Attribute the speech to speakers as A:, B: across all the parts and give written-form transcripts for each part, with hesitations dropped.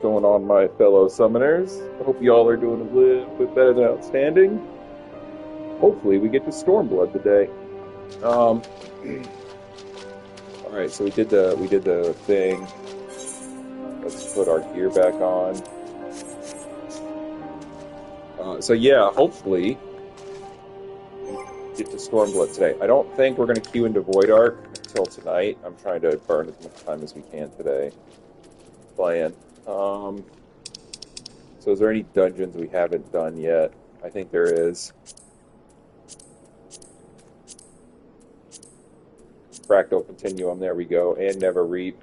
A: Going on, my fellow summoners? I hope you all are doing a little bit better than outstanding. Hopefully, we get to Stormblood today. Um, all right, so we did the thing. Let's put our gear back on. So yeah, hopefully we get to Stormblood today. I don't think we're going to queue into Void Ark until tonight. I'm trying to burn as much time as we can today playing. Um, so is there any dungeons we haven't done yet? I think there is. Fractal Continuum, there we go, and Never Reap.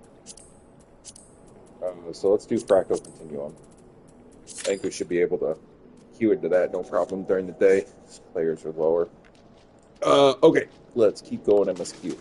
A: So let's do Fractal Continuum. I think we should be able to queue into that no problem during the day. Players are lower. Okay, let's keep going MSQ.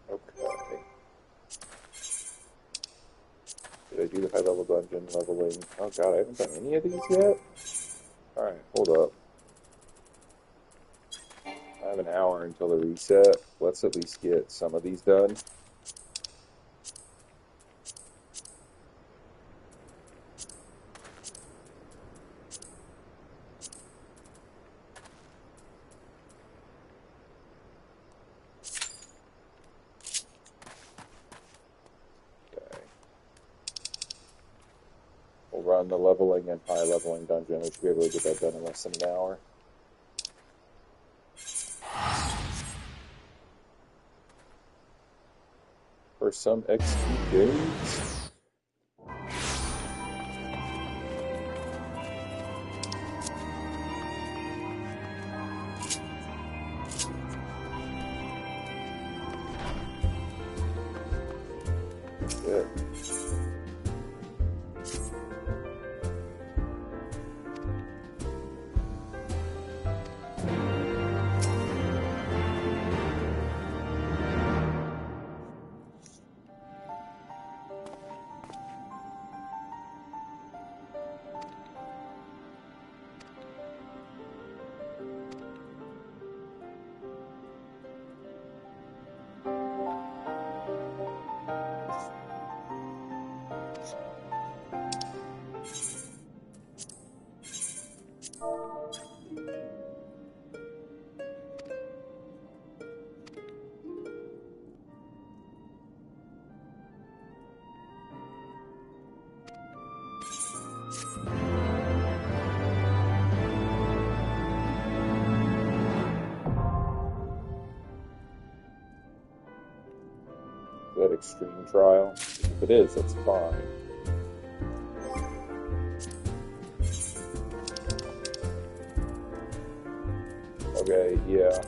A: Okay. Did I do the high level dungeon leveling? Oh god, I haven't done any of these yet? Alright, hold up. I have an hour until the reset. Let's at least get some of these done. Okay. We'll run the leveling and high leveling dungeon. We should be able to get that done in less than an hour. For some XP games. Yeah. that extreme trial? If it is, that's fine. Okay, yeah.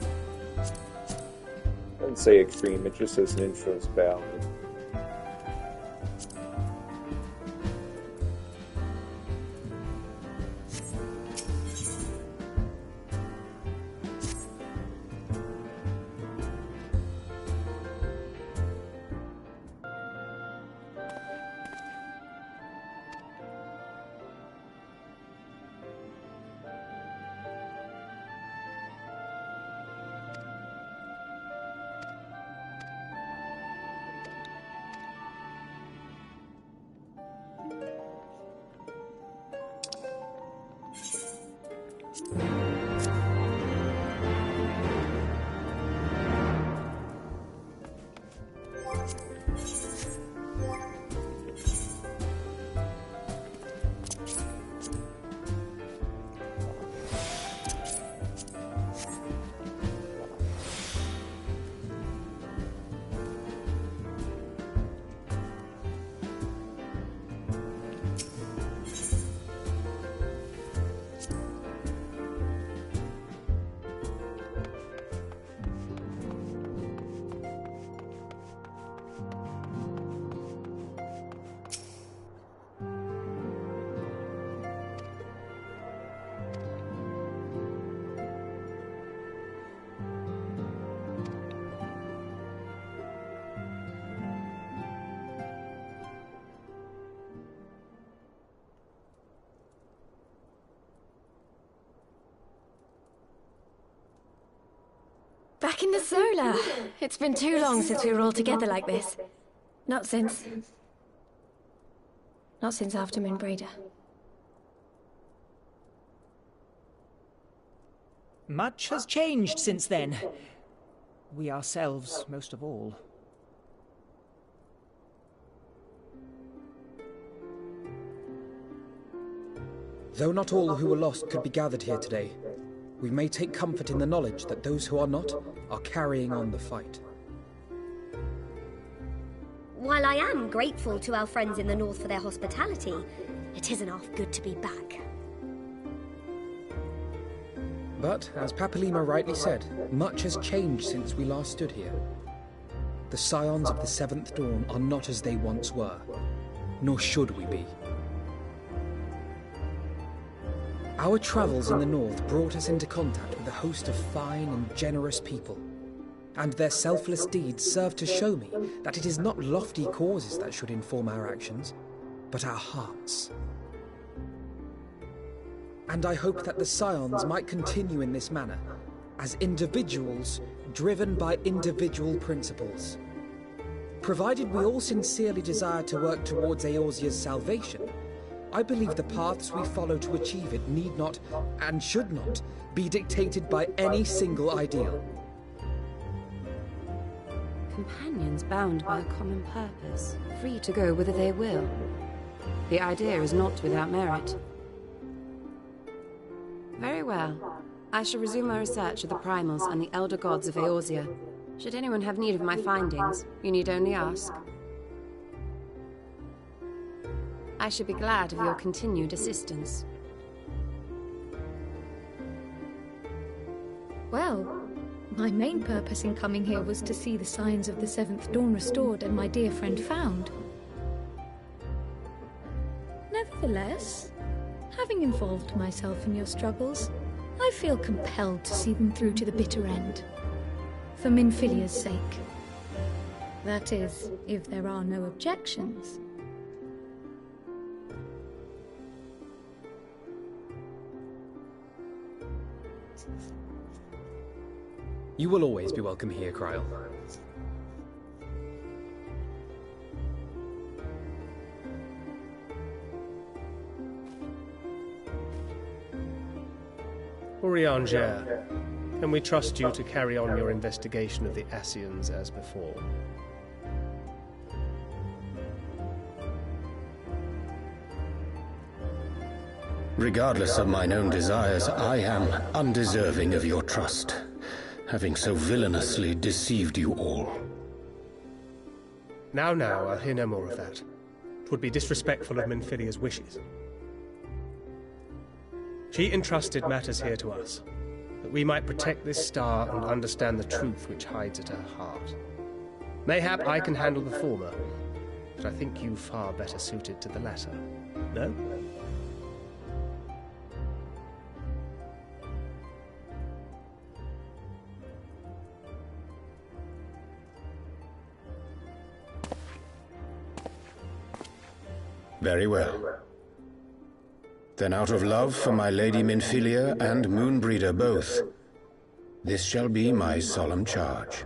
A: It doesn't say extreme, it just says Ninja's Ballad.
B: Back in the solar. It's been too long since we were all together like this. Not since after Moonbraider.
C: Much has changed since then. We ourselves, most of all.
D: Though not all who were lost could be gathered here today, we may take comfort in the knowledge that those who are not are carrying on the fight.
E: While I am grateful to our friends in the north for their hospitality, it isn't half good to be back.
D: But, as Papalima rightly said, much has changed since we last stood here. The Scions of the Seventh Dawn are not as they once were, nor should we be. Our travels in the north brought us into contact with a host of fine and generous people, and their selfless deeds serve to show me that it is not lofty causes that should inform our actions, but our hearts. And I hope that the Scions might continue in this manner, as individuals driven by individual principles. Provided we all sincerely desire to work towards Eorzea's salvation, I believe the paths we follow to achieve it need not, and should not, be dictated by any single ideal.
F: Companions bound by a common purpose, free to go whither they will. The idea is not without merit. Very well. I shall resume my research of the primals and the elder gods of Eorzea. Should anyone have need of my findings, you need only ask. I should be glad of your continued assistance.
B: Well, my main purpose in coming here was to see the signs of the Seventh Dawn restored and my dear friend found. Nevertheless, having involved myself in your struggles, I feel compelled to see them through to the bitter end. For Minfilia's sake. That is, if there are no objections.
D: You will always be welcome here, Kryl.
G: Urianger, can we trust you to carry on your investigation of the Ascians as before?
H: Regardless of mine own desires, I am undeserving of your trust, having so villainously deceived you all.
G: Now, I'll hear no more of that. 'Twould be disrespectful of Minfilia's wishes. She entrusted matters here to us, that we might protect this star and understand the truth which hides at her heart. Mayhap I can handle the former, but I think you far better suited to the latter. No?
H: Very well. Then out of love for my Lady Minfilia and Moonbreeder both, this shall be my solemn charge.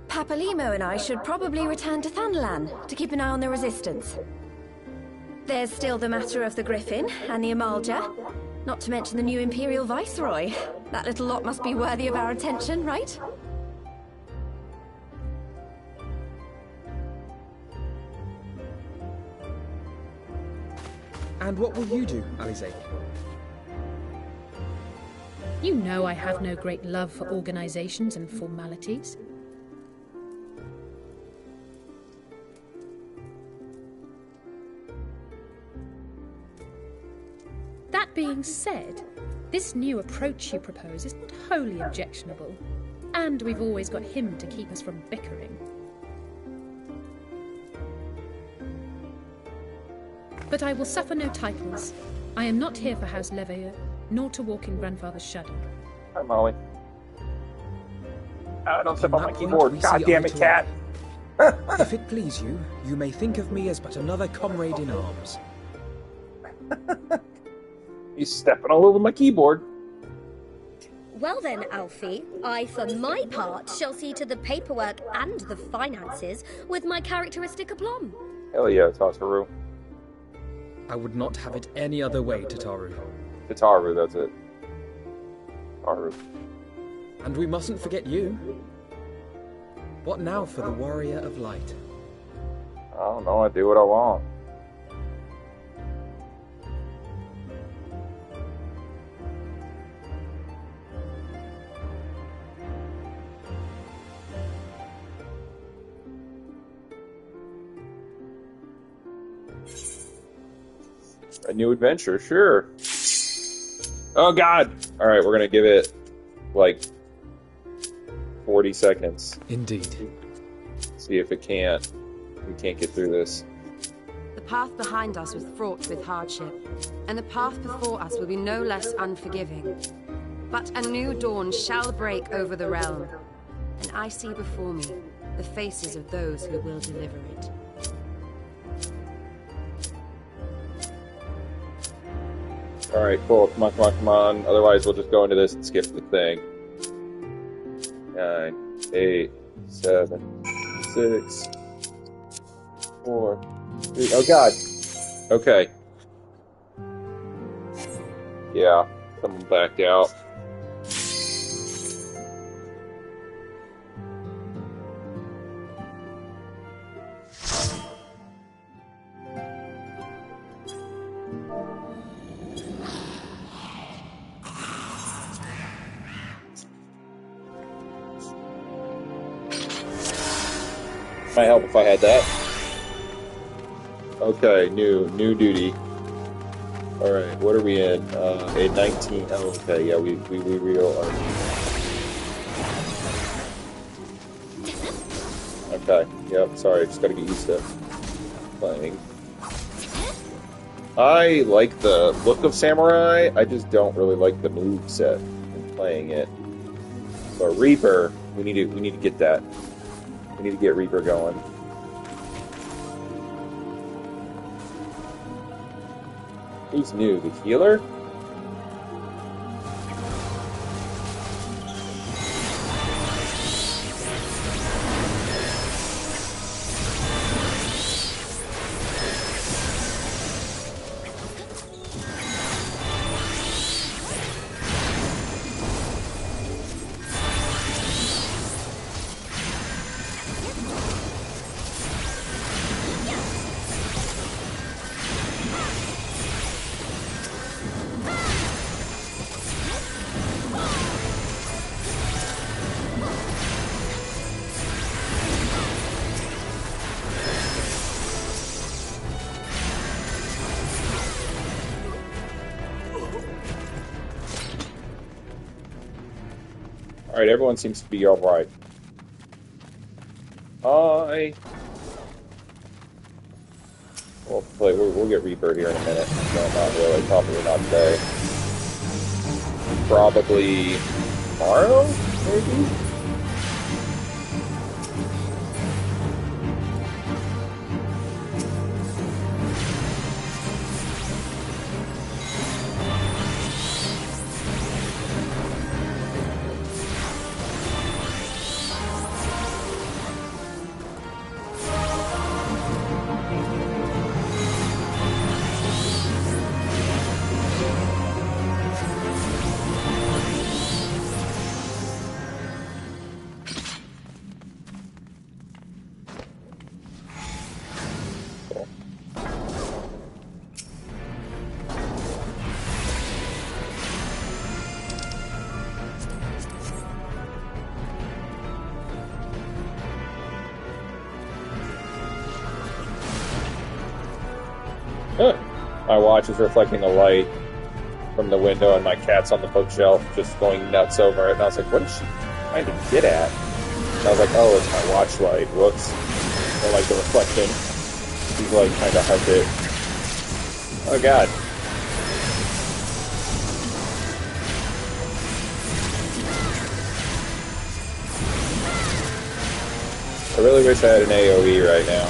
I: Papalimo and I should probably return to Thanalan to keep an eye on the Resistance. There's still the matter of the Griffin and the Amalja, not to mention the new Imperial Viceroy. That little lot must be worthy of our attention, right?
D: And what will you do, Alizé?
B: You know I have no great love for organizations and formalities. That being said, this new approach you propose is not wholly objectionable, and we've always got him to keep us from bickering. But I will suffer no titles. I am not here for House Leveilleur, nor to walk in Grandfather's shadow.
A: Hi, Molly. Don't step on my
D: that point,
A: keyboard.
D: we
A: God
D: see
A: damn
D: eye
A: it,
D: to
A: cat.
D: If it please you, you may think of me as but another comrade in arms.
A: He's stepping all over my keyboard.
E: Well then, Alfie, I, for my part, shall see to the paperwork and the finances with my characteristic aplomb.
A: Hell yeah, Tataru.
D: I would not have it any other way, Tataru.
A: Tataru, that's it. Tataru.
D: And we mustn't forget you. What now for the Warrior of Light?
A: I don't know, I do what I want. A new adventure, sure. Oh god! Alright, we're gonna give it, like, 40 seconds.
D: Indeed.
A: See if we can't get through this.
F: The path behind us was fraught with hardship, and the path before us will be no less unforgiving. But a new dawn shall break over the realm, and I see before me the faces of those who will deliver it.
A: Alright, cool. Come on. Otherwise, we'll just go into this and skip the thing. 9, 8, 7, 6, 4, 3. Oh, God. Okay. Yeah, someone backed out. Might help if I had that. Okay, new duty. Alright, what are we in? A 19. Oh, okay, yeah, we real are. Okay, yep, sorry, I just gotta get used to playing. I like the look of Samurai, I just don't really like the moveset in playing it. So Reaper, we need to get that. We need to get Reaper going. Who's new? The healer? Alright, everyone seems to be alright. We'll get Reaper here in a minute. No, not really. Probably not today. Probably tomorrow, maybe? My watch is reflecting a light from the window, and my cat's on the bookshelf just going nuts over it. And I was like, what is she trying to get at? And I was like, oh, it's my watch light. Whoops. I don't like the reflection. She's like trying to hunt it. Oh, God. I really wish I had an AoE right now.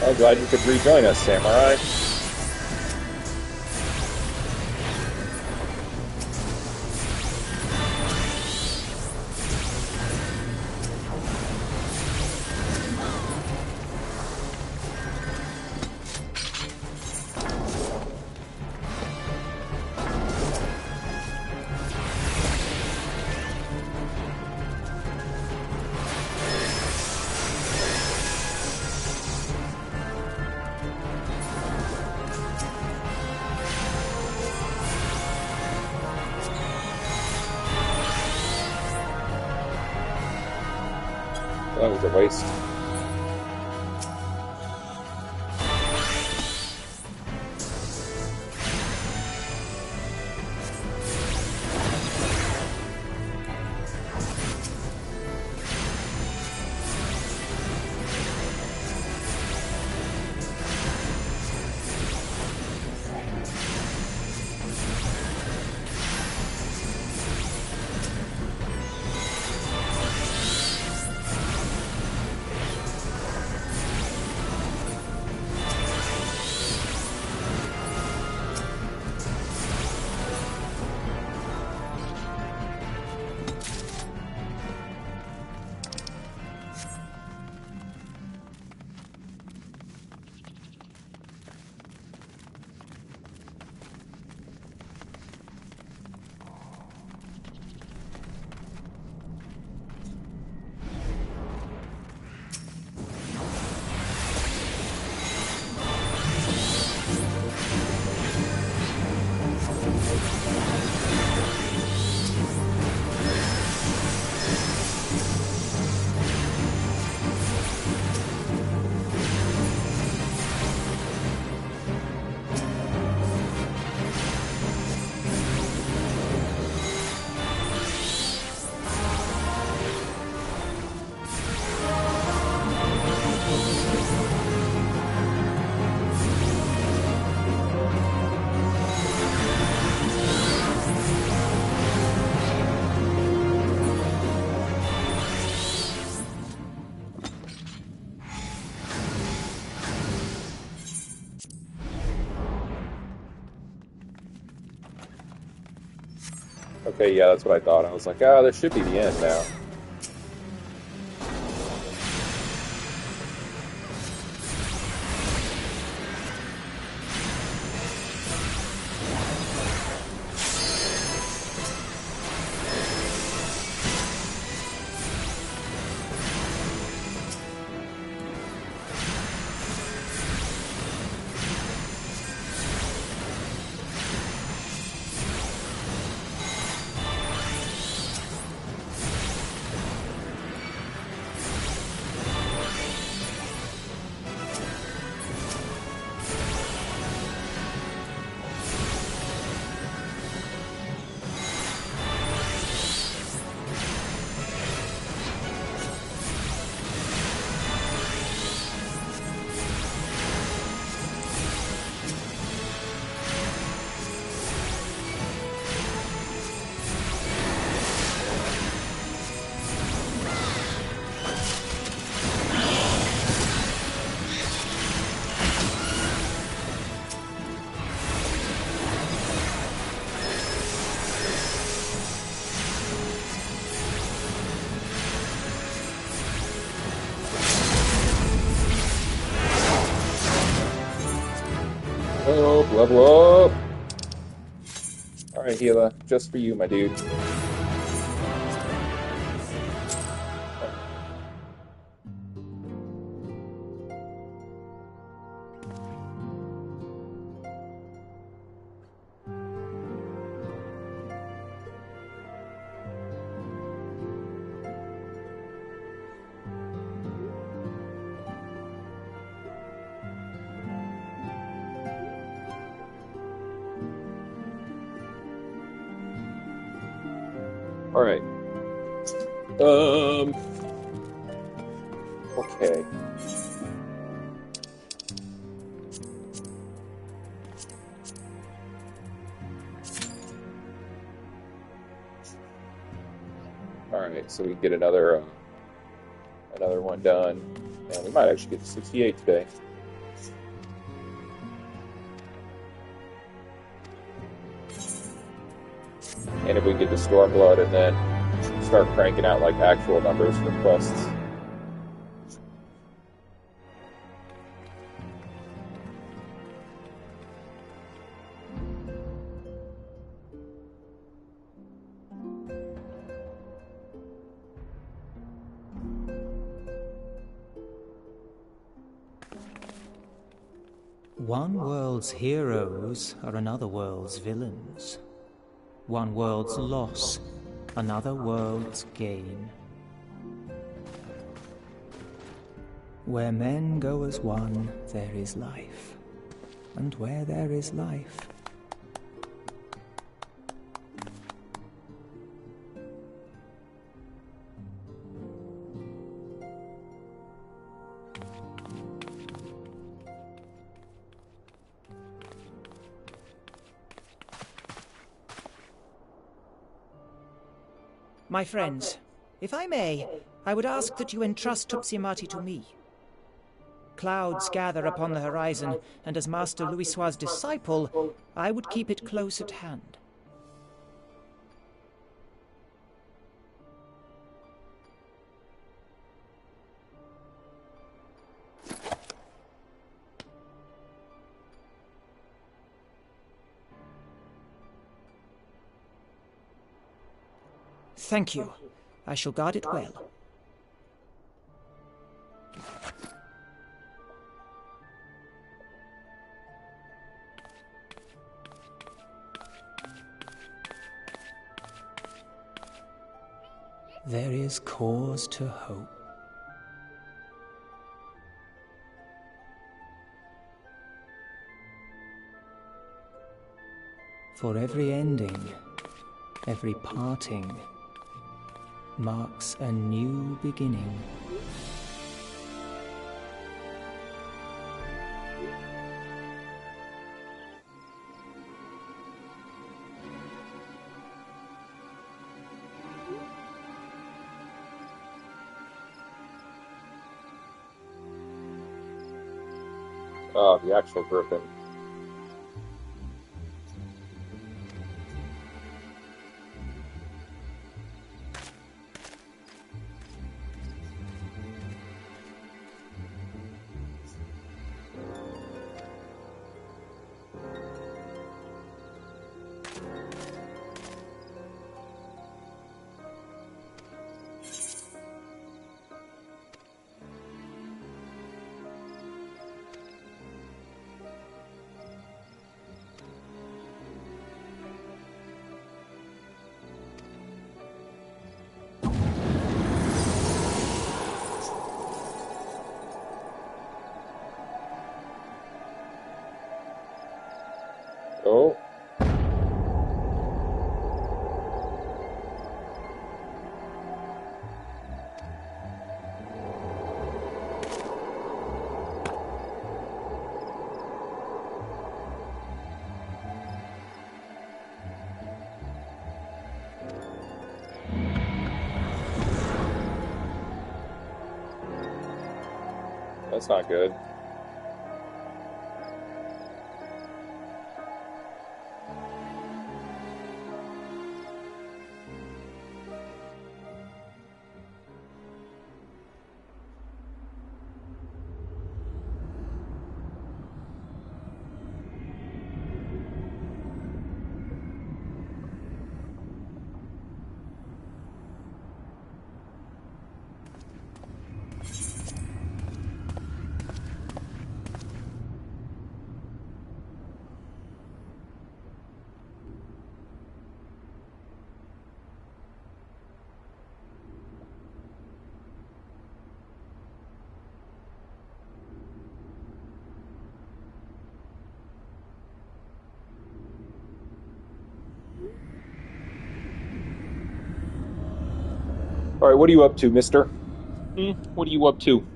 A: I'm glad you could rejoin us, Samurai. That was a waste. Okay, yeah, that's what I thought. I was like, oh, this should be the end now. Level up! Alright, Gila, just for you, my dude. Alright. Okay. Alright, so we get another one done. And we might actually get to 68 today. And if we get to Stormblood and then start cranking out like actual numbers for quests.
C: One world's heroes are another world's villains. One world's loss, another world's gain. Where men go as one, there is life. And where there is life, my friends, if I may, I would ask that you entrust Tupsimati to me. Clouds gather upon the horizon, and as Master Louisoix's disciple, I would keep it close at hand. Thank you. I shall guard it well. there is cause to hope. For every ending, every parting, marks a new beginning.
A: The actual griffin. Oh. That's not good. All right, what are you up to, mister? What are you up to?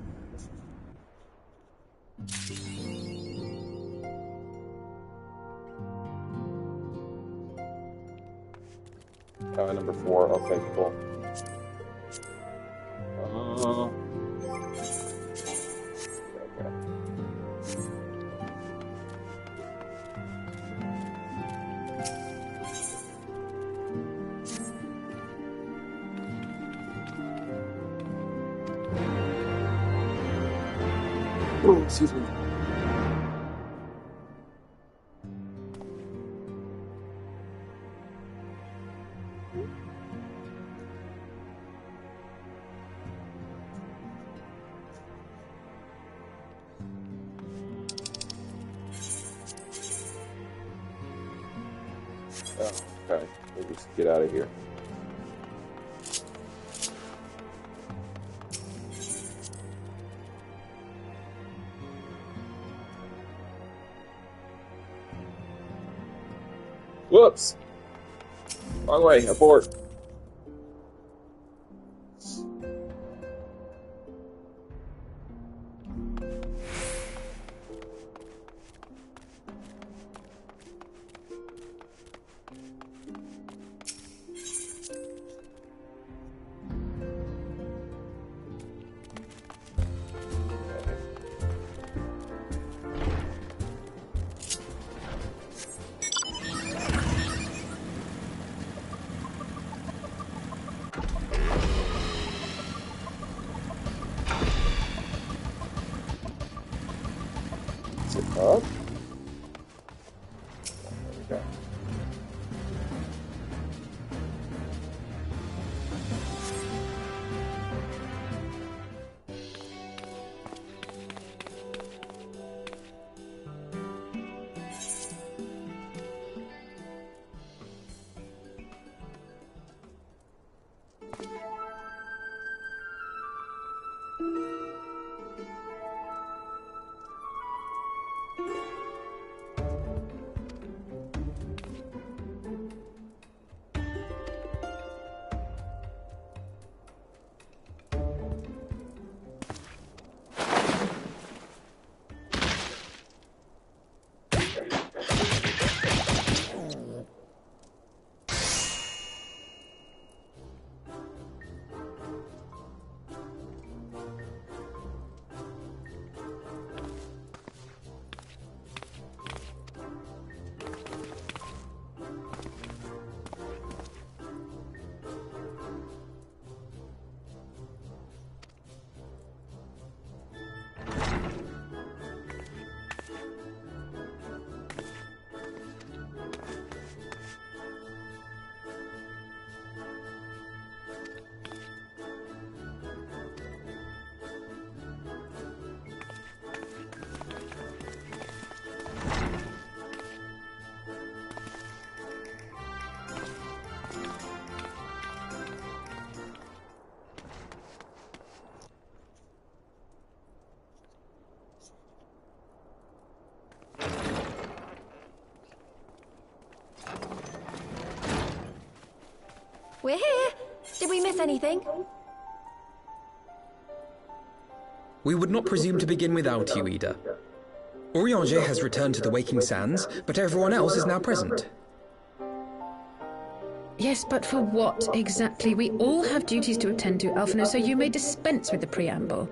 A: Number 4. Okay, cool. Okay. Oh, excuse me. Oh, okay. We'll just get out of here. Whoops! Wrong way, abort.
I: We're here. Did we miss anything?
D: We would not presume to begin without you, Ida. Urianger has returned to the Waking Sands, but everyone else is now present.
J: Yes, but for what exactly? We all have duties to attend to, Alphino, so you may dispense with the preamble.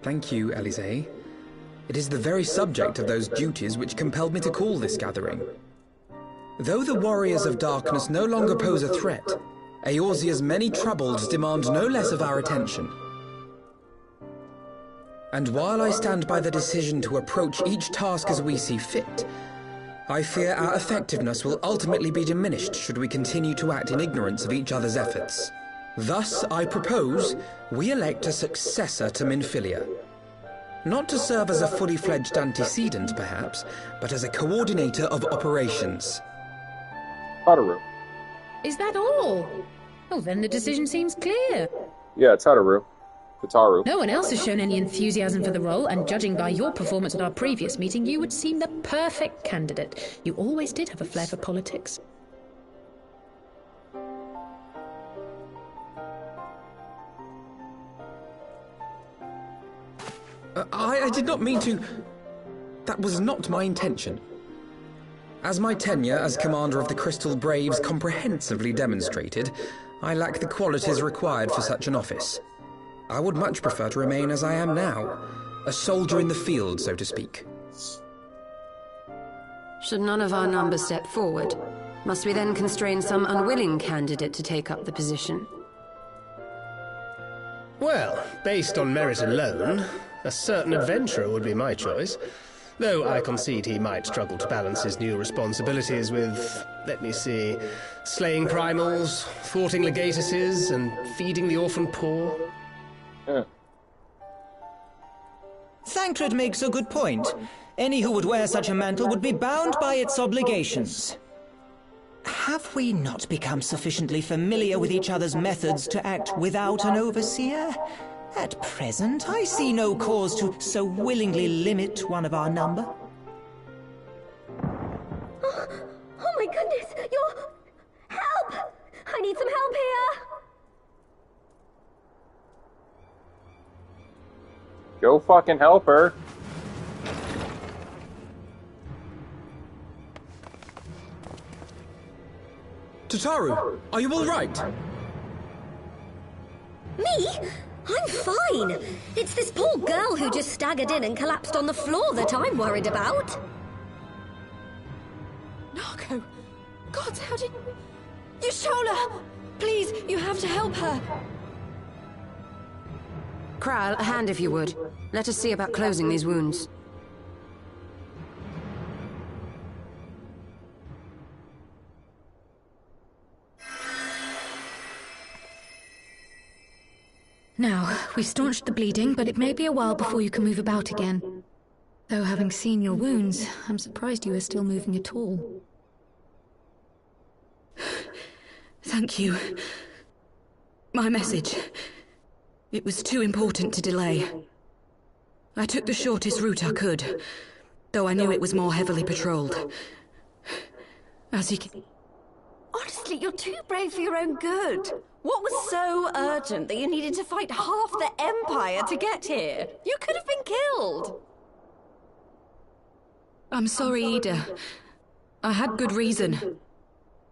D: Thank you, Elise. It is the very subject of those duties which compelled me to call this gathering. Though the Warriors of Darkness no longer pose a threat, Eorzea's many troubles demand no less of our attention. And while I stand by the decision to approach each task as we see fit, I fear our effectiveness will ultimately be diminished should we continue to act in ignorance of each other's efforts. Thus, I propose we elect a successor to Minfilia. Not to serve as a fully fledged antecedent, perhaps, but as a coordinator of operations.
A: Hataru.
J: Is that all? Oh, then the decision seems clear.
A: Yeah, it's Hataru. Kataru.
J: No one else has shown any enthusiasm for the role, and judging by your performance at our previous meeting, you would seem the perfect candidate. You always did have a flair for politics.
D: I did not mean to... That was not my intention. As my tenure as commander of the Crystal Braves comprehensively demonstrated, I lack the qualities required for such an office. I would much prefer to remain as I am now, a soldier in the field, so to speak.
F: Should none of our numbers step forward, must we then constrain some unwilling candidate to take up the position?
G: Well, based on merit alone, a certain adventurer would be my choice. Though I concede he might struggle to balance his new responsibilities with, let me see, slaying primals, thwarting legatuses, and feeding the orphan poor.
C: Thancred makes a good point. Any who would wear such a mantle would be bound by its obligations. Have we not become sufficiently familiar with each other's methods to act without an overseer? At present, I see no cause to so willingly limit one of our number.
E: Oh my goodness, you're... Help! I need some help here!
A: Go fucking help her.
D: Tataru, are you all right?
E: Me? I'm fine. It's this poor girl who just staggered in and collapsed on the floor that I'm worried about.
I: Narco! God, how did... Yashola! Please, you have to help her!
F: Kral, a hand if you would. Let us see about closing these wounds.
B: Now, we've staunched the bleeding, but it may be a while before you can move about again. Though having seen your wounds, I'm surprised you are still moving at all.
J: Thank you. My message. It was too important to delay. I took the shortest route I could, though I knew it was more heavily patrolled. As you can...
I: Honestly, you're too brave for your own good. What was so urgent that you needed to fight half the Empire to get here? You could have been killed.
J: I'm sorry, Ida. I had good reason.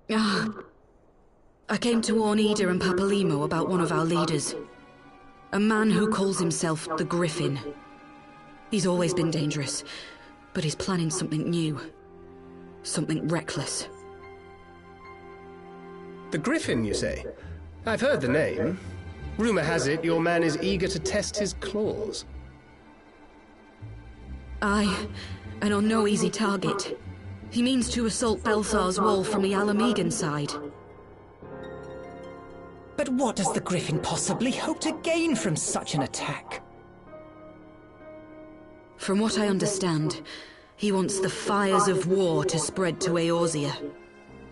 J: I came to warn Ida and Papalimo about one of our leaders. A man who calls himself the Griffin. He's always been dangerous, but he's planning something new. Something reckless.
G: The Griffin, you say? I've heard the name. Rumor has it your man is eager to test his claws.
J: Aye, and on no easy target. He means to assault Belthar's wall from the Alamegan side.
C: But what does the Griffin possibly hope to gain from such an attack?
J: From what I understand, he wants the fires of war to spread to Eorzea.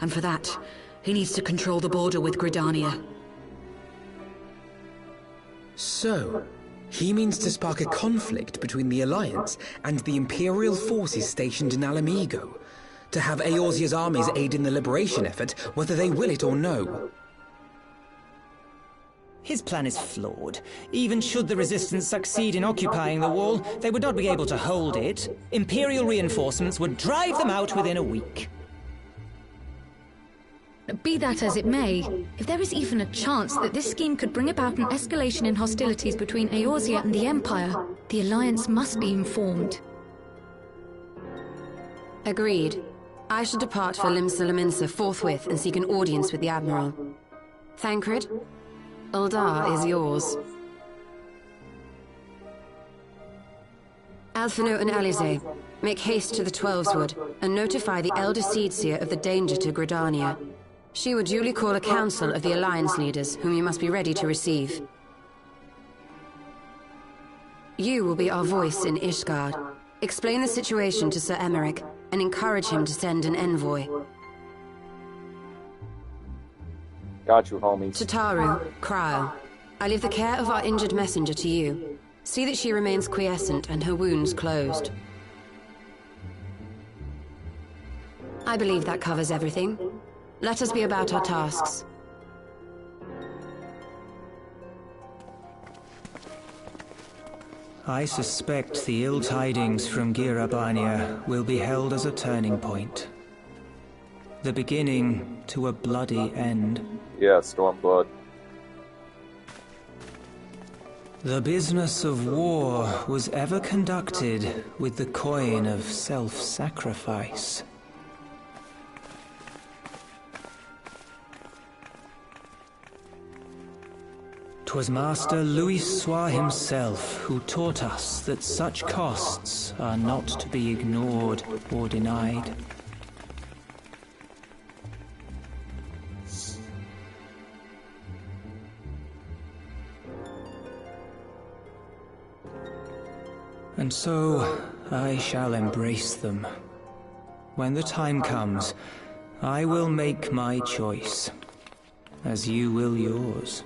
J: And for that, he needs to control the border with Gridania.
D: So, he means to spark a conflict between the Alliance and the Imperial forces stationed in Alamigo, to have Eorzea's armies aid in the liberation effort, whether they will it or no.
C: His plan is flawed. Even should the resistance succeed in occupying the wall, they would not be able to hold it. Imperial reinforcements would drive them out within a week.
B: Be that as it may, if there is even a chance that this scheme could bring about an escalation in hostilities between Eorzea and the Empire, the Alliance must be informed.
F: Agreed. I shall depart for Limsa forthwith and seek an audience with the Admiral. Thancred, Uldar is yours. Alphino and Alize, make haste to the Twelveswood and notify the Elder Seedseer of the danger to Gridania. She will duly call a council of the Alliance leaders, whom you must be ready to receive. You will be our voice in Ishgard. Explain the situation to Sir Emmerich, and encourage him to send an envoy.
A: Got you, homies.
F: Tataru, Kryl, I leave the care of our injured messenger to you. See that she remains quiescent and her wounds closed. I believe that covers everything. Let us be about our tasks.
C: I suspect the ill tidings from Girabania will be held as a turning point. The beginning to a bloody end.
A: Yeah, Stormblood.
C: The business of war was ever conducted with the coin of self-sacrifice. 'Twas Master Louisoix himself who taught us that such costs are not to be ignored or denied. And so, I shall embrace them. When the time comes, I will make my choice, as you will yours.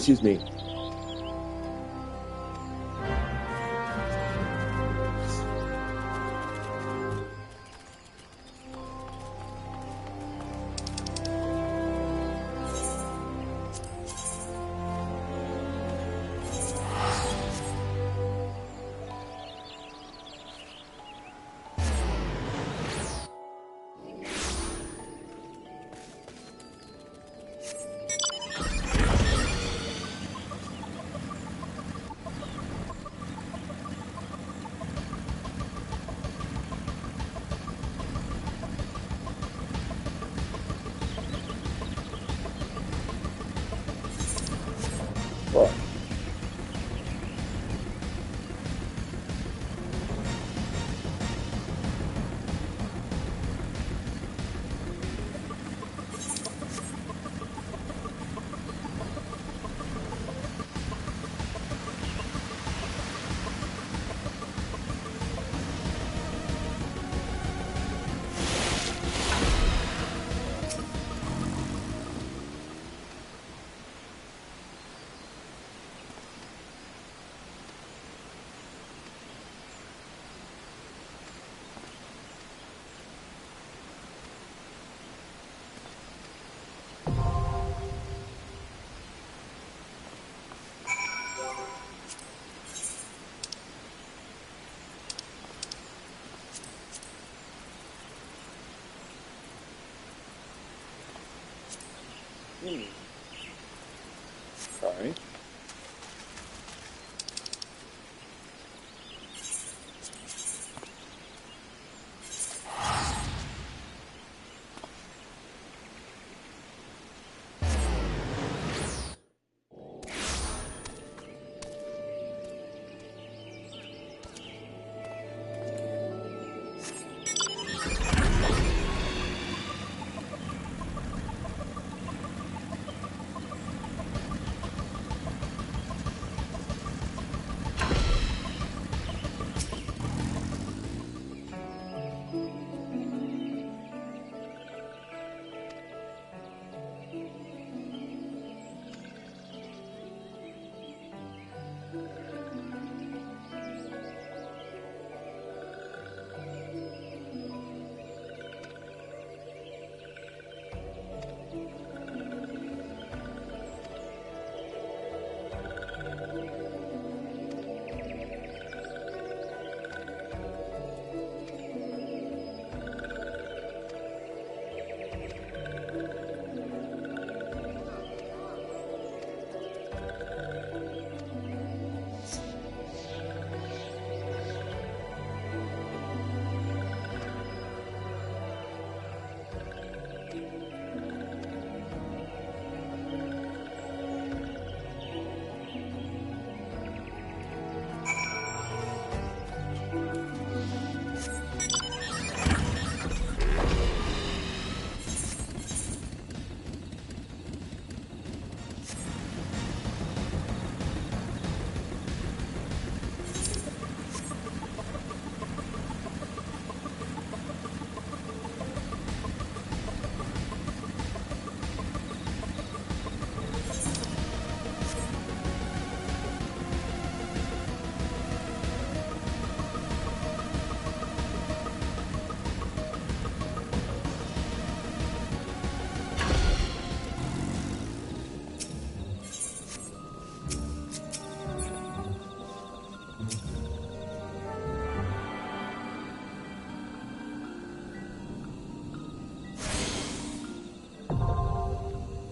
A: Excuse me.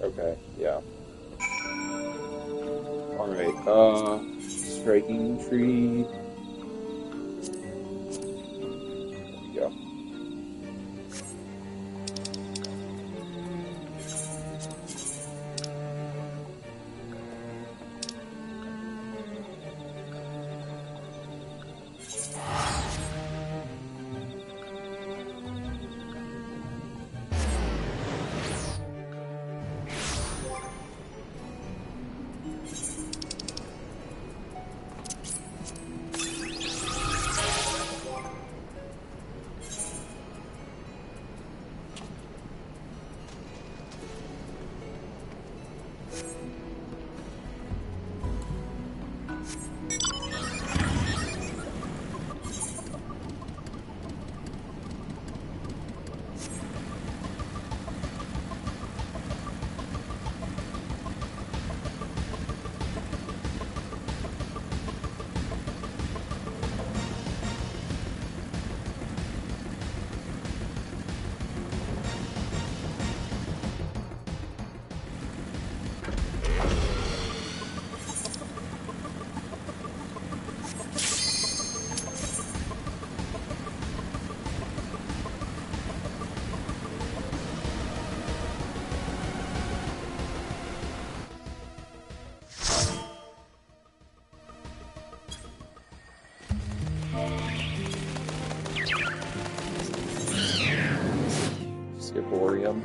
A: Okay, yeah. Alright, striking tree. There we go. Skiporium.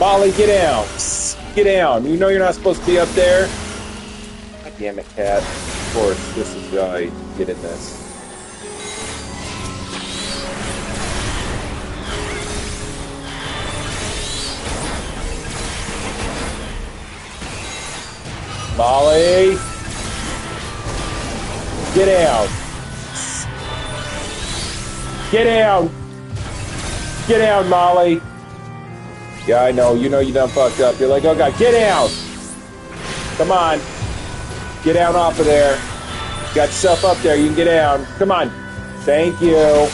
A: Molly, get down! Get down! You know you're not supposed to be up there? God damn it, cat. Of course, this is how I get in this. Molly! Get down! Get down! Get down, Molly! Yeah, I know. You know you done fucked up. You're like, oh god, get down! Come on. Get down off of there. Got yourself up there. You can get down. Come on. Thank you.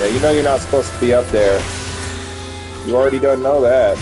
A: Yeah, you know you're not supposed to be up there. You already don't know that.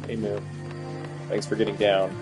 A: Hey, Moo. Thanks for getting down.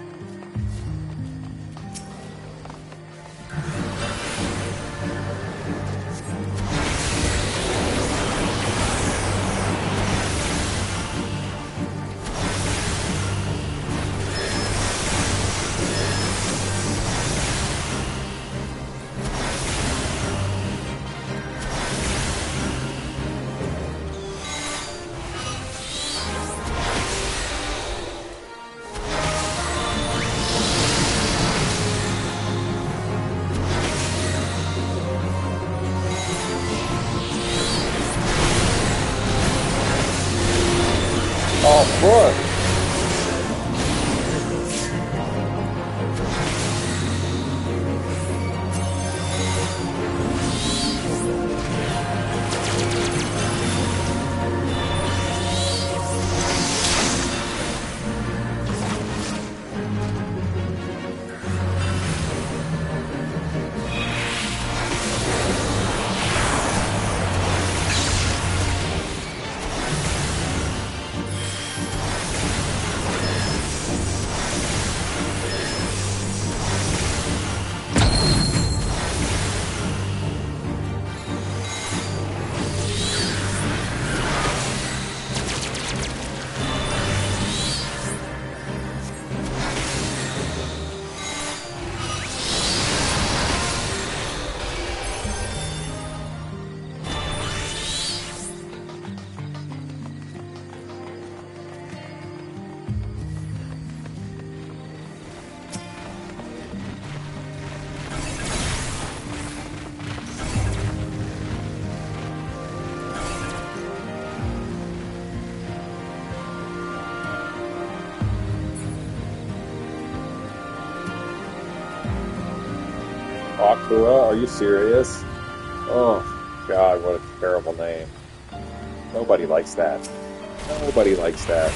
A: Oh, fuck! Akura, are you serious? Oh, God, what a terrible name. Nobody likes that. Nobody likes that.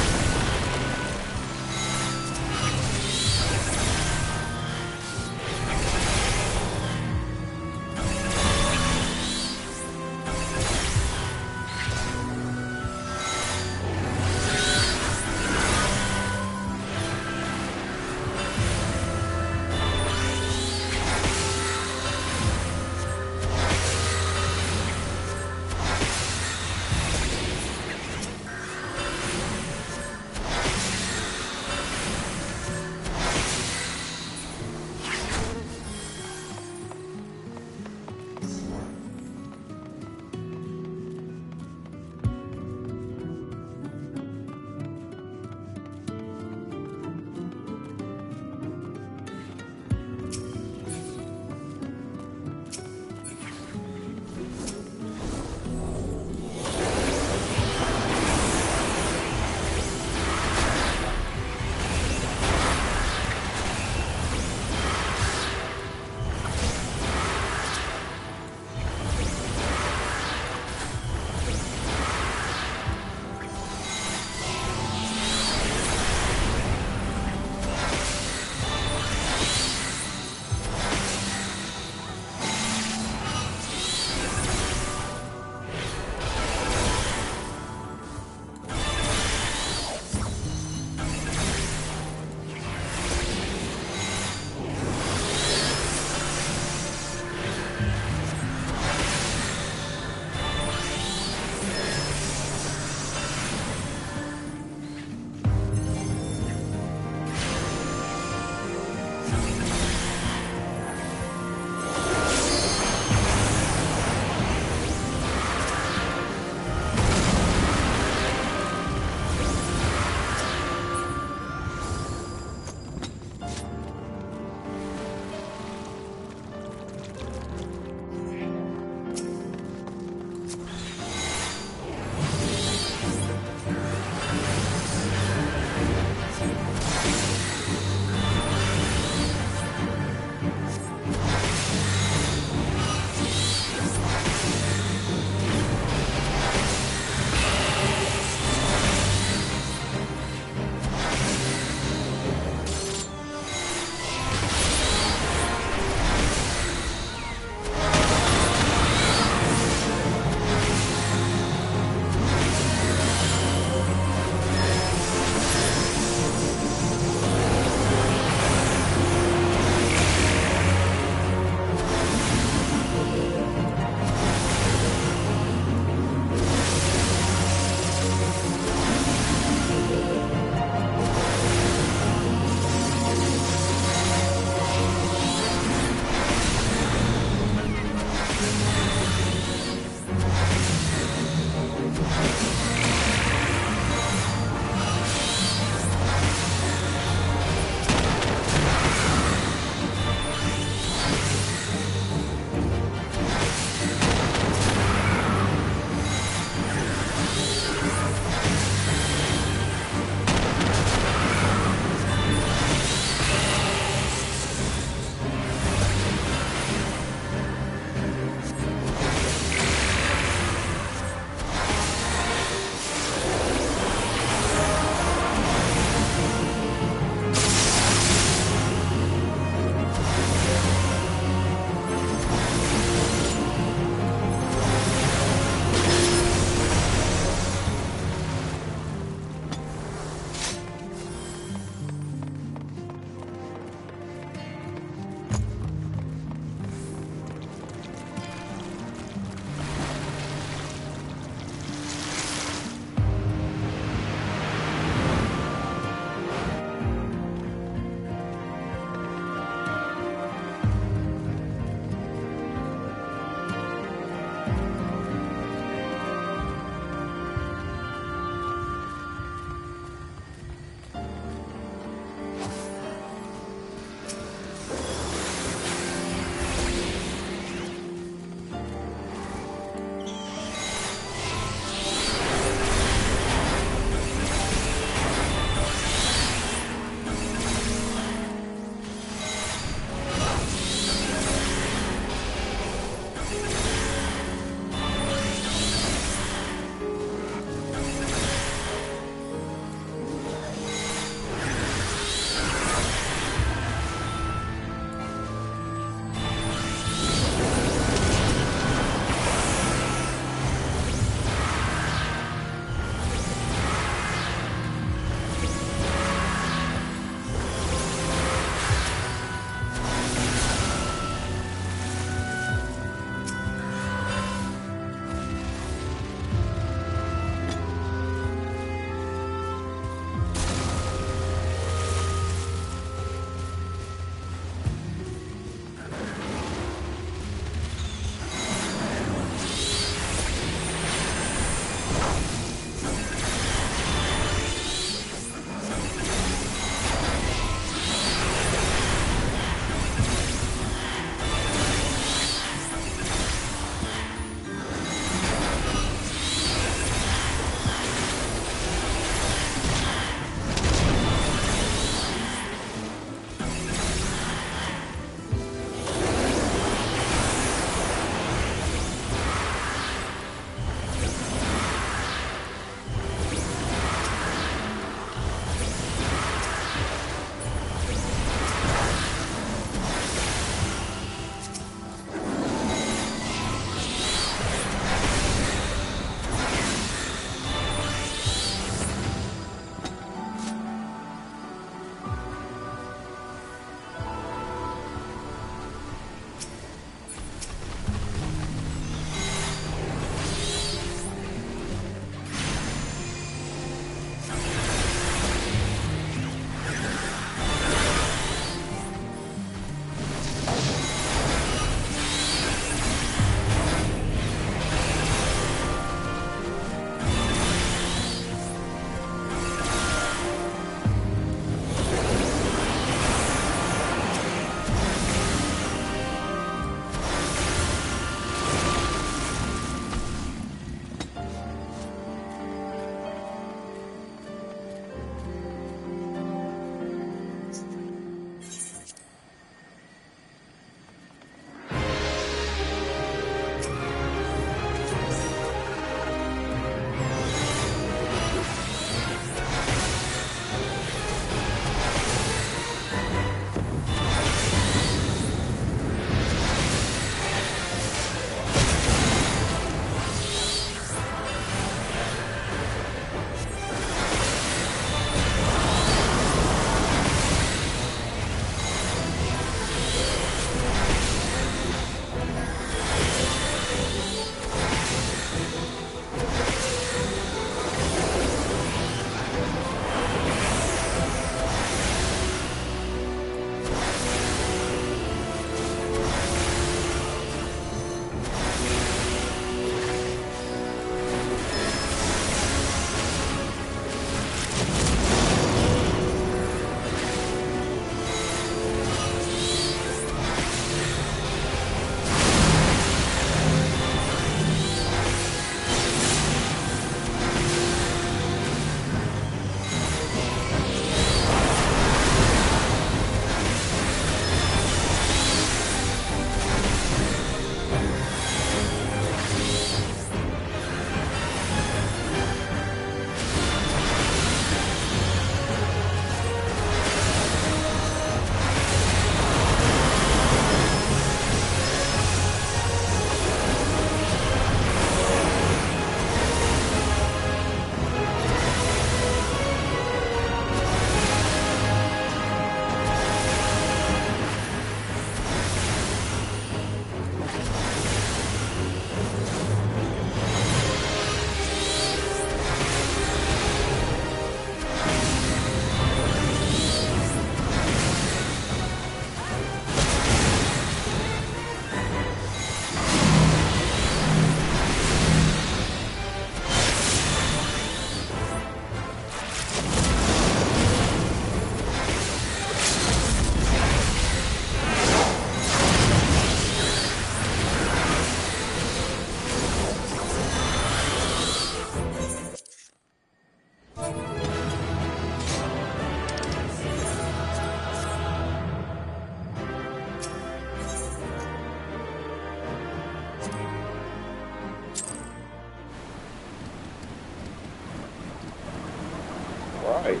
A: Alright.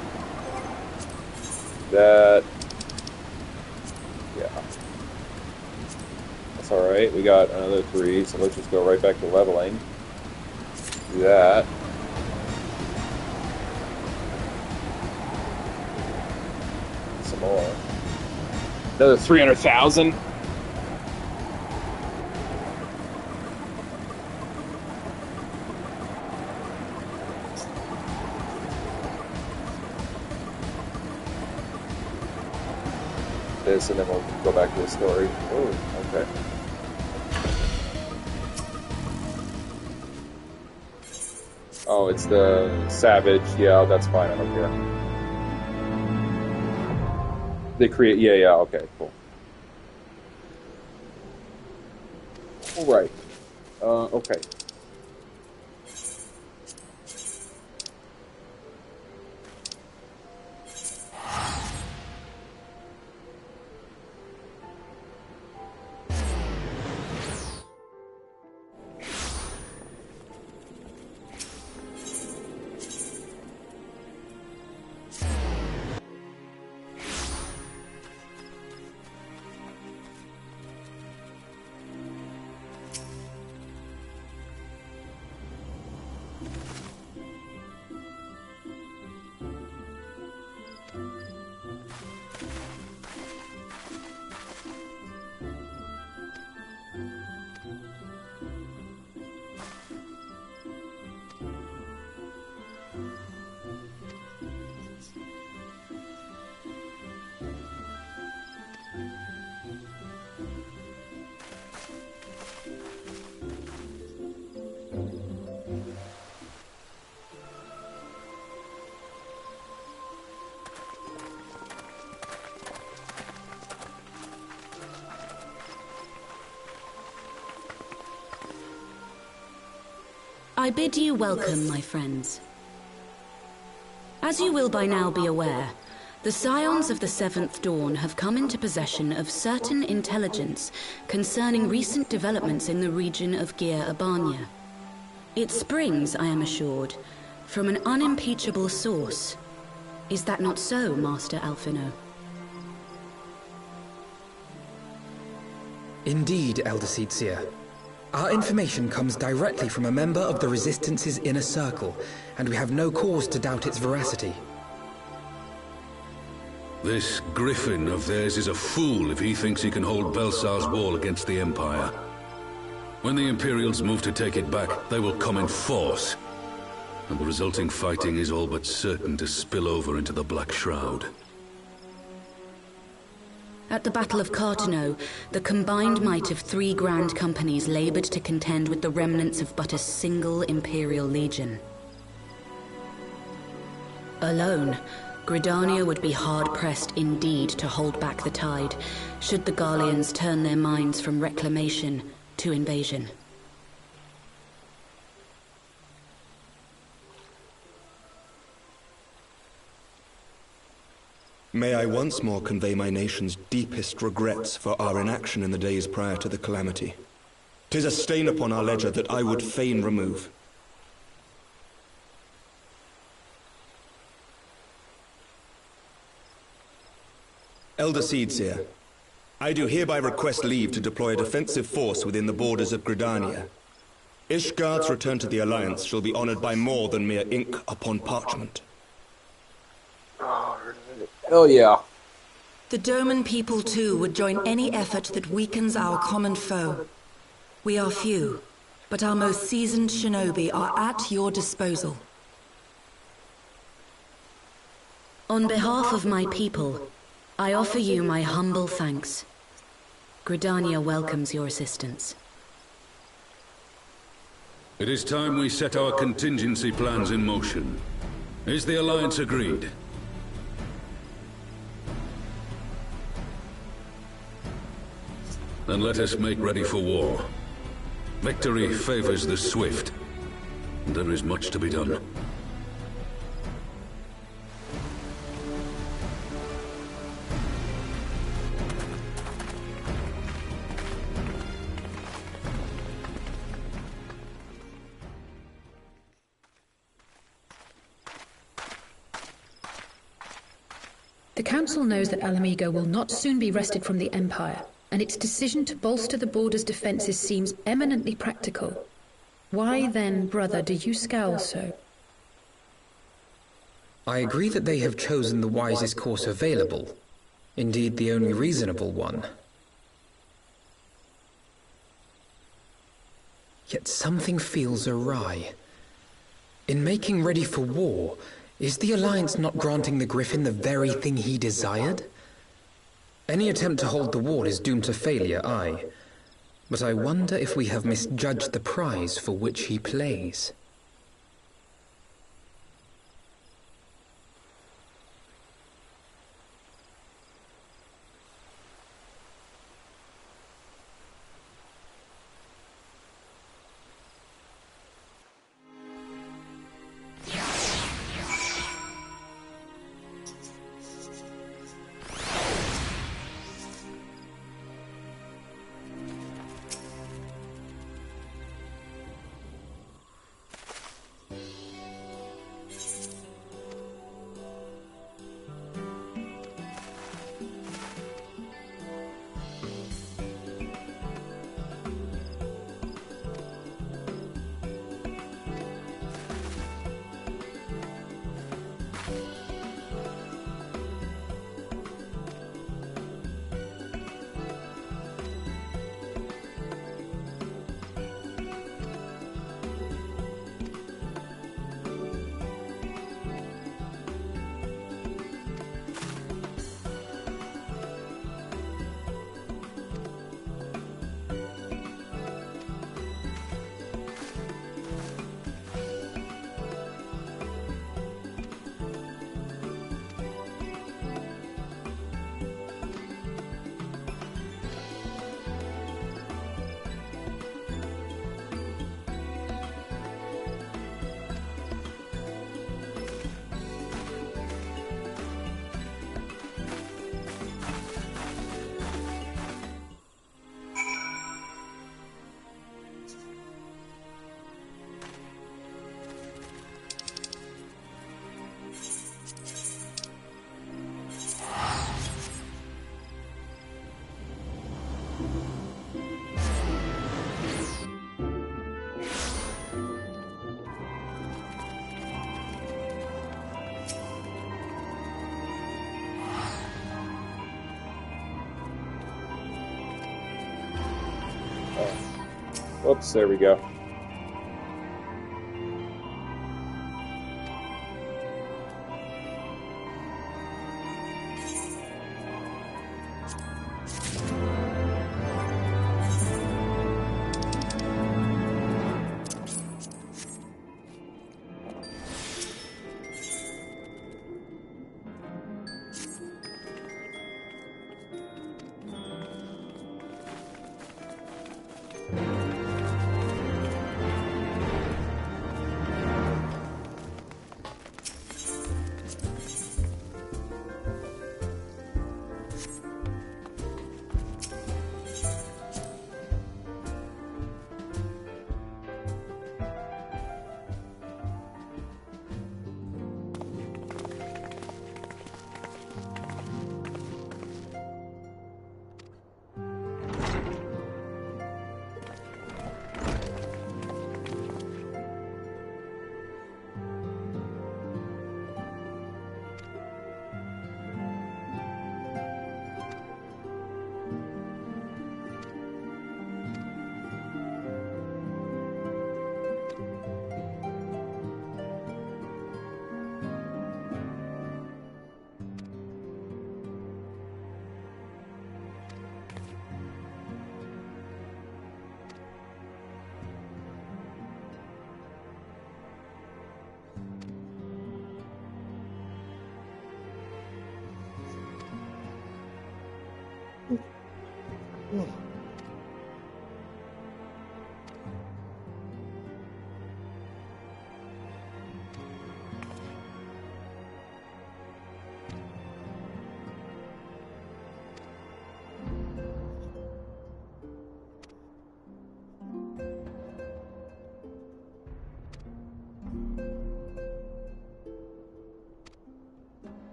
A: That... Yeah. That's alright. We got another 3, so let's just go right back to leveling. Do that. Some more. Another 300,000. This, and then we'll go back to the story. Oh, okay. Oh, it's the Savage. Yeah, that's fine. I don't care. They create... Yeah, okay, cool. Alright. Okay.
J: I bid you welcome, my friends. As you will by now be aware, the Scions of the Seventh Dawn have come into possession of certain intelligence concerning recent developments in the region of Gyr Abania. It springs, I am assured, from an unimpeachable source. Is that not so, Master Alphino?
D: Indeed, Elder Seedseer. Our information comes directly from a member of the Resistance's inner circle, and we have no cause to doubt its veracity.
K: This griffin of theirs is a fool if he thinks he can hold Belsar's wall against the Empire. When the Imperials move to take it back, they will come in force, and the resulting fighting is all but certain to spill over into the Black Shroud.
J: At the Battle of Cartano, the combined might of 3 grand companies labored to contend with the remnants of but a single Imperial legion. Alone, Gridania would be hard-pressed indeed to hold back the tide, should the Garleans turn their minds from reclamation to invasion.
L: May I once more convey my nation's deepest regrets for our inaction in the days prior to the calamity. 'Tis a stain upon our ledger that I would fain remove. Elder Seedseer, I do hereby request leave to deploy a defensive force within the borders of Gridania. Ishgard's return to the Alliance shall be honored by more than mere ink upon parchment.
A: Hell yeah.
J: The Doman people too would join any effort that weakens our common foe. We are few, but our most seasoned shinobi are at your disposal. On behalf of my people, I offer you my humble thanks. Gridania welcomes your assistance.
K: It is time we set our contingency plans in motion. Is the Alliance agreed? Then let us make ready for war. Victory favors the swift, and there is much to be done.
M: The Council knows that Alamigo will not soon be wrested from the Empire, and its decision to bolster the border's defences seems eminently practical. Why then, brother, do you scowl so?
D: I agree that they have chosen the wisest course available. Indeed, the only reasonable one. Yet something feels awry. In making ready for war, is the Alliance not granting the Griffin the very thing he desired? Any attempt to hold the wall is doomed to failure, aye. But I wonder if we have misjudged the prize for which he plays.
A: Oops, there we go.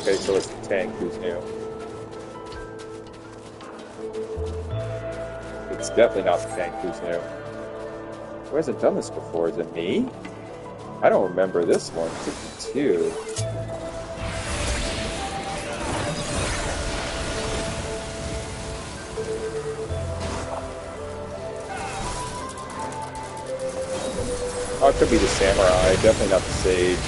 A: Okay, so it's the tank who's new. It's definitely not the tank who's new. Who hasn't done this before? Is it me? I don't remember this one. 52. Oh, it could be the samurai. Definitely not the sage.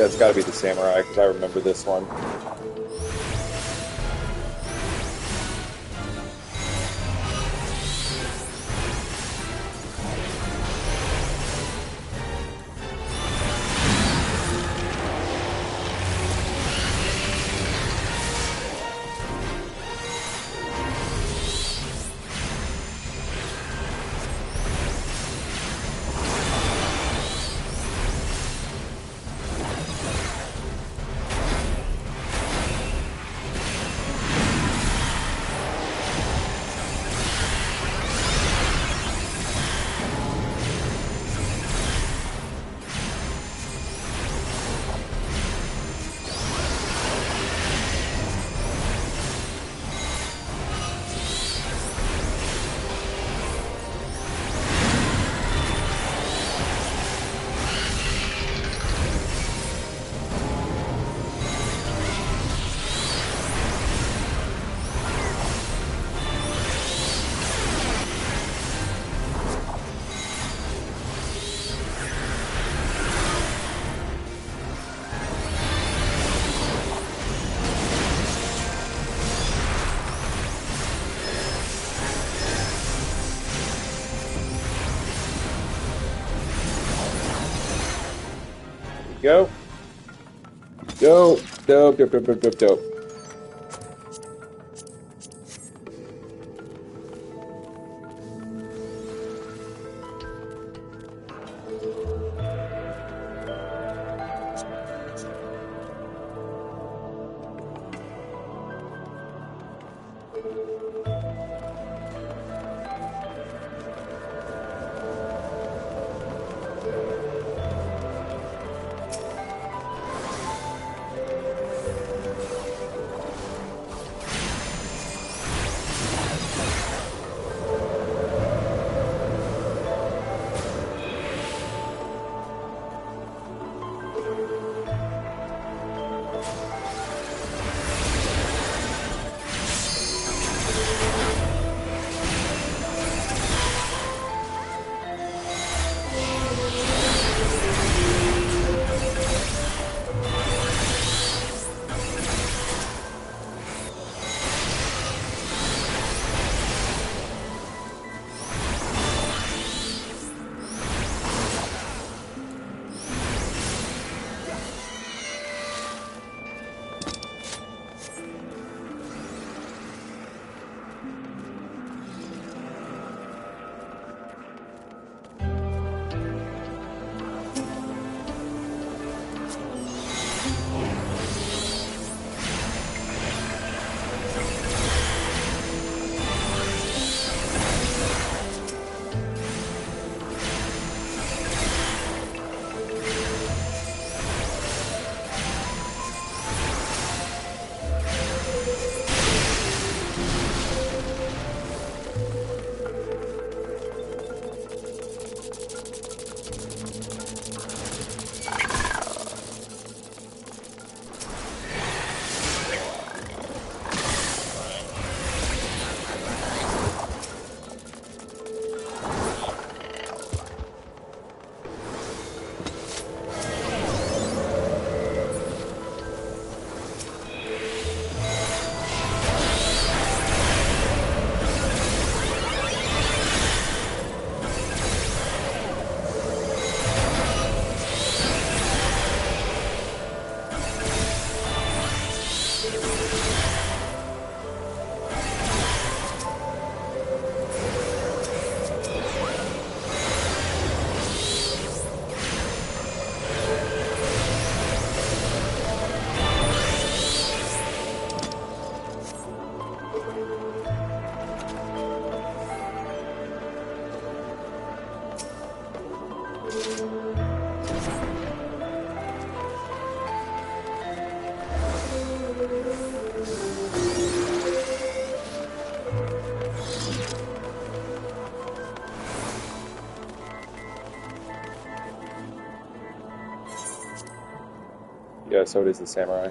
A: Yeah, it's gotta be the samurai, because I remember this one. Go. Go. Dope, dope, dope, dope, dope, dope. Yeah, so does the samurai.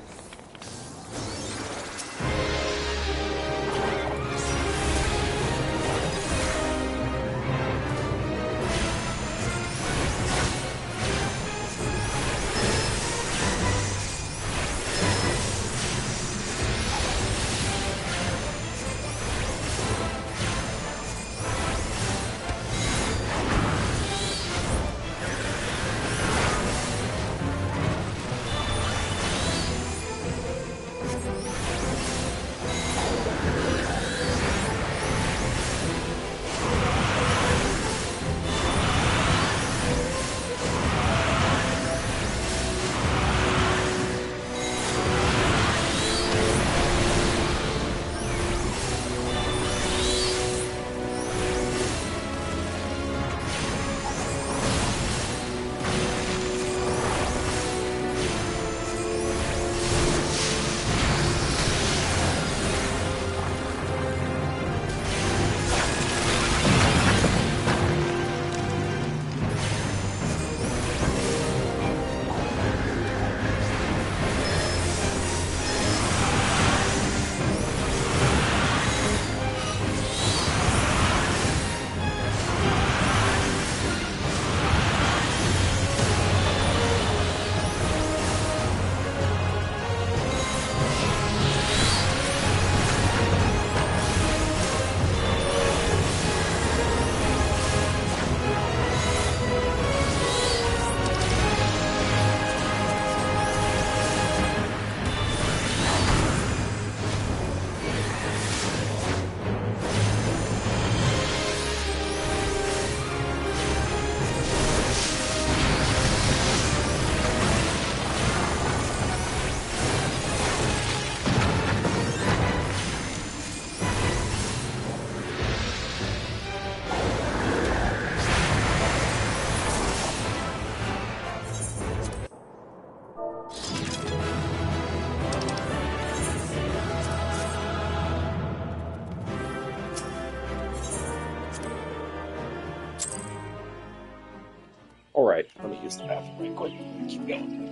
A: Alright, let me use the bathroom right quick. Keep going.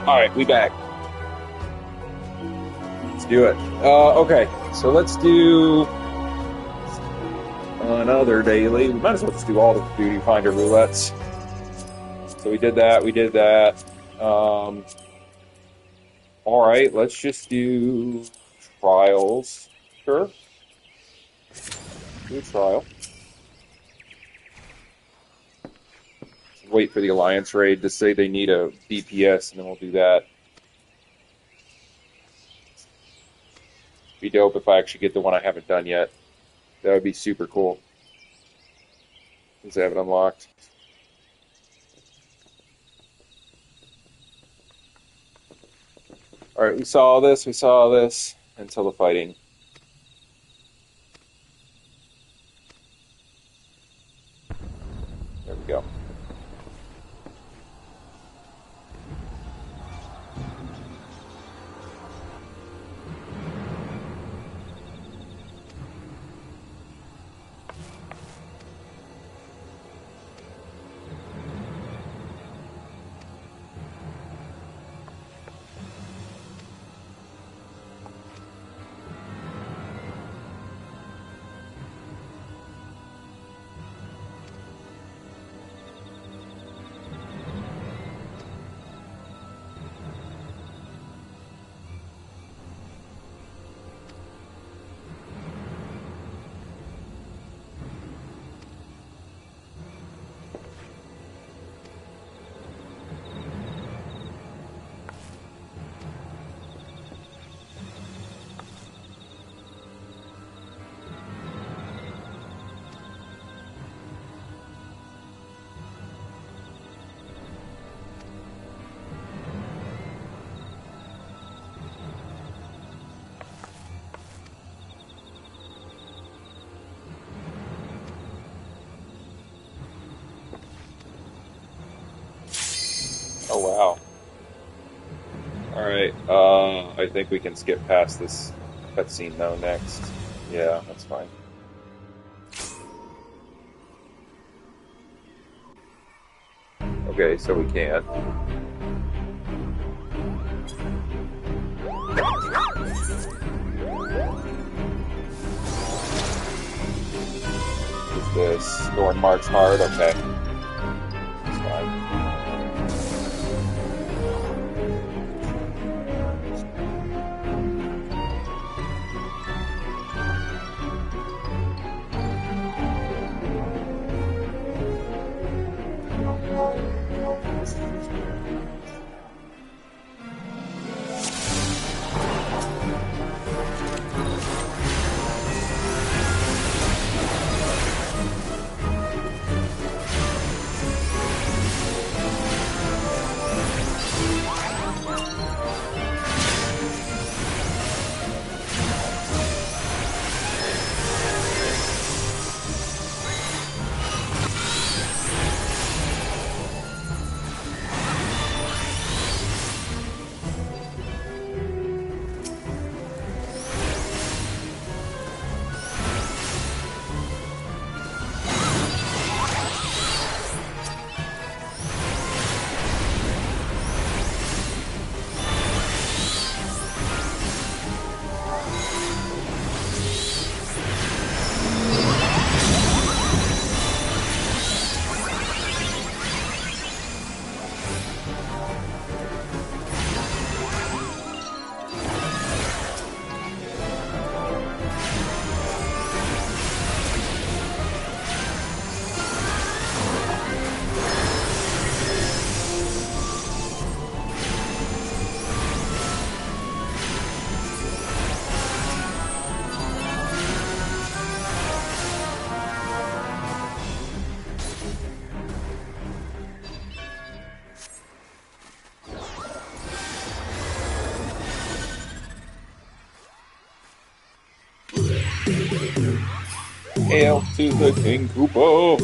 A: Alright, we back. Let's do it. Okay, so let's do another daily. We might as well just do all the duty finder roulettes. So we did that. Alright, let's just do trials. Sure. Do a trial. Wait for the Alliance raid to say they need a DPS, and then we'll do that. Be dope if I actually get the one I haven't done yet. That would be super cool. Since I have it unlocked. Alright, we saw this until the fighting. There we go. Oh, wow. Alright, I think we can skip past this cutscene, though, next. Yeah, that's fine. Okay, so we can. What's this? Thorn March Hard? Okay. That's fine. Hail to the King Koopa!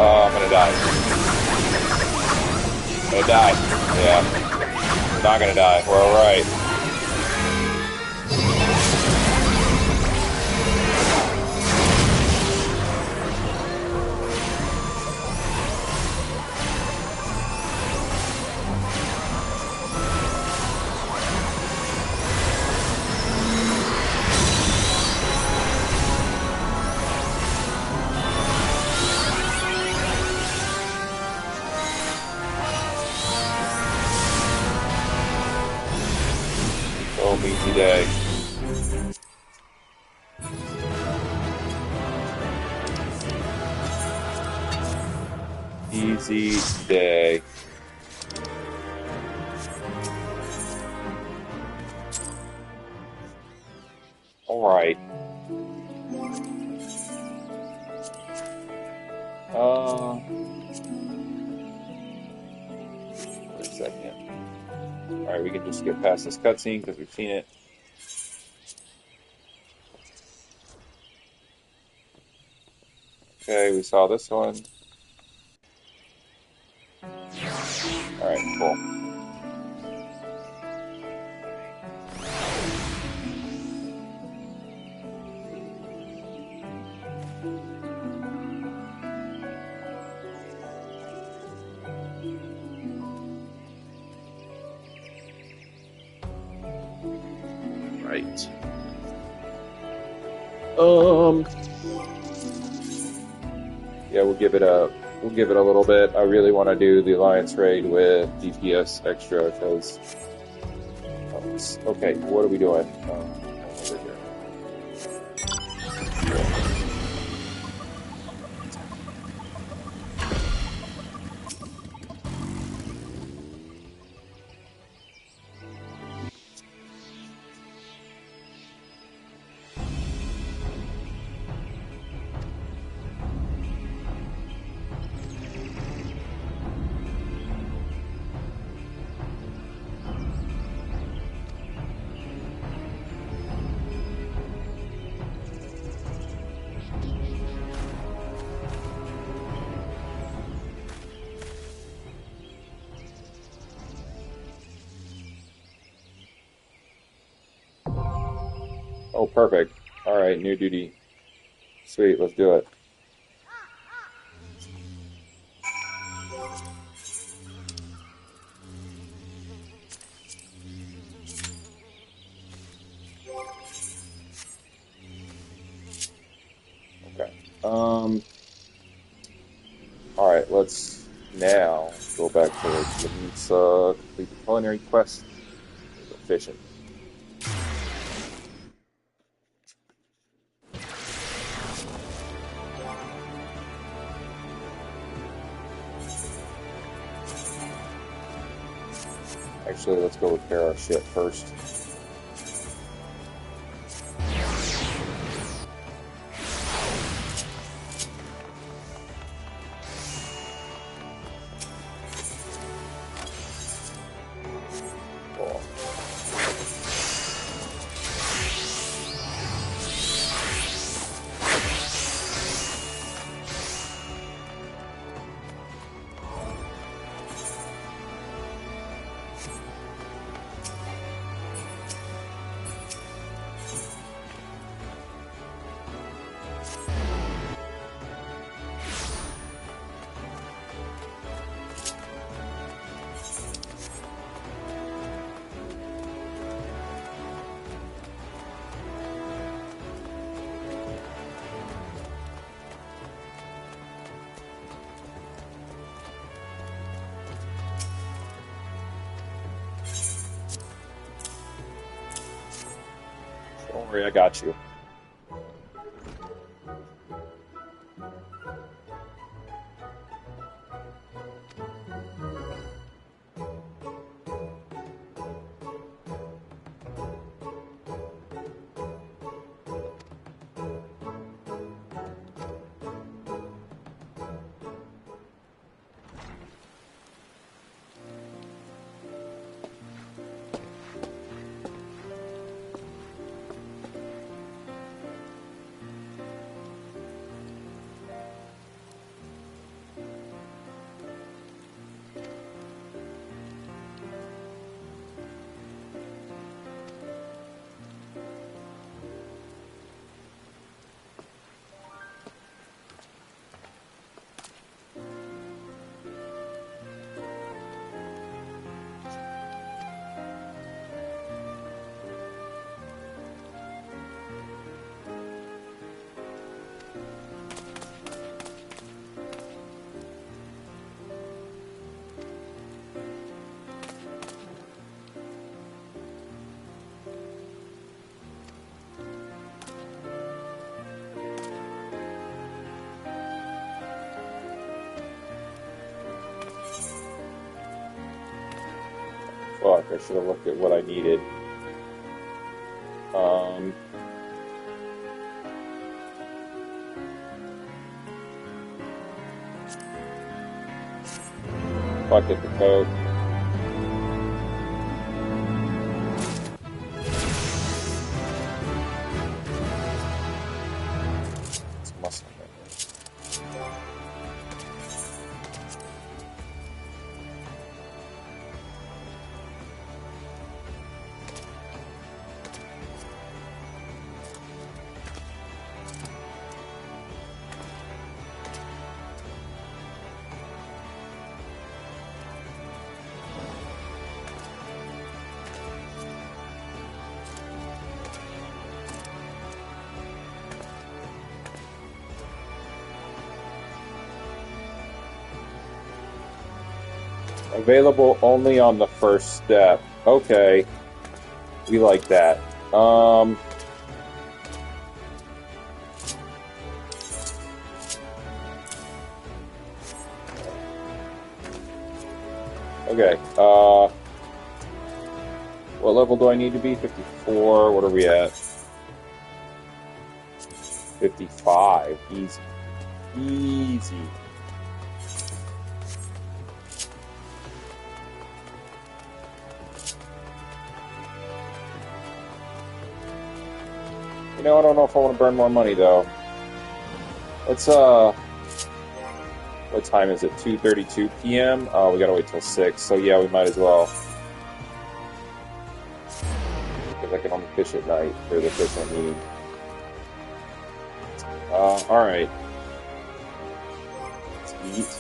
A: I'm gonna die. I'm gonna die. Yeah. We're not gonna die. We're alright. Easy day. Easy day. All right. Wait a second. All right, we can just get past this cutscene because we've seen it. Okay, we saw this one. All right, cool. Right. Yeah, we'll give it a little bit. I really want to do the Alliance raid with DPS extra because. Okay, what are we doing? Over here. Oh, perfect. All right, new duty. Sweet, let's do it. Okay. All right, let's now go back to let's complete the culinary quest. Efficient. Actually, let's go repair our ship first. Don't worry, I got you. Fuck, I should have looked at what I needed. Fuck it, the code. It's muscle memory. Available only on the first step. Okay. We like that. Okay. What level do I need to be? 54. What are we at? 55. Easy. Easy. You know, I don't know if I want to burn more money, though. Let's, what time is it? 2:32 p.m.? Oh, we gotta wait till 6, so yeah, we might as well. Because I can only fish at night for the fish I need. Alright. Let's eat.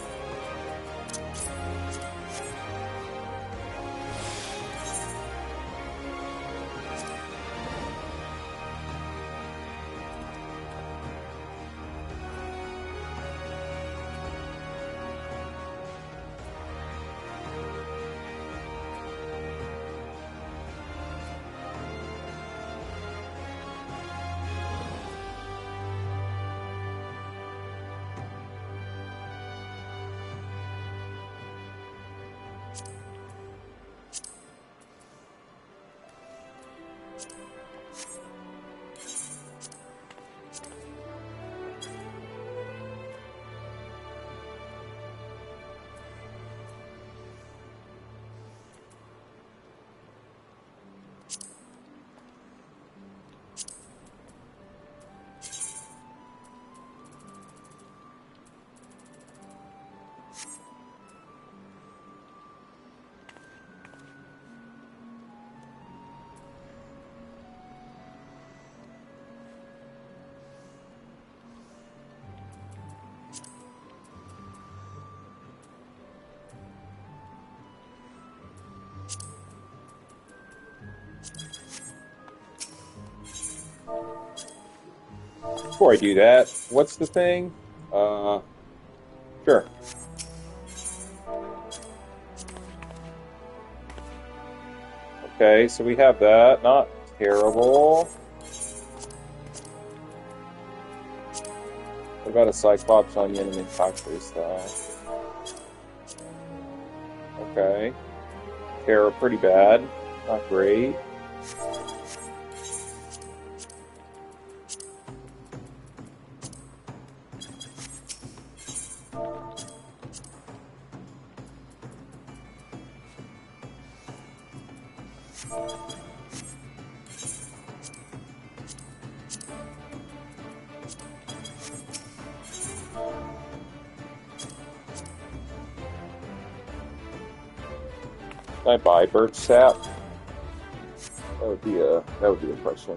A: before I do that, what's the thing? Sure. Okay, so we have that. Not terrible. What about a Cyclops onion and factory stuff? Okay. Terra, pretty bad. Not great. Can I buy birch sap? That would be a question.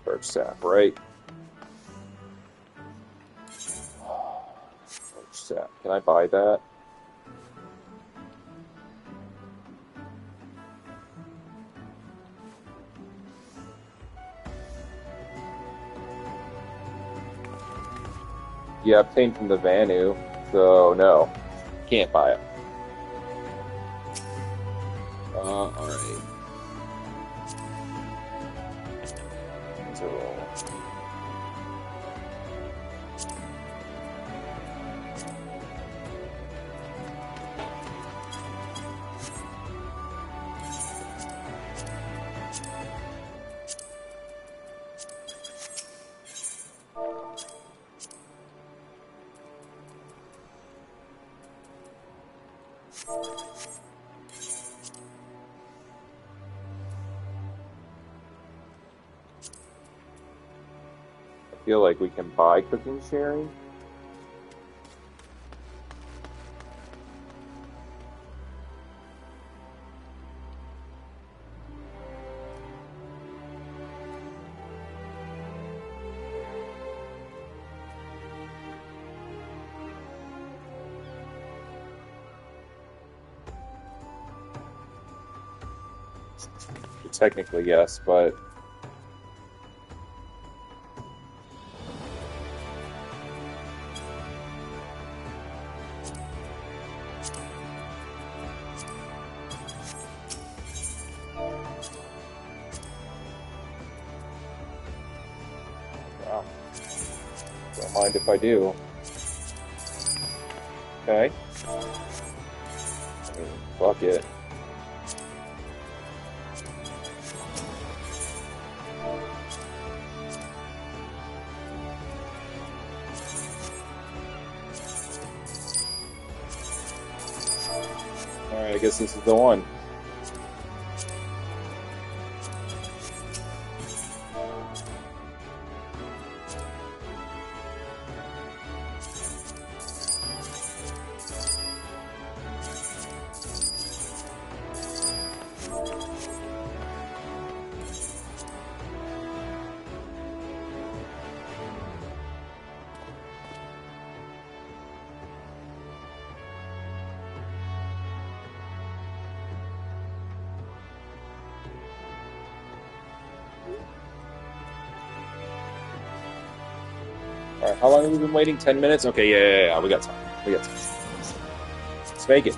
A: Birch sap, right? Birch sap. Can I buy that? Yeah, obtained from the Vanu, so no, can't buy it. Alright. Let's roll. I feel like we can buy cooking sharing. Technically, yes, but wow. Don't mind if I do. Okay. I mean, fuck it. Alright, I guess this is the one. Alright, how long have we been waiting? 10 minutes? Okay, yeah. We got time. We got time. Let's make it.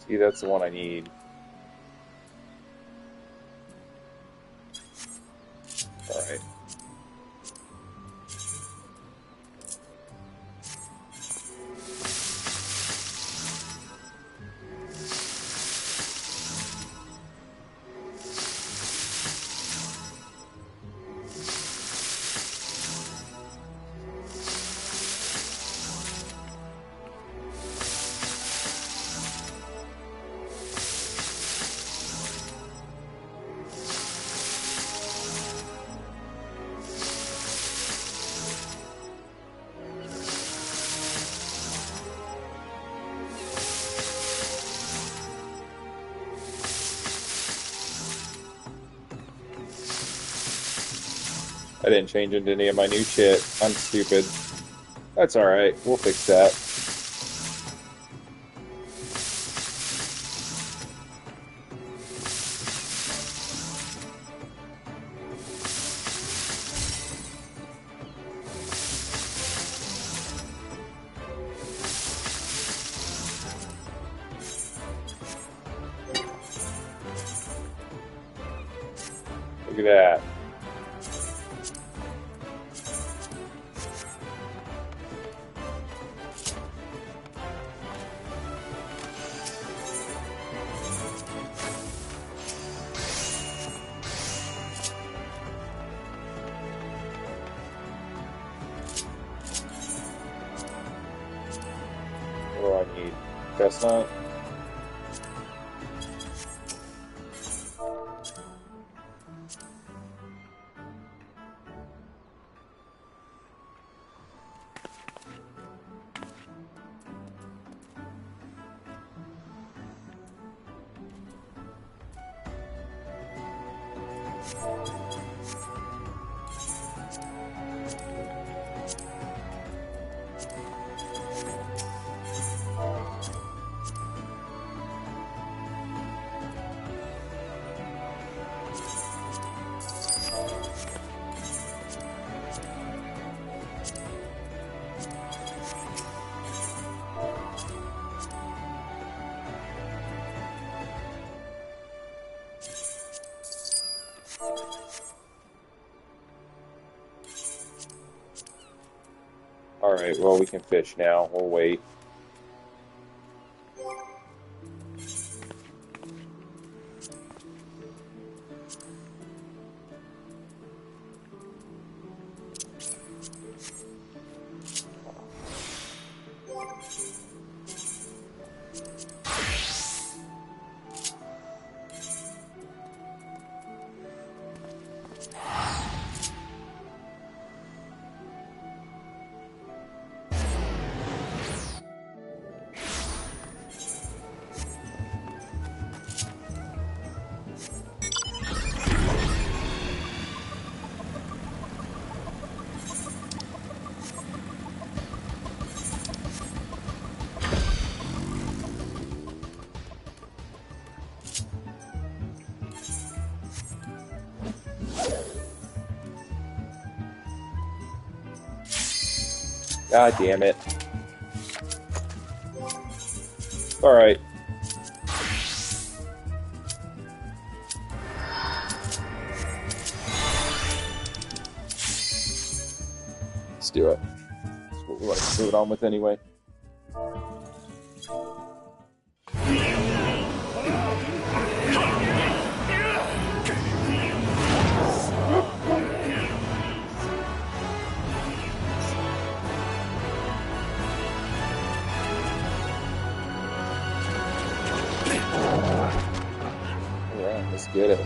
A: See, that's the one I need. Alright. I didn't change into any of my new shit. I'm stupid. That's alright. We'll fix that. Look at that. What do I need? Chestnut? Alright, well, we can fish now. We'll wait. God damn it. Alright. Let's do it. That's what we want to move it on with anyway. Let's get it.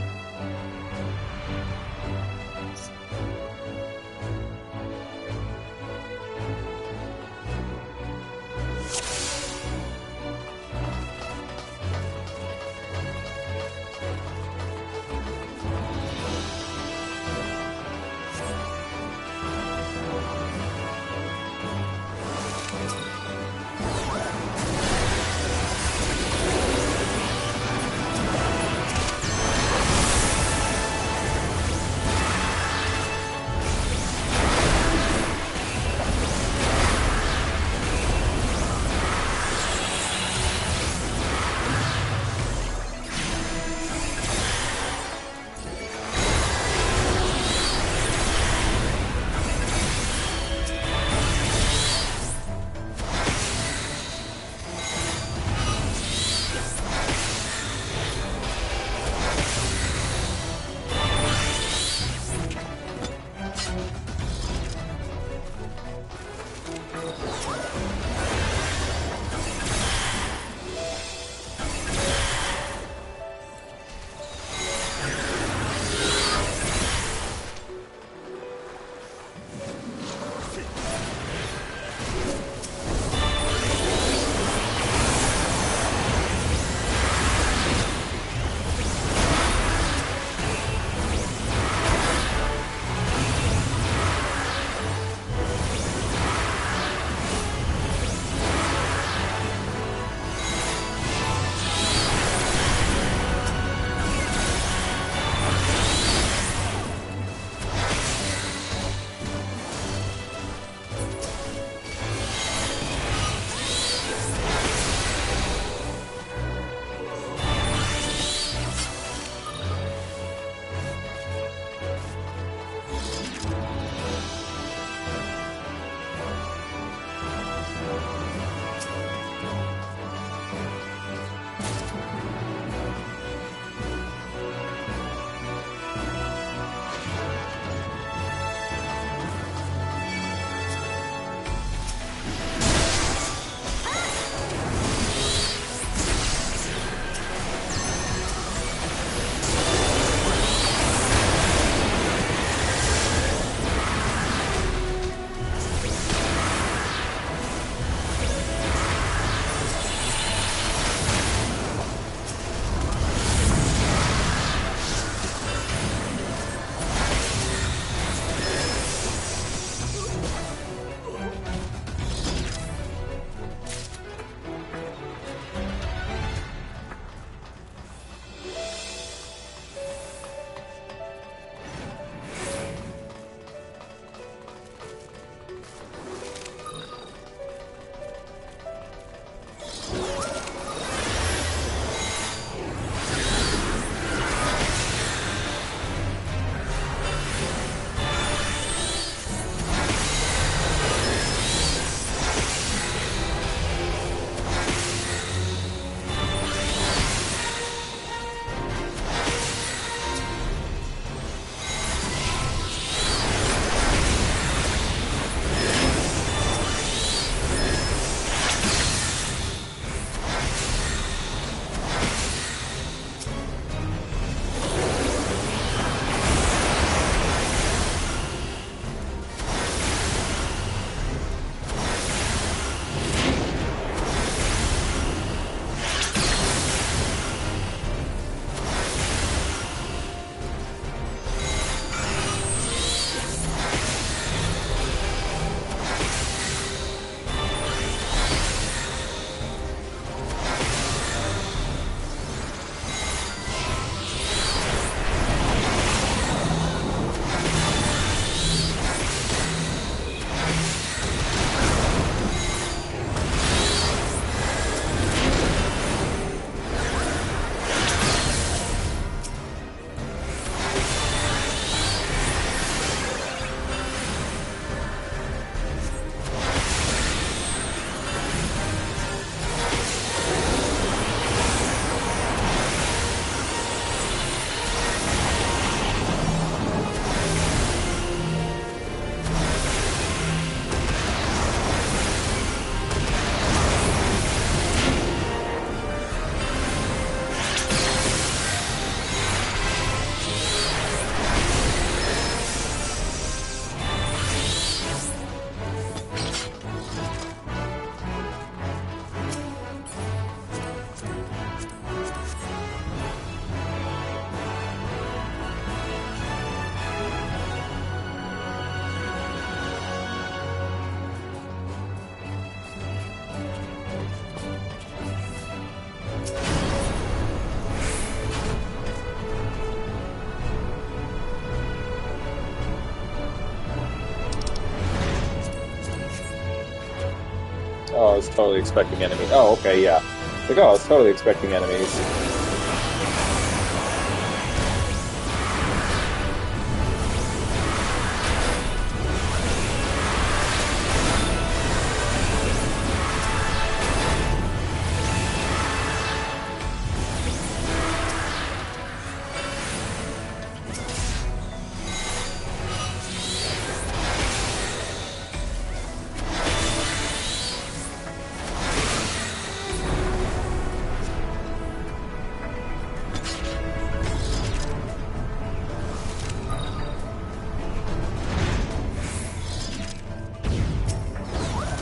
A: Oh, I was totally expecting enemies. Oh, okay, yeah. It's like, oh, I was totally expecting enemies.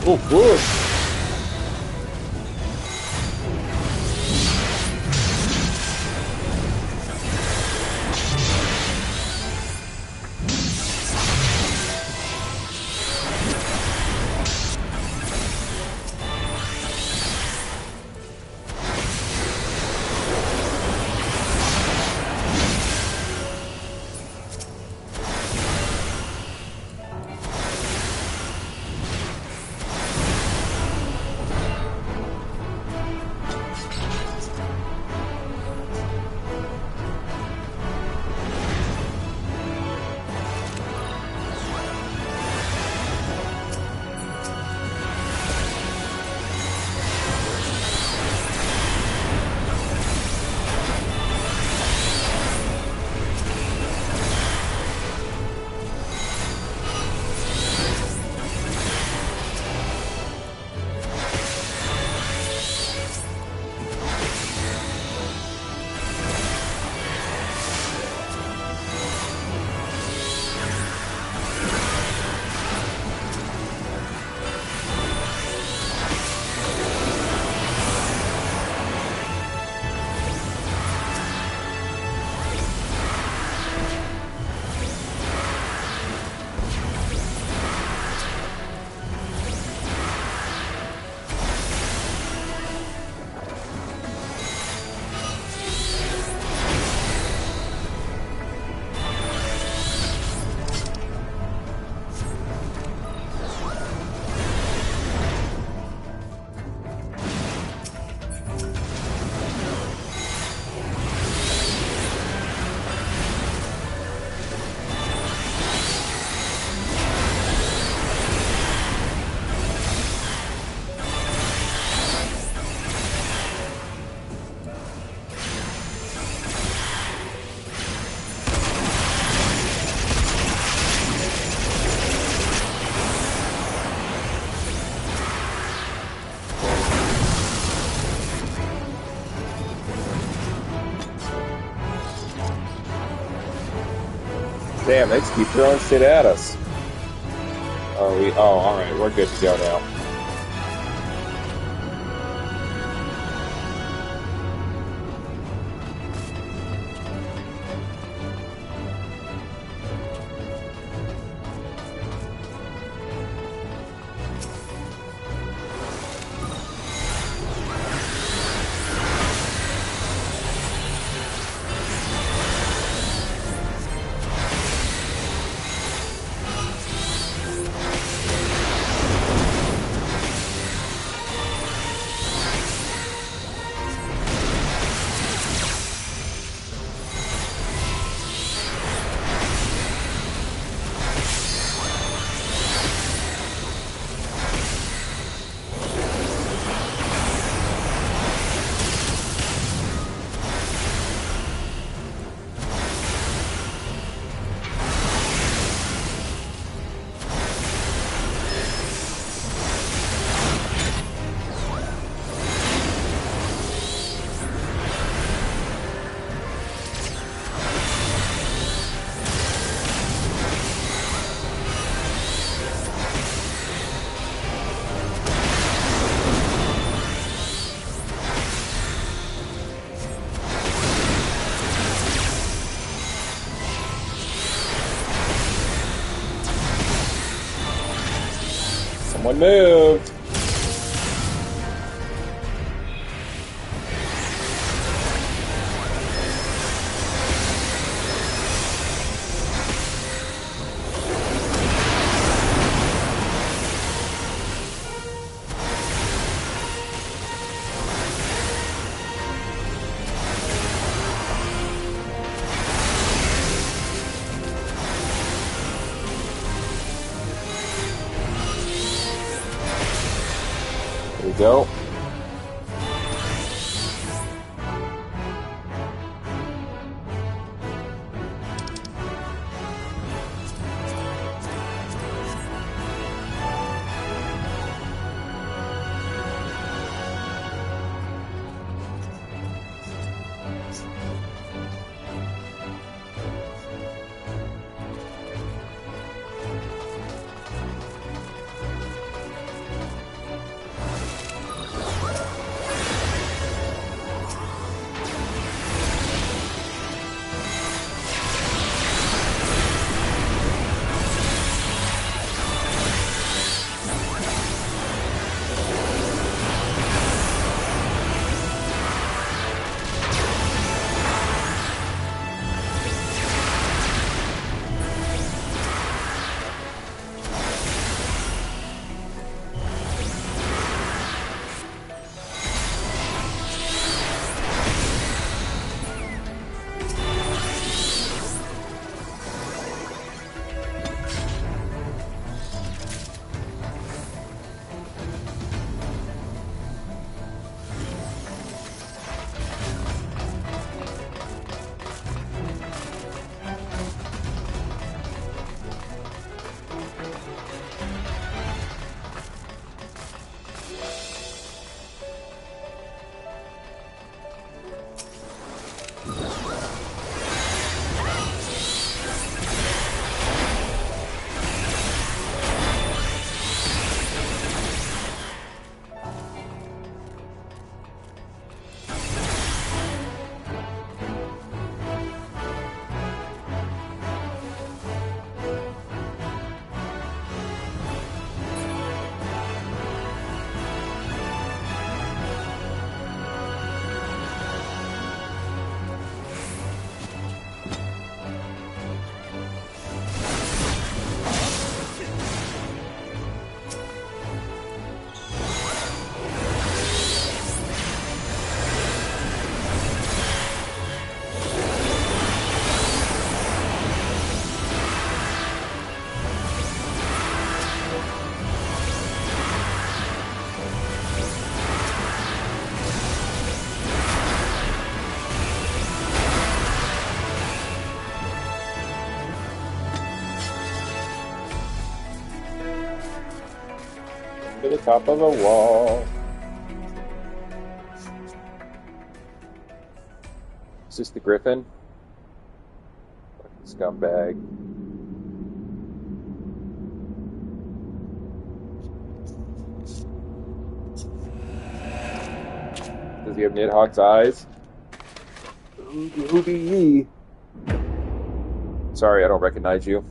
A: Oh, good. Damn, they just keep throwing shit at us. Oh, alright, we're good to go now. Someone moved. we go. To the top of the wall. Is this the Griffin? Fucking scumbag. Does he have Nidhogg's eyes? Who be ye? Sorry, I don't recognize you.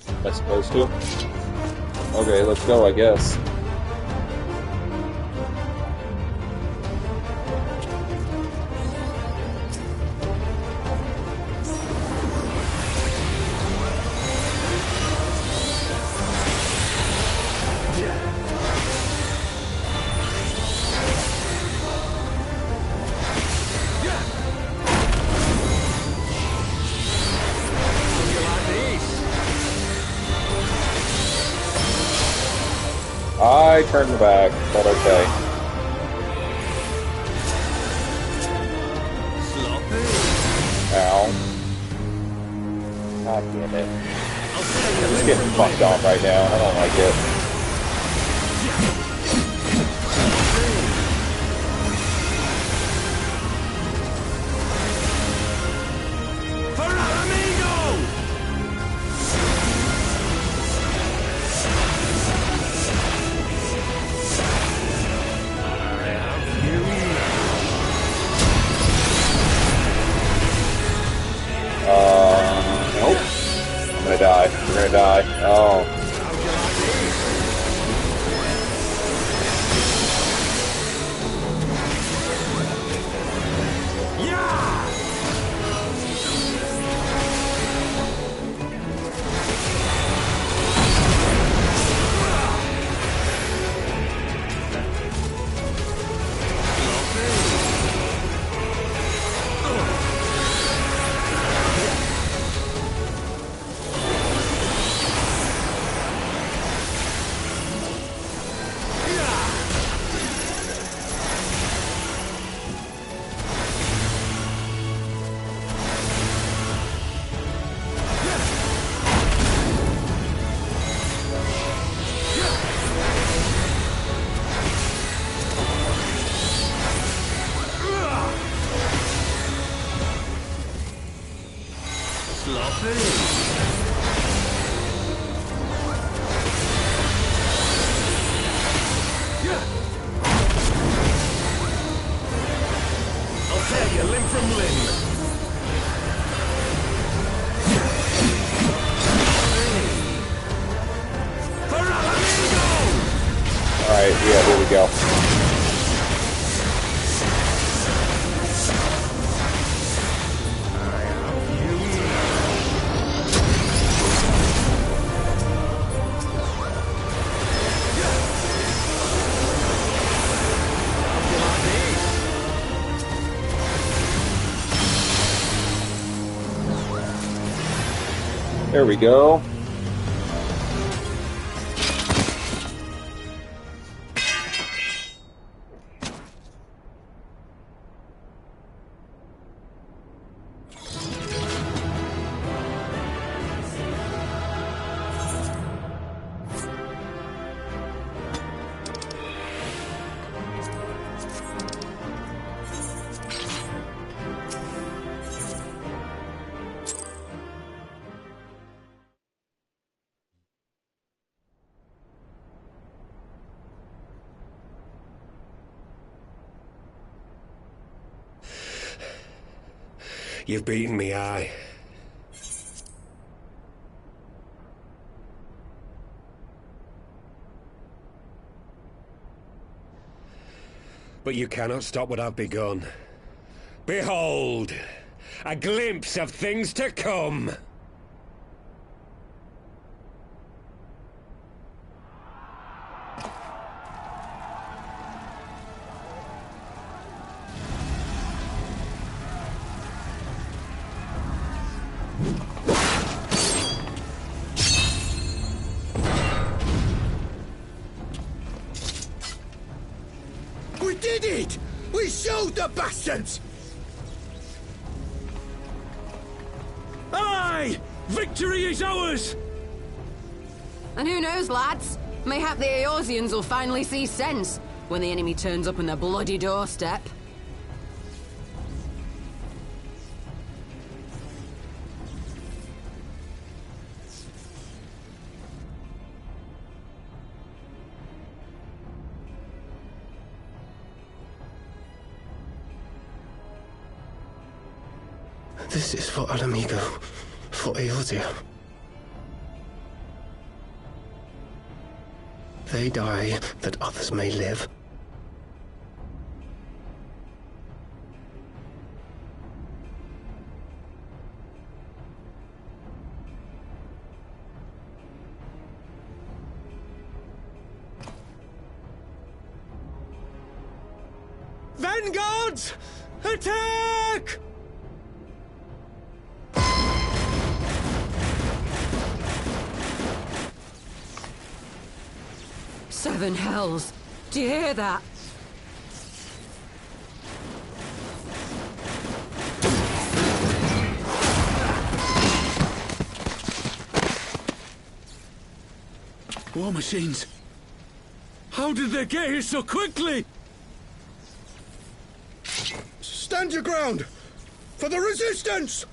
A: Am I supposed to? Okay, let's go, I guess. I turned back, but okay. Ow. God damn it. I'm just getting fucked on right now. I don't like it. Nope. I'm gonna die. We're gonna die. Oh. Alright, yeah, here we go. There we go.
N: You've beaten me, aye. But you cannot stop what I've begun. Behold, a glimpse of things to come.
O: We did it! We showed the bastards!
N: Aye! Victory is ours!
F: And who knows, lads? Mayhap the Eorzeans will finally see sense when the enemy turns up on their bloody doorstep.
G: This is for Alamigo, for Eorzea. They die that others may live.
N: Vanguards! Attack!
F: 7 hells! Do you hear that?
N: War machines! How did they get here so quickly?
O: Stand your ground! For the resistance!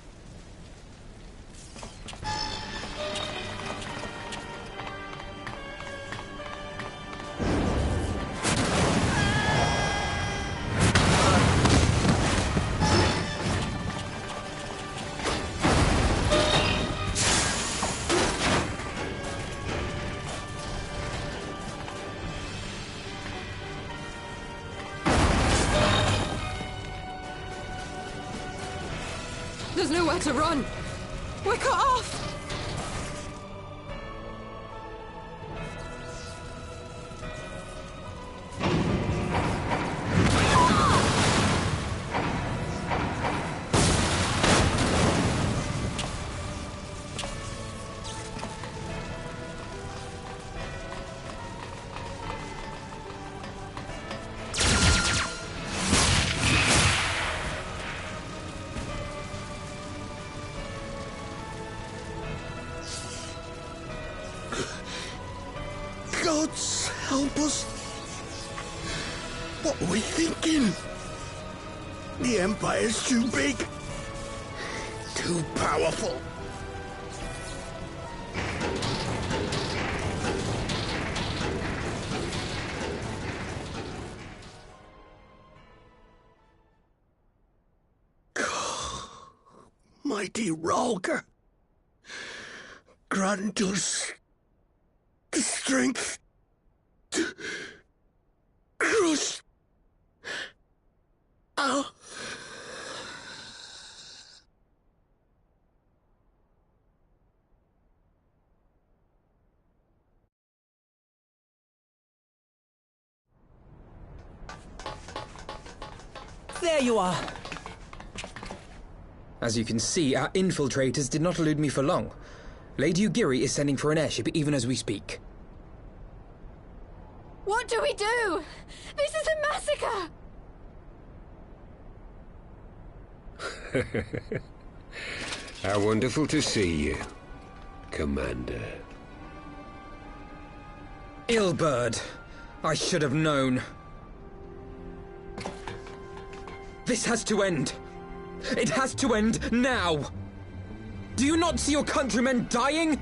F: There's nowhere to run! We're cut off!
O: Gods help us! What are we thinking? The Empire's too big. Too powerful. Mighty Rolger, grant us the strength
D: There you are! As you can see, our infiltrators did not elude me for long. Lady Ugiri is sending for an airship even as we speak.
I: What do we do? This is a massacre!
N: How wonderful to see you, Commander.
D: Illbird. I should have known. This has to end. It has to end now. Do you not see your countrymen dying?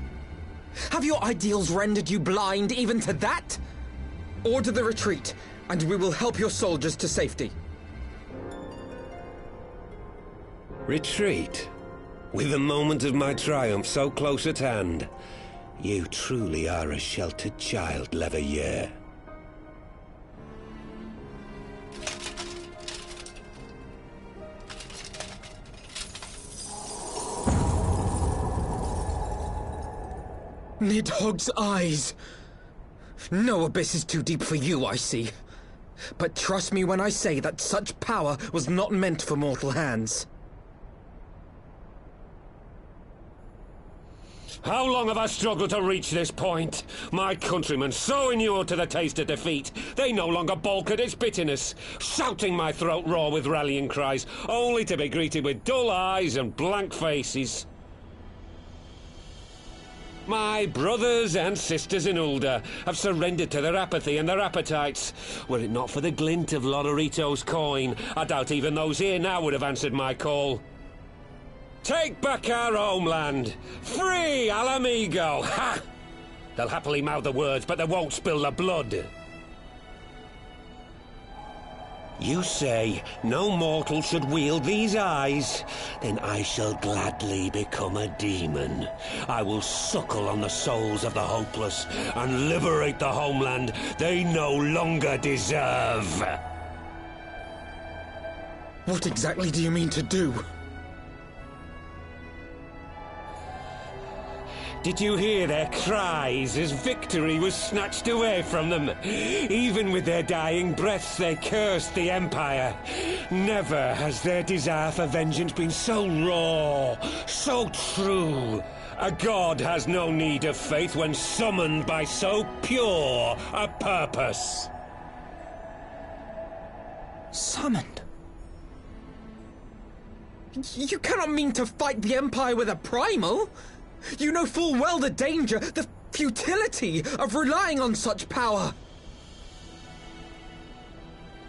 D: Have your ideals rendered you blind even to that? Order the retreat, and we will help your soldiers to safety.
N: Retreat? With the moment of my triumph so close at hand? You truly are a sheltered child, Leverrier.
D: Nidhogg's eyes. No abyss is too deep for you, I see. But trust me when I say that such power was not meant for mortal hands.
N: How long have I struggled to reach this point? My countrymen, so inured to the taste of defeat, they no longer balk at its bitterness, shouting my throat raw with rallying cries, only to be greeted with dull eyes and blank faces. My brothers and sisters in Ulda have surrendered to their apathy and their appetites. Were it not for the glint of Lodorito's coin, I doubt even those here now would have answered my call. Take back our homeland! Free Al Amigo! Ha! They'll happily mouth the words, but they won't spill the blood. You say no mortal should wield these eyes? Then I shall gladly become a demon. I will suckle on the souls of the hopeless and liberate the homeland they no longer deserve.
D: What exactly do you mean to do?
N: Did you hear their cries as victory was snatched away from them? Even with their dying breaths, they cursed the Empire. Never has their desire for vengeance been so raw, so true. A god has no need of faith when summoned by so pure a purpose.
D: Summoned? You cannot mean to fight the Empire with a primal! You know full well the danger, the futility of relying on such power.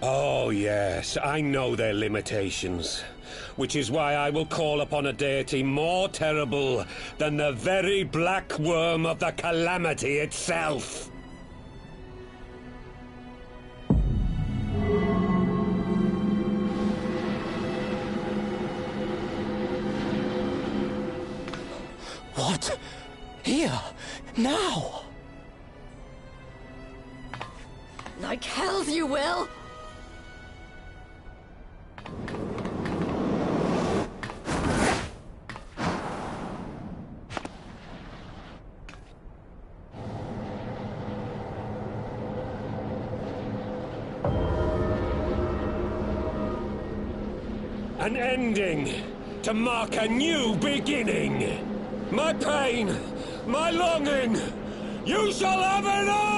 N: Oh yes, I know their limitations. Which is why I will call upon a deity more terrible than the very black worm of the calamity itself.
D: What? Here? Now?
I: Like hells you will!
N: An ending to mark a new beginning. My pain, my longing, you shall have it all!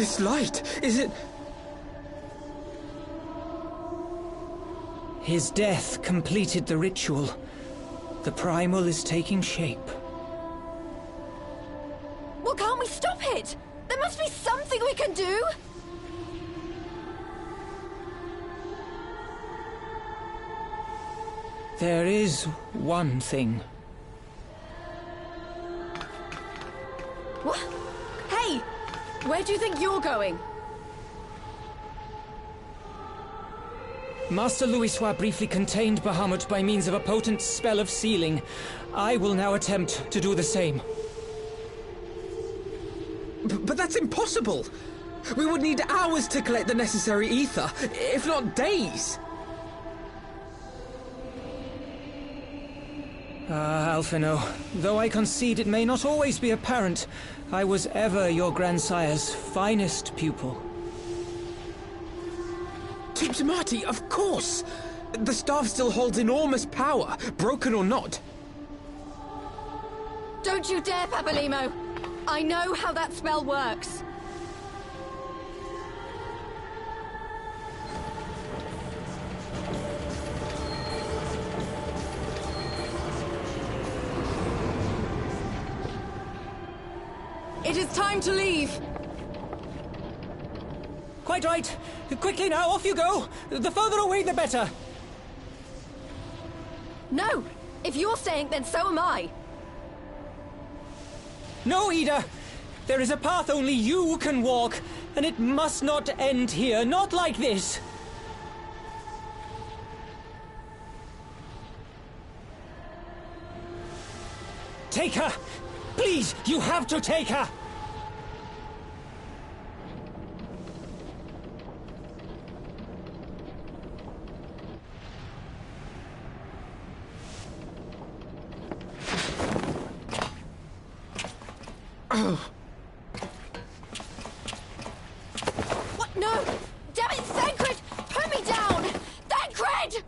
D: This light, is it...
C: His death completed the ritual. The primal is taking shape.
I: Well, can't we stop it? There must be something we can do!
C: There is one thing.
I: What? Hey! Where do you think you're going?
C: Master Louisoix briefly contained Bahamut by means of a potent spell of sealing. I will now attempt to do the same.
D: But that's impossible! We would need hours to collect the necessary ether, if not days!
C: Ah, Alphino, though I concede it may not always be apparent, I was ever your grandsire's finest pupil.
D: Tipsmati, of course! The staff still holds enormous power, broken or not.
I: Don't you dare, Papalymo! I know how that spell works. It is time to leave!
C: Quite right. Quickly now, off you go! The further away, the better!
I: No! If you're staying, then so am I!
C: No, Ida! There is a path only you can walk, and it must not end here, not like this! Take her! Please, you have to take her!
I: What? No! Damn it, Thancred! Put me down! Thancred!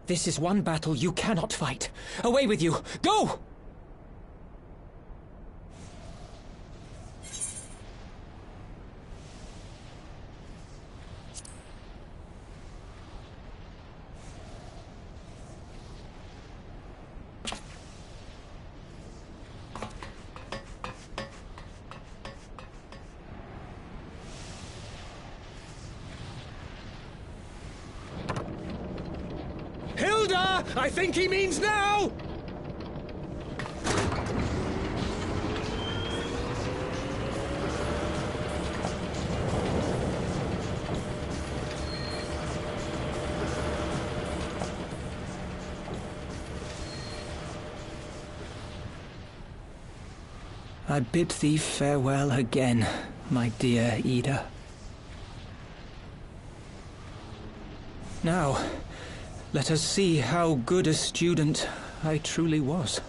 C: This is one battle you cannot fight. Away with you! Go!
N: Hilda! I think he means now!
C: I bid thee farewell again, my dear Ida. Now, let us see how good a student I truly was.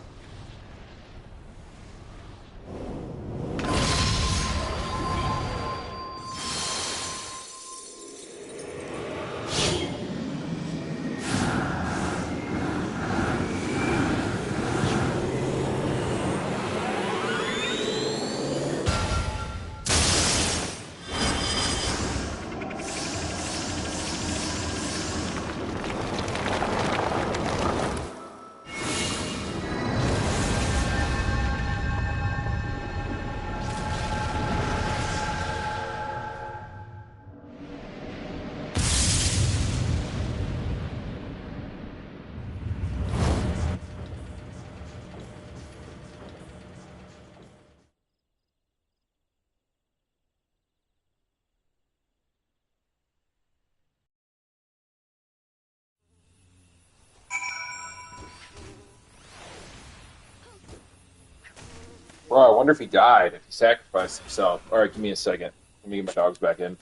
A: Well, I wonder if he died, if he sacrificed himself. Alright, give me a second. Let me get my dogs back in.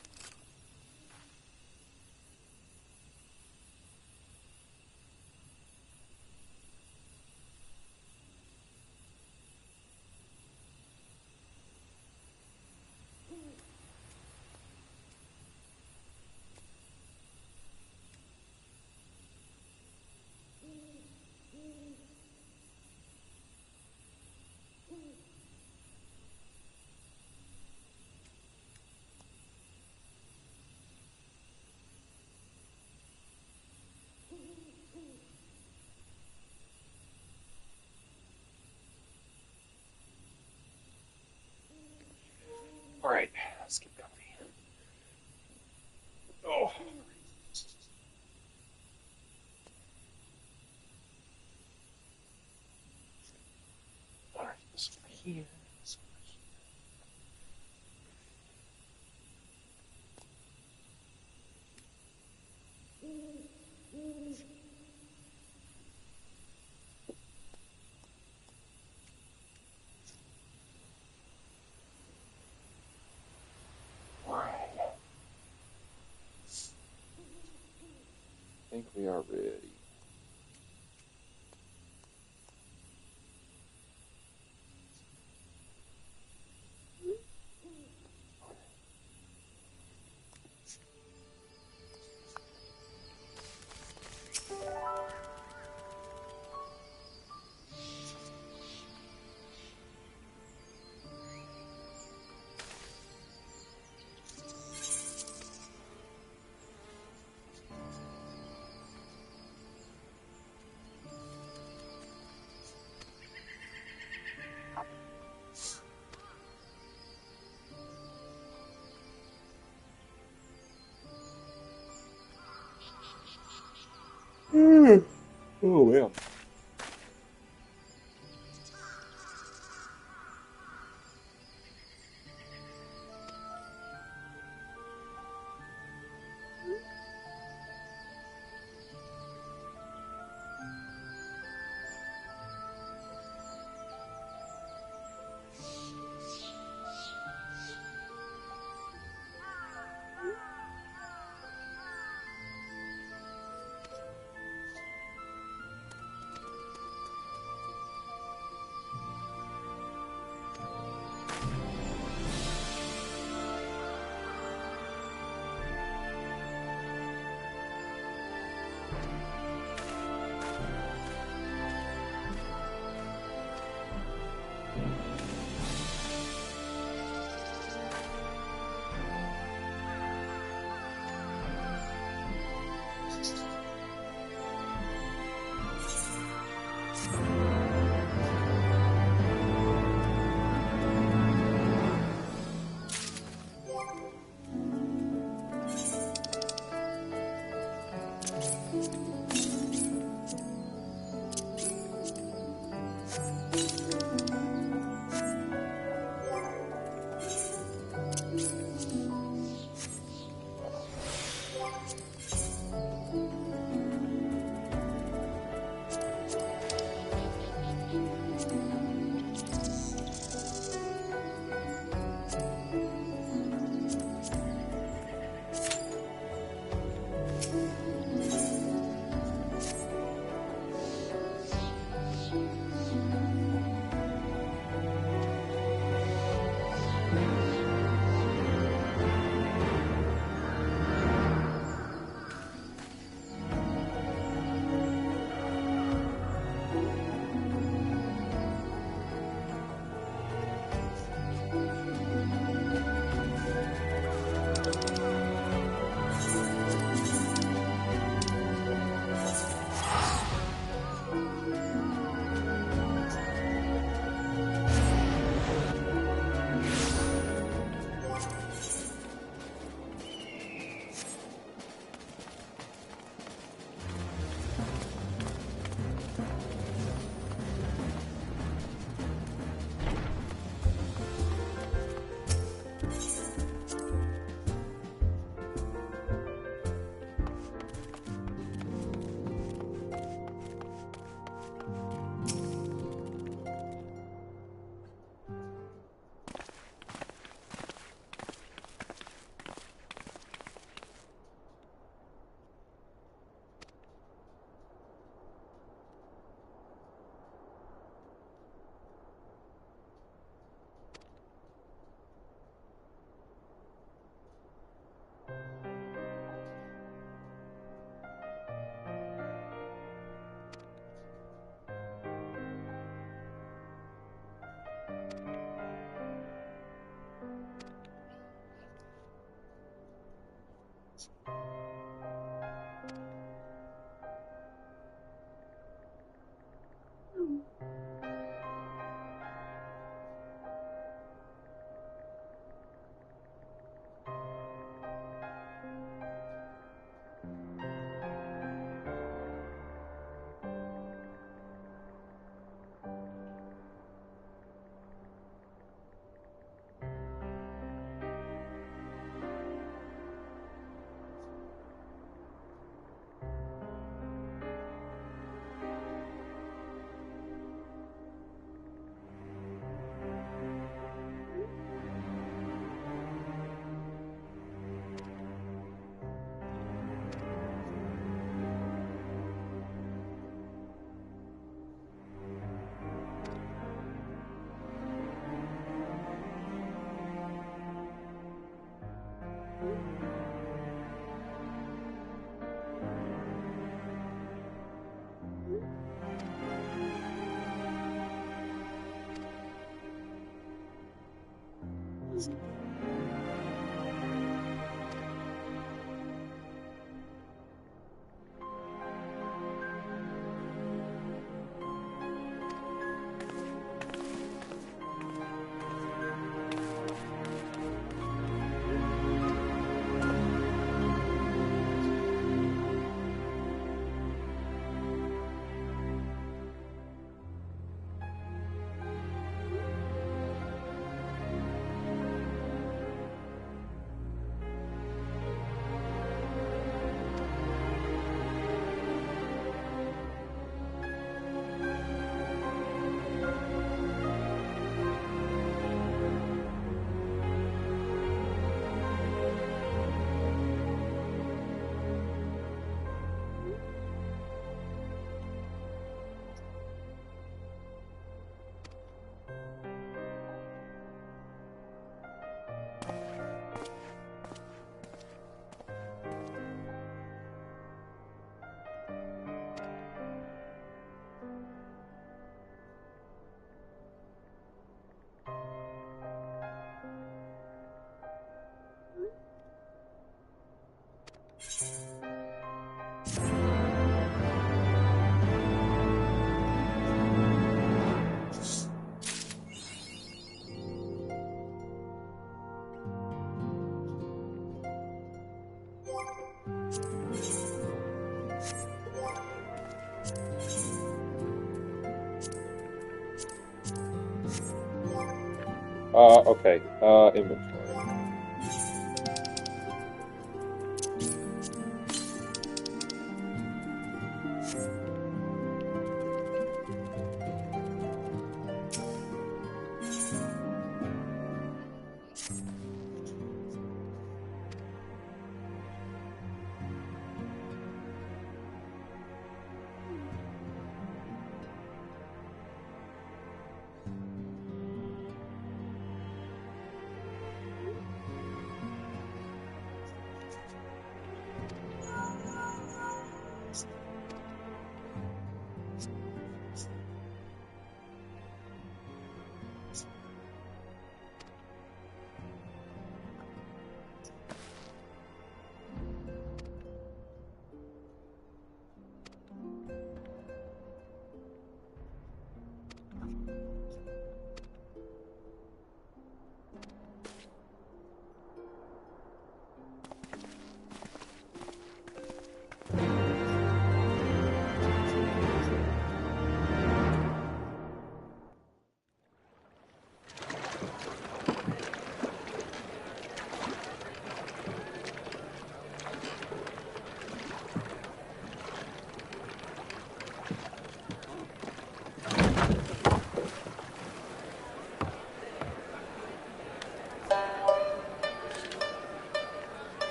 A: Alright, let's keep going. Oh. Alright, this over here. This over here. Alright. I think we are ready. Oh, man. Okay. Inventory.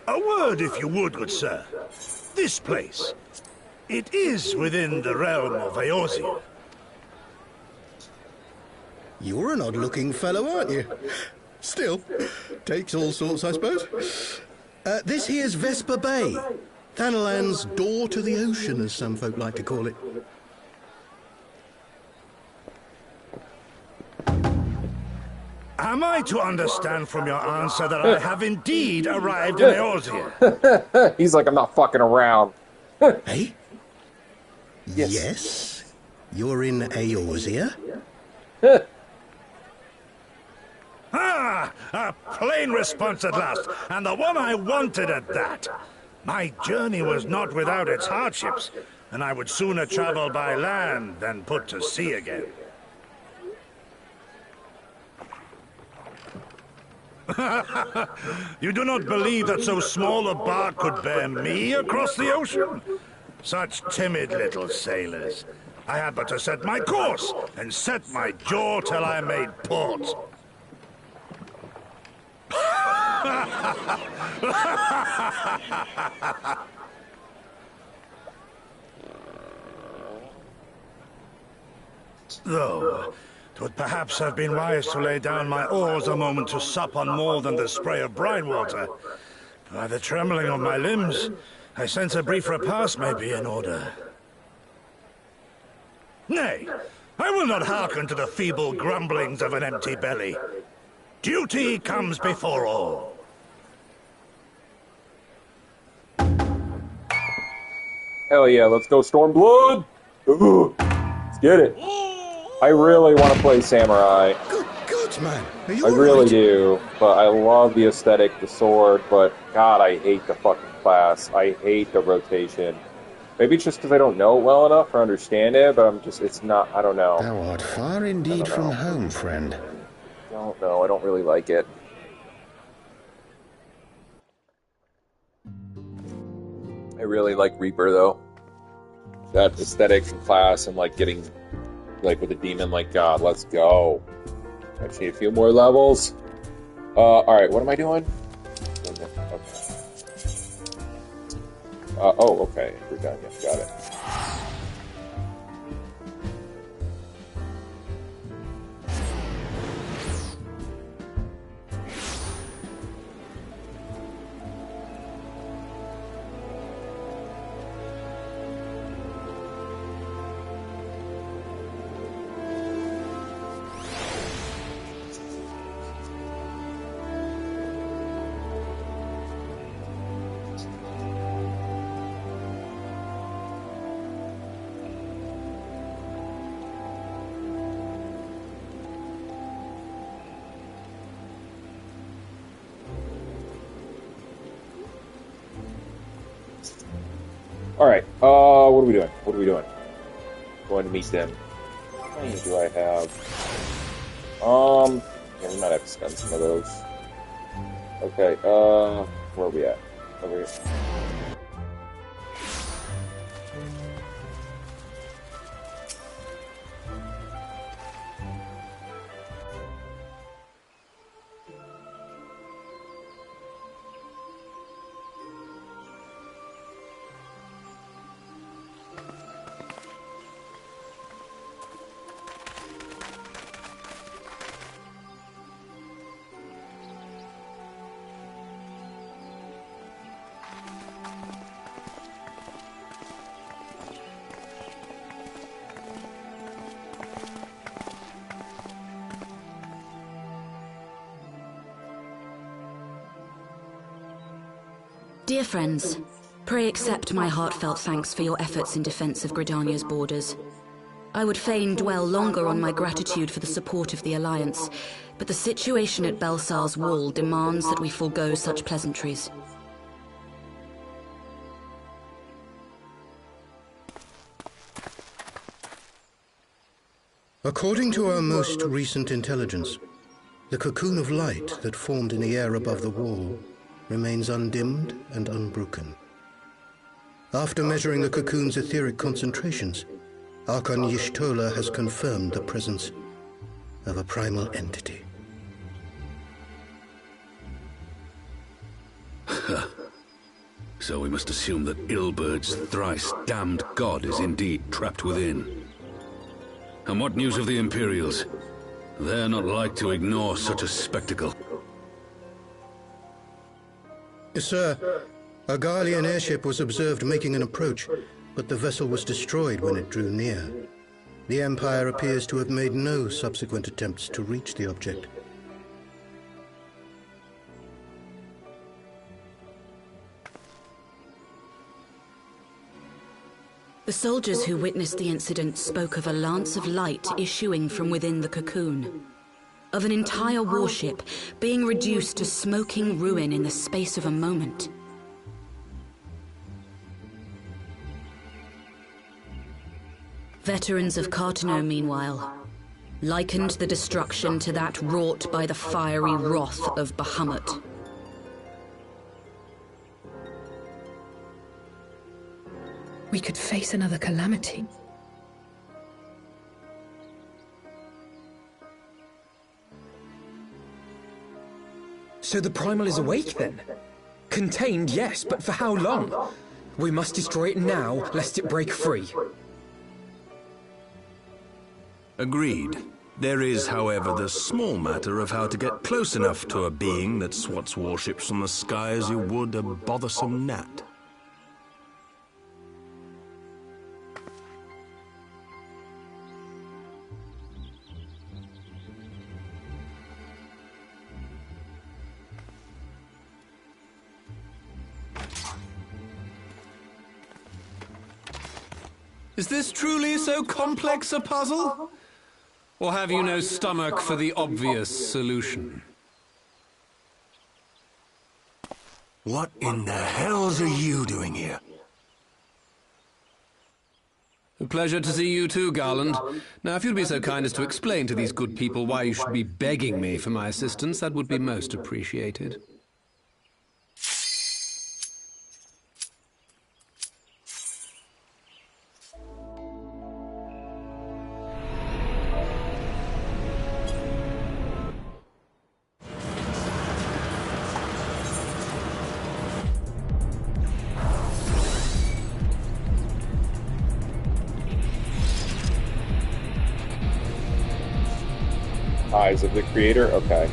O: A word, if you would, good sir. This place. It is within the realm of Eorzea.
P: You're an odd-looking fellow, aren't you? Still, takes all sorts, I suppose. This here's Vesper Bay. Thanalan's door to the ocean, as some folk like to call it.
O: Am I to understand from your answer that I have indeed arrived in Eorzea?
A: He's like, I'm not fucking around.
P: Hey? Yes? You're in Eorzea?
O: Ah! A plain response at last, and the one I wanted at that. My journey was not without its hardships, and I would sooner travel by land than put to sea again. You do not believe that so small a bark could bear me across the ocean? Such timid little sailors. I had but to set my course and set my jaw till I made port. Though, 'Twould perhaps have been wise to lay down my oars a moment to sup on more than the spray of brine water. By the trembling of my limbs, I sense a brief repast may be in order. Nay, I will not hearken to the feeble grumblings of an empty belly. Duty comes before all.
A: Hell yeah, let's go Stormblood! Ooh, let's get it. I really want to play Samurai.
P: Good man. Are you
A: I really
P: alright?
A: do, but I love the aesthetic, the sword, but God, I hate the fucking class. I hate the rotation. Maybe it's just because I don't know it well enough or understand it, but it's not, I don't know.
H: Thou art far indeed from home, friend.
A: I don't know, I don't really like it. I really like Reaper, though. That aesthetic and class and, like, getting, like, with a demon, like, God, let's go. I just need a few more levels. Alright, what am I doing? Okay. Oh, okay, we're done, yeah, got it. Alright, what are we doing? What are we doing? Going to meet them. How many do I have? Yeah, we might have to spend some of those. Okay, where are we at? Over here.
J: Dear friends, pray accept my heartfelt thanks for your efforts in defense of Gridania's borders. I would fain dwell longer on my gratitude for the support of the Alliance, but the situation at Belsar's Wall demands that we forego such pleasantries.
P: According to our most recent intelligence, the cocoon of light that formed in the air above the wall remains undimmed and unbroken. After measuring the cocoon's etheric concentrations, Archon Y'shtola has confirmed the presence of a primal entity.
K: So we must assume that Ilbert's thrice damned god is indeed trapped within. And what news of the Imperials? They're not like to ignore such a spectacle.
P: Sir, a Garlean airship was observed making an approach, but the vessel was destroyed when it drew near. The Empire appears to have made no subsequent attempts to reach the object.
J: The soldiers who witnessed the incident spoke of a lance of light issuing from within the cocoon, of an entire warship being reduced to smoking ruin in the space of a moment. Veterans of Cartano, meanwhile, likened the destruction to that wrought by the fiery wrath of Bahamut.
M: We could face another calamity.
D: So the Primal is awake then? Contained, yes, but for how long? We must destroy it now, lest it break free.
Q: Agreed.
L: There is, however, the small matter of how to get close enough to a being that swats warships from the sky as you would a bothersome gnat.
Q: Is this truly so complex a puzzle? Or have you no stomach for the obvious solution?
L: What in the hells are you doing here?
Q: A pleasure to see you too, Garland. Now, if you'd be so kind as to explain to these good people why you should be begging me for my assistance, that would be most appreciated.
A: Eyes of the creator? Okay.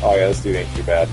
A: Oh yeah, this dude ain't too bad.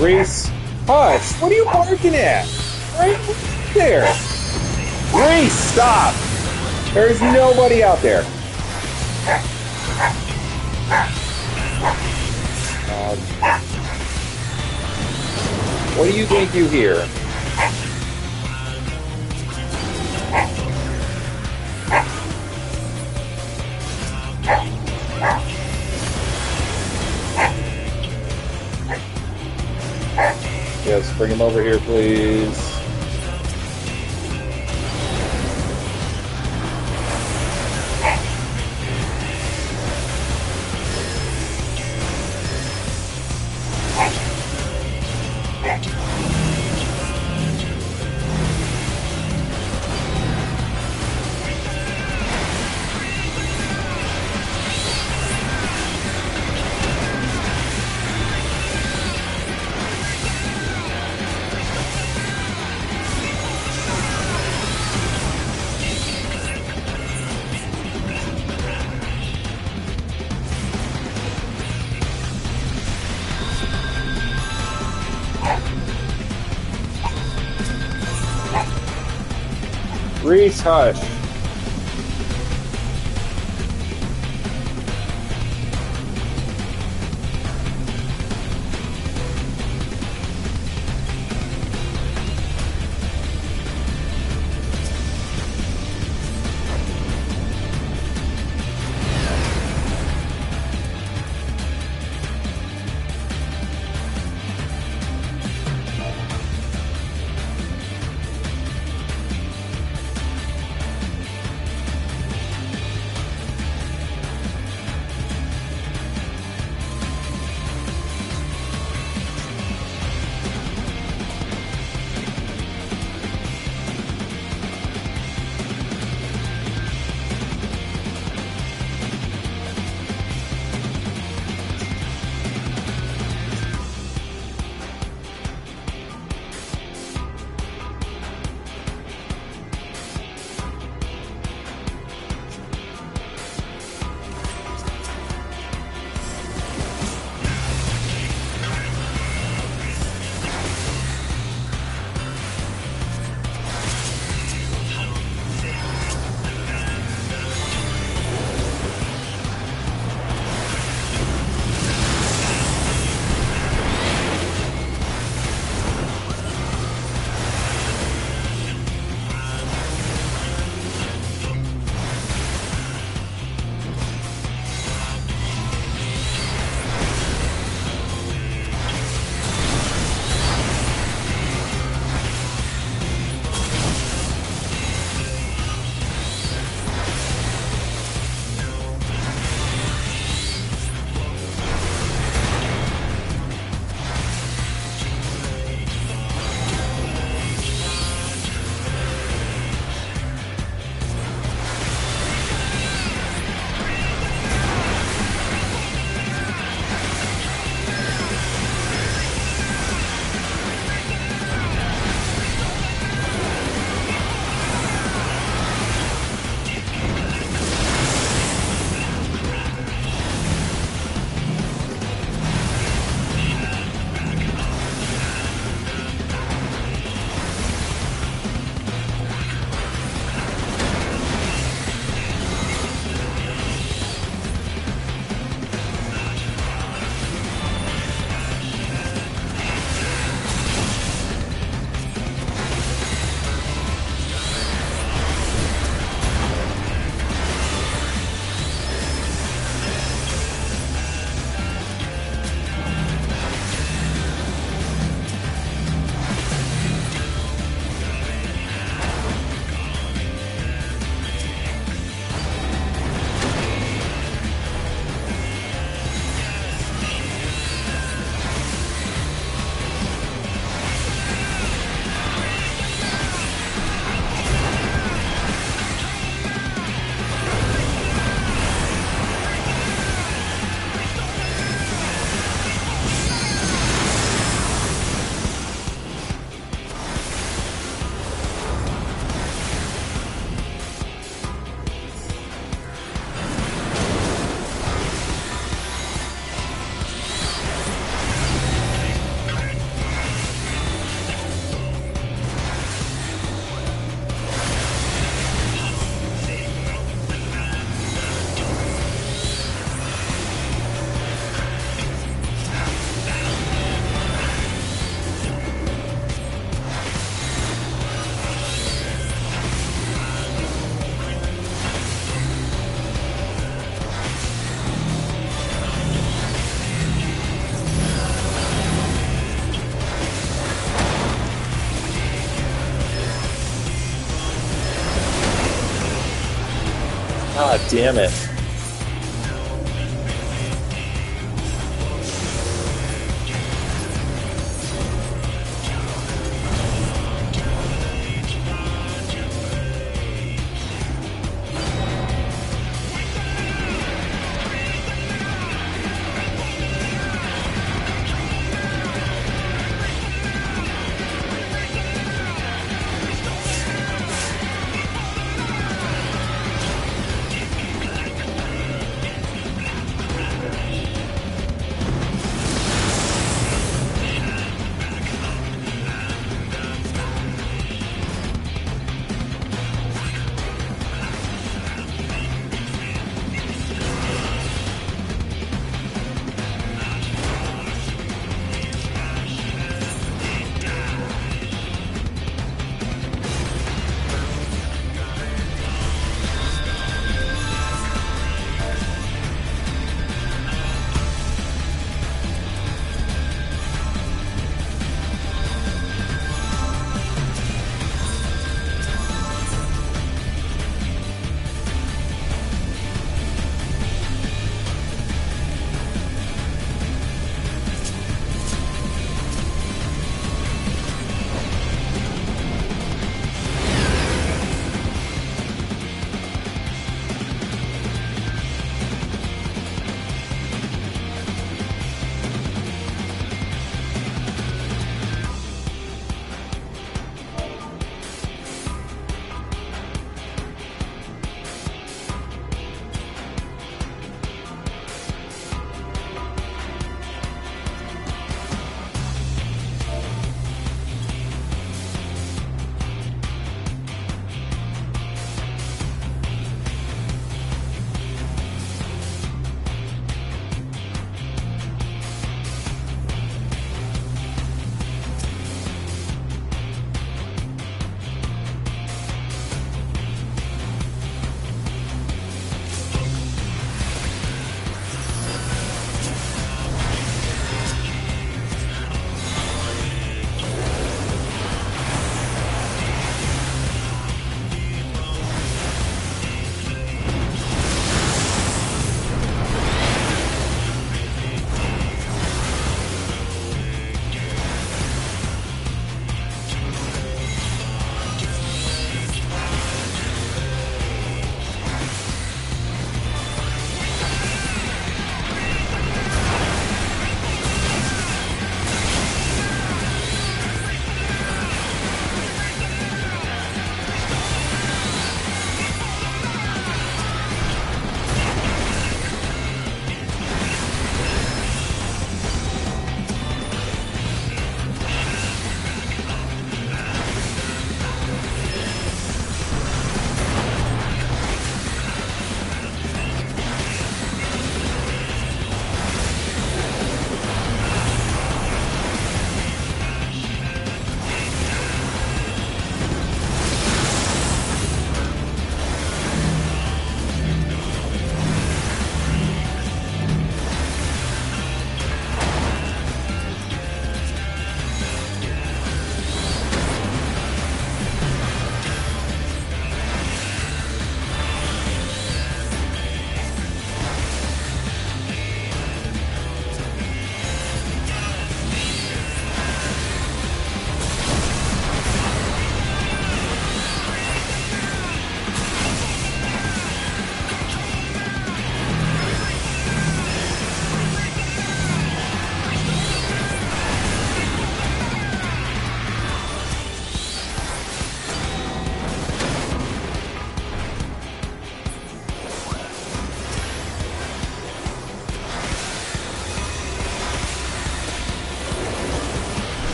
A: Reese, hush! What are you barking at? Right there. Reese, stop! There's nobody out there. What do you think you hear? Yes, bring him over here, please. Reese, hush. God damn it.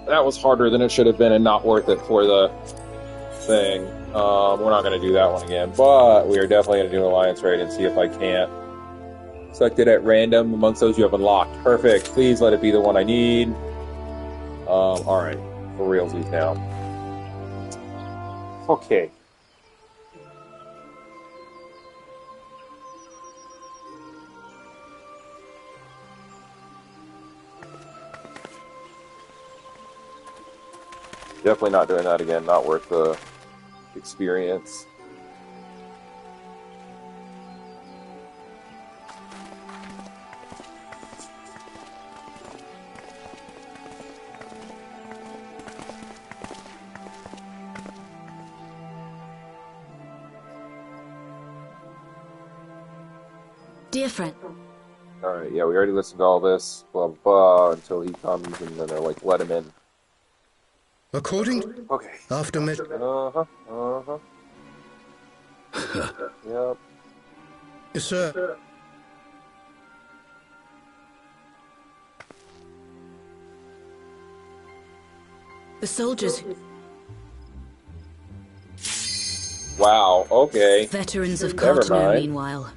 A: That was harder than it should have been and not worth it for the thing. We're not going to do that one again, but we are definitely going to do an alliance raid and see if I can't select it at random amongst those you have unlocked. Perfect. Please let it be the one I need. Alright. For realsies now. Okay. Definitely not doing that again. Not worth the experience.
I: Dear friend.
A: Alright, yeah, we already listened to all this, blah, blah, blah, until he comes, and then they're like, let him in.
P: According...
A: Okay.
P: After met...
A: Yep.
P: Yes, sir.
J: The soldiers...
A: Wow, okay.
J: Veterans of
A: Never
J: Cartano,
A: mind.
J: meanwhile,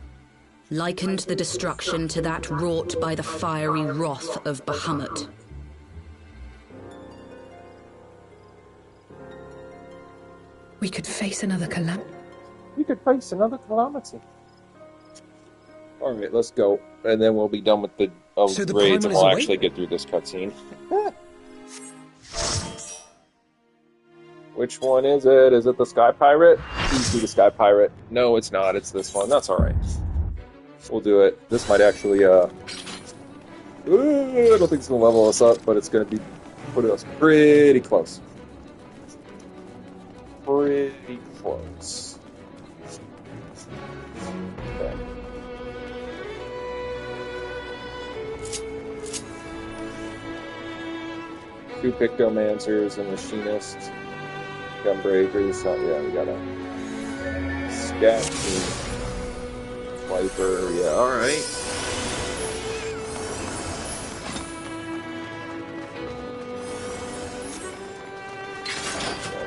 J: likened the destruction to that wrought by the fiery wrath of Bahamut.
M: We could face another calamity.
A: We could face another calamity. Alright, let's go. And then we'll be done with the raids and we'll actually get through this cutscene. Which one is it? Is it the Sky Pirate? Please be the Sky Pirate. No, it's not. It's this one. That's alright. We'll do it. This might actually, I don't think it's going to level us up, but it's going to be put us pretty close. Pretty close. Okay. Two Pictomancers and Machinists. Gunbreakers. Oh, yeah, we got a Scat Team. Viper. Yeah, alright.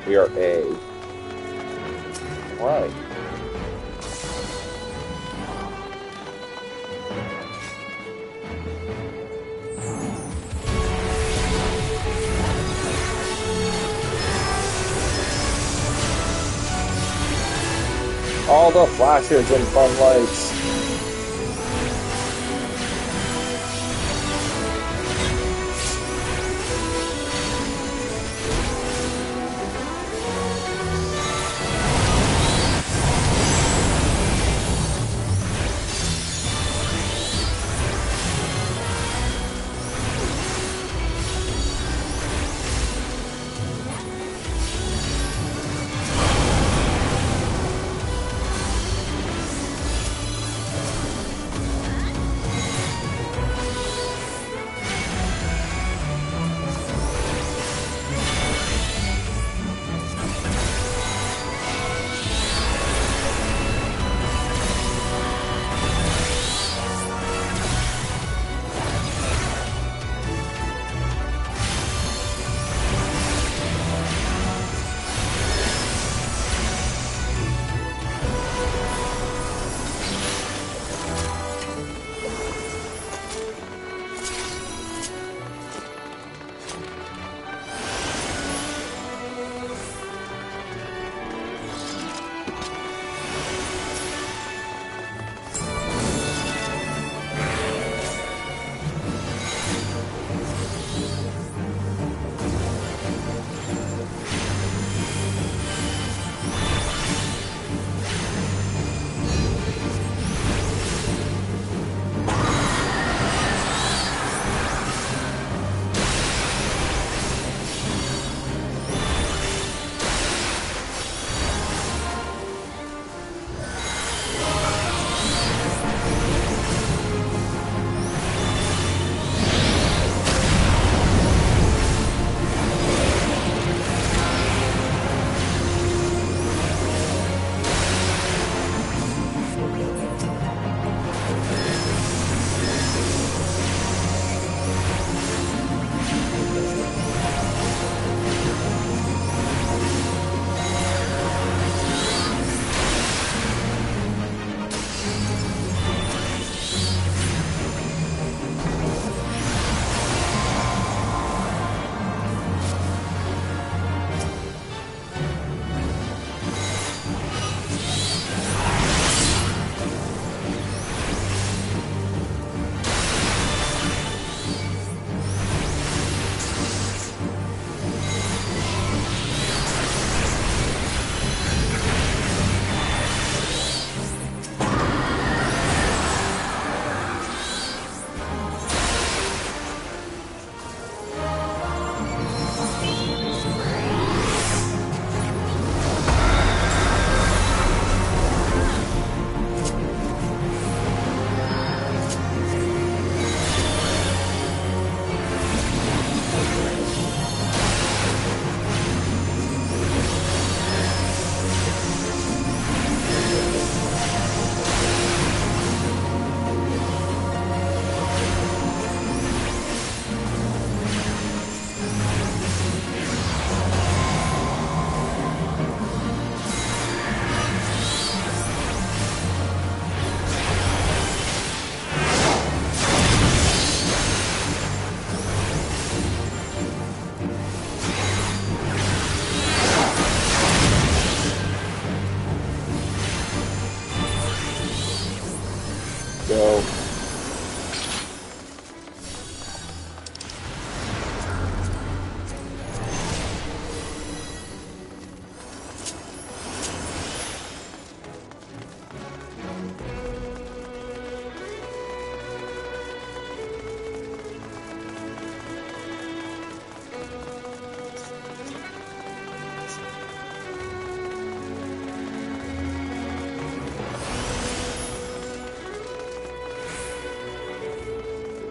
A: We are A. Alright. All the flashes and fun lights.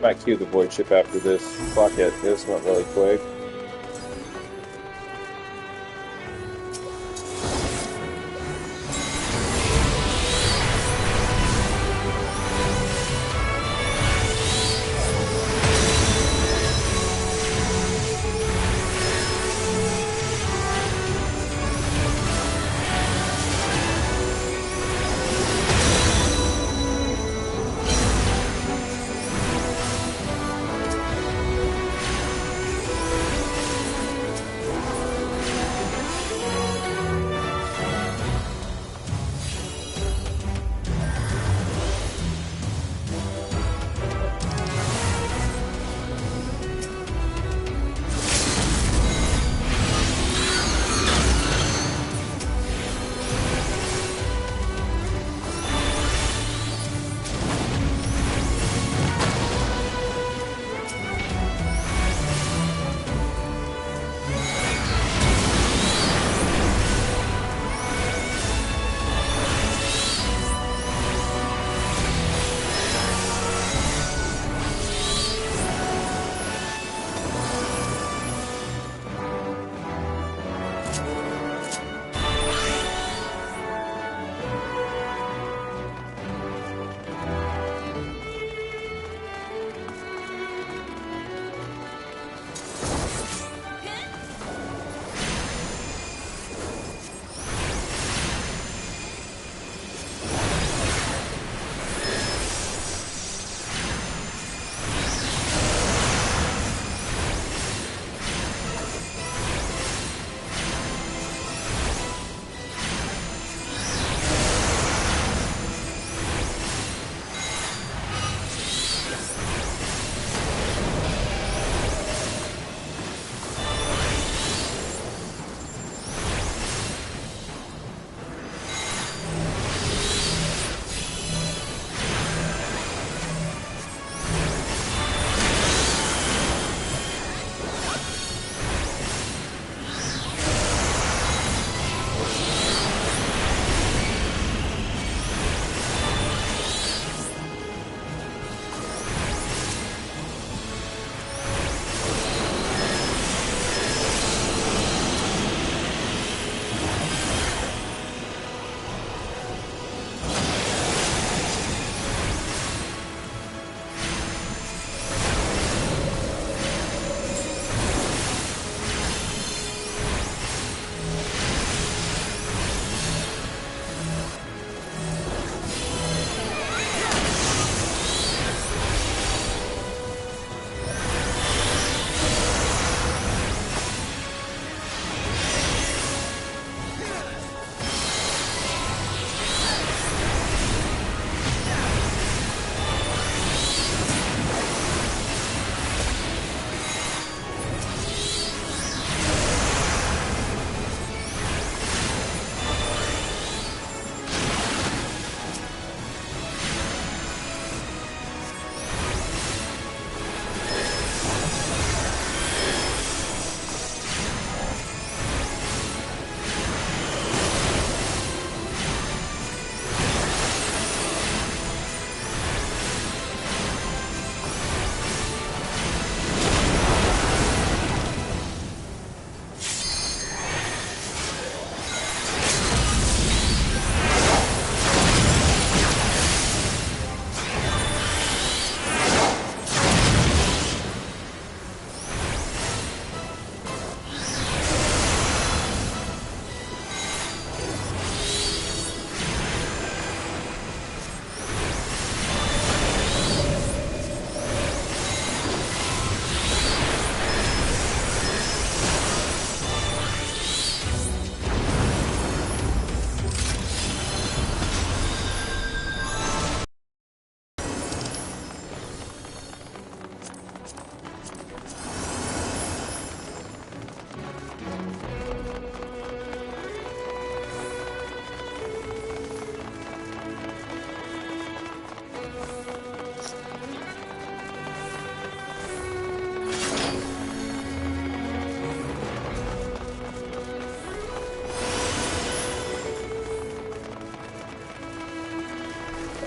A: might queue the void ship after this. Fuck it, this went really quick.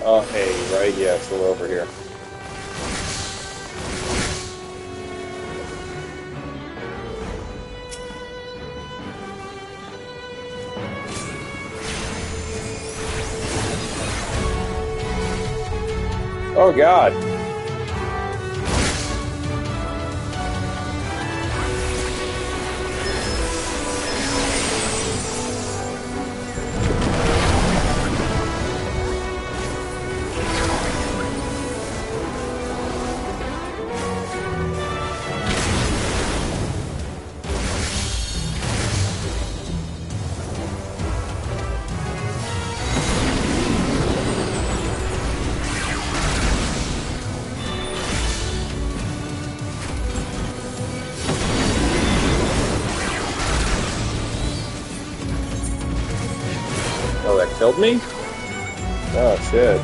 A: Oh, hey, right? Yeah, so we're over here. Oh god. Oh, that killed me? Oh, shit.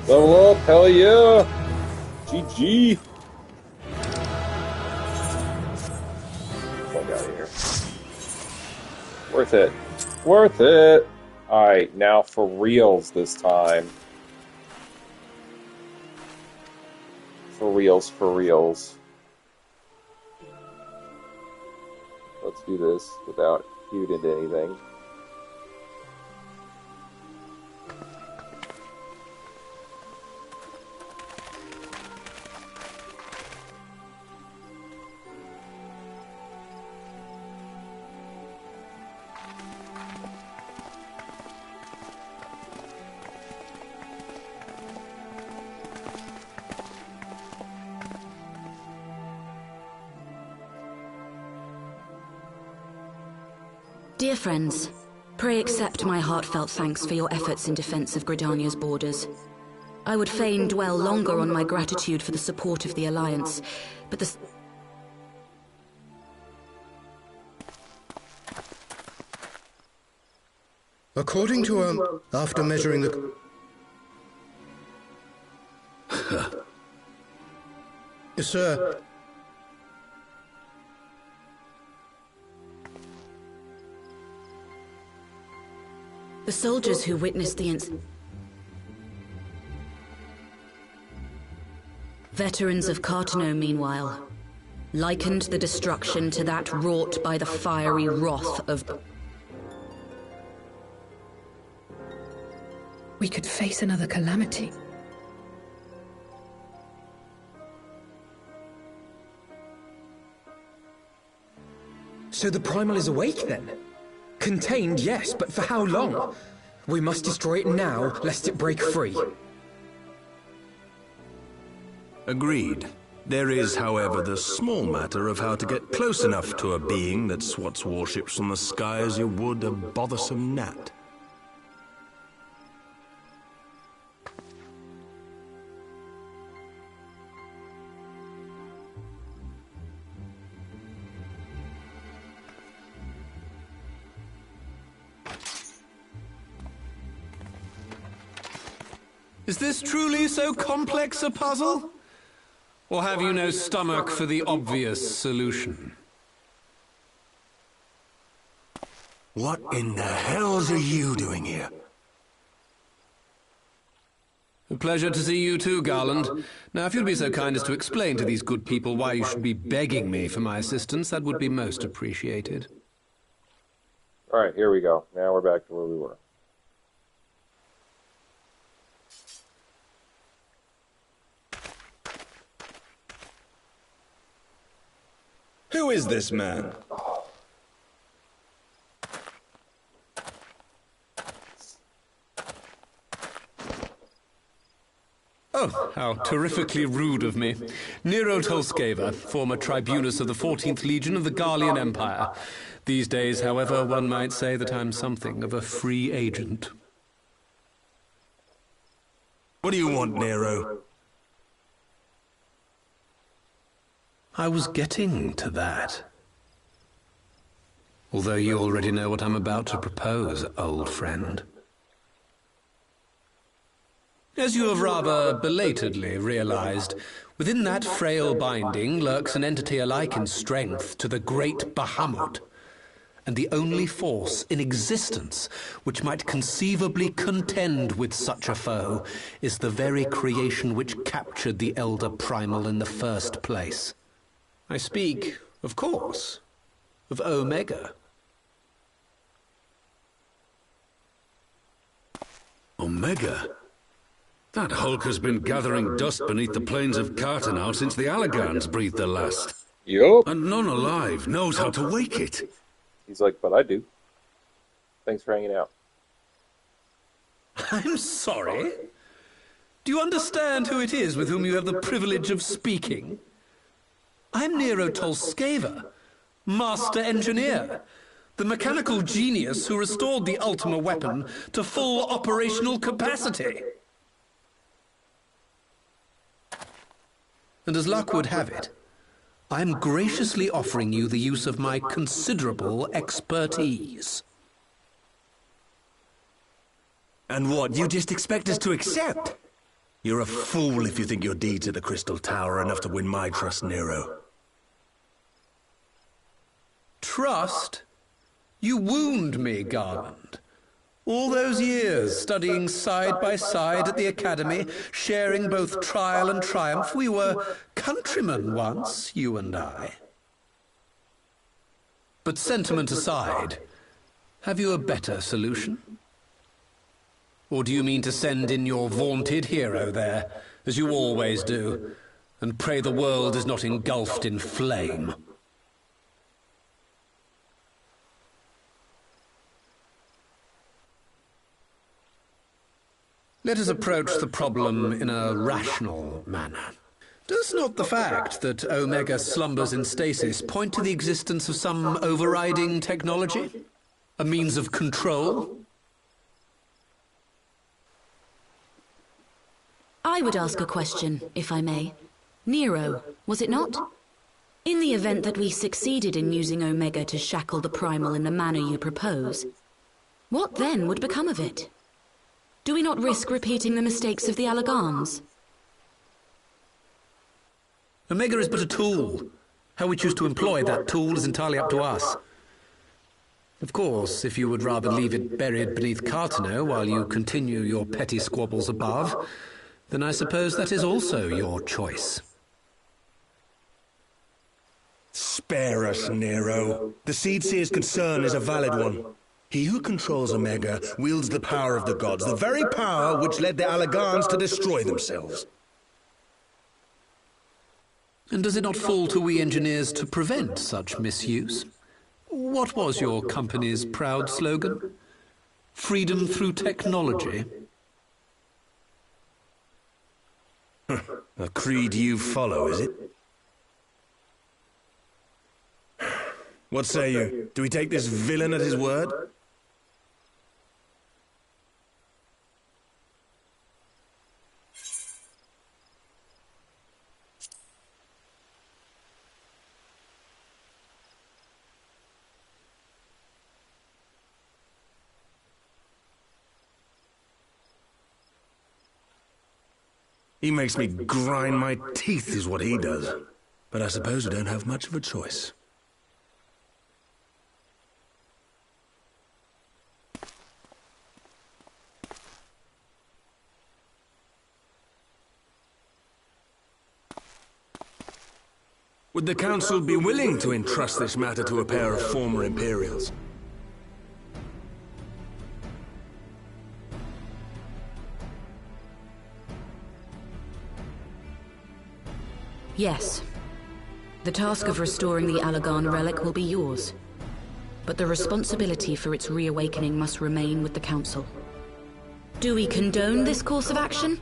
A: Level up, hell yeah! GG! Fuck out of here. Worth it. Worth it! Alright, now for reals this time. For reals, for reals. Let's do this without queued into anything.
J: Dear friends, pray accept my heartfelt thanks for your efforts in defense of Gridania's borders. I would fain dwell longer on my gratitude for the support of the Alliance, but the...
P: According to, after measuring the... Sir...
J: The soldiers who witnessed the Veterans of Cartano, meanwhile, likened the destruction to that wrought by the fiery wrath of...
M: We could face another calamity.
D: So the Primal is awake then? Contained, yes, but for how long? We must destroy it now, lest it break free.
L: Agreed. There is, however, the small matter of how to get close enough to a being that swats warships from the sky as you would a bothersome gnat.
Q: Is this truly so complex a puzzle? Or have you no stomach for the obvious solution?
L: What in the hells are you doing here?
Q: A pleasure to see you too, Garland. Now, if you'd be so kind as to explain to these good people why you should be begging me for my assistance, that would be most appreciated.
A: Alright, here we go. Now we're back to where we were.
L: Who is this man?
Q: Oh, how terrifically rude of me. Nero Tolskeva, former tribunus of the 14th Legion of the Garlean Empire. These days, however, one might say that I'm something of a free agent.
L: What do you want, Nero?
Q: I was getting to that. Although you already know what I'm about to propose, old friend. As you have rather belatedly realized, within that frail binding lurks an entity alike in strength to the great Bahamut, and the only force in existence which might conceivably contend with such a foe is the very creation which captured the Elder Primal in the first place. I speak, of course, of Omega.
K: Omega? That hulk has been gathering dust beneath the plains of Cartanow since the Allagans breathed their last.
A: Yup.
K: And none alive knows how to wake it.
A: He's like, but I do. Thanks for hanging out.
Q: I'm sorry? Do you understand who it is with whom you have the privilege of speaking? I'm Nero Tolskeva, Master Engineer, the mechanical genius who restored the Ultima weapon to full operational capacity. And as luck would have it, I'm graciously offering you the use of my considerable expertise.
L: And what, you just expect us to accept? You're a fool if you think your deeds at the Crystal Tower are enough to win my trust, Nero.
Q: Trust? You wound me, Garland. All those years, studying side by side at the Academy, sharing both trial and triumph, we were countrymen once, you and I. But sentiment aside, have you a better solution? Or do you mean to send in your vaunted hero there, as you always do, and pray the world is not engulfed in flame? Let us approach the problem in a rational manner. Does not the fact that Omega slumbers in stasis point to the existence of some overriding technology? A means of control?
J: I would ask a question, if I may. Nero, was it not? In the event that we succeeded in using Omega to shackle the Primal in the manner you propose, what then would become of it? Do we not risk repeating the mistakes of the Allagans?
Q: Omega is but a tool. How we choose to employ that tool is entirely up to us. Of course, if you would rather leave it buried beneath Cartano while you continue your petty squabbles above, then I suppose that is also your choice.
L: Spare us, Nero. The Seedseer's concern is a valid one. He who controls Omega wields the power of the gods, the very power which led the Allagans to destroy themselves.
Q: And does it not fall to we engineers to prevent such misuse? What was your company's proud slogan? Freedom through technology?
L: A creed you follow, is it? What say you? Do we take this villain at his word? He makes me grind my teeth, is what he does. But I suppose we don't have much of a choice. Would the Council be willing to entrust this matter to a pair of former Imperials?
J: Yes. The task of restoring the Allagan relic will be yours. But the responsibility for its reawakening must remain with the Council. Do we condone this course of action?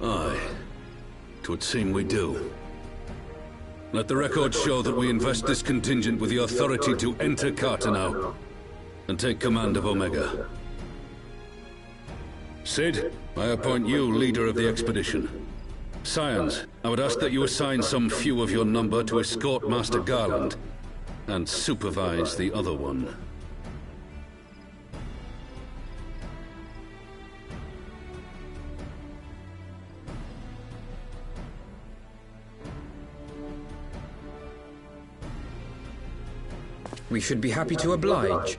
K: Aye. 'Twould seem we do. Let the record show that we invest this contingent with the authority to enter Cartano and take command of Omega. Sid, I appoint you leader of the expedition. Scions, I would ask that you assign some few of your number to escort Master Garland and supervise the other one.
D: We should be happy to oblige.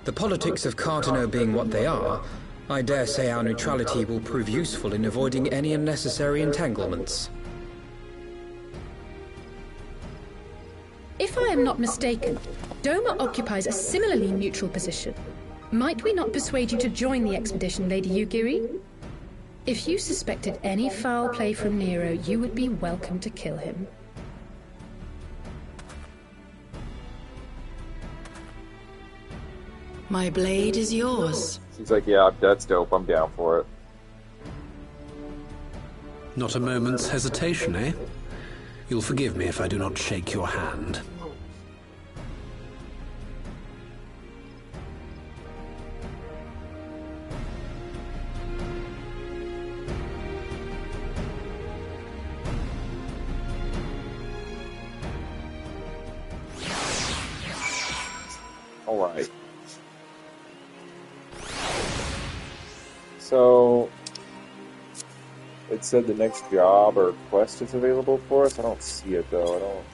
D: The politics of Cartano being what they are, I dare say our neutrality will prove useful in avoiding any unnecessary entanglements.
M: If I am not mistaken, Doma occupies a similarly neutral position. Might we not persuade you to join the expedition, Lady Yugiri? If you suspected any foul play from Nero, you would be welcome to kill him.
J: My blade is yours.
A: He's like, yeah, that's dope. I'm down for it.
Q: Not a moment's hesitation, eh? You'll forgive me if I do not shake your hand.
A: All right. So, it said the next job or quest is available for us. I don't see it though. I don't.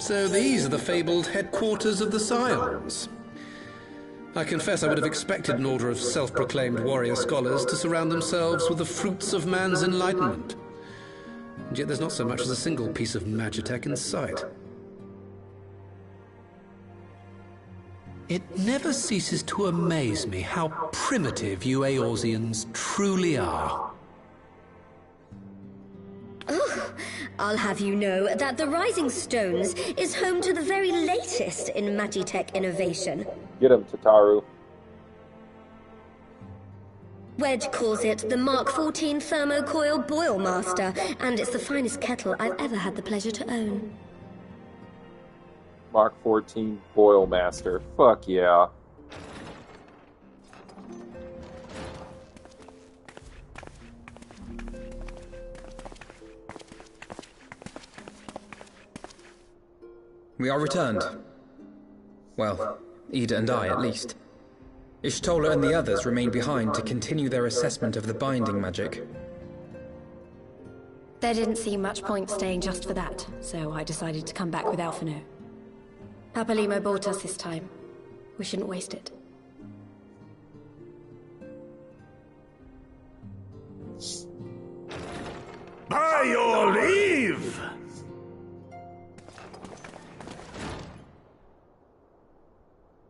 Q: So these are the fabled headquarters of the Scions. I confess I would have expected an order of self-proclaimed warrior scholars to surround themselves with the fruits of man's enlightenment. And yet there's not so much as a single piece of magitech in sight. It never ceases to amaze me how primitive you Eorzeans truly are.
E: Oh, I'll have you know that the Rising Stones is home to the very latest in magitech innovation.
A: Get him, Tataru.
E: Wedge calls it the Mark 14 Thermocoil Boil Master, and it's the finest kettle I've ever had the pleasure to own.
A: Mark 14 Boil Master. Fuck yeah.
D: We are returned. Well, Ida and I, at least. Ishtola and the others remain behind to continue their assessment of the binding magic.
I: There didn't seem much point staying just for that, so I decided to come back with Alphino. Papalimo bought us this time. We shouldn't waste it.
O: By your leave!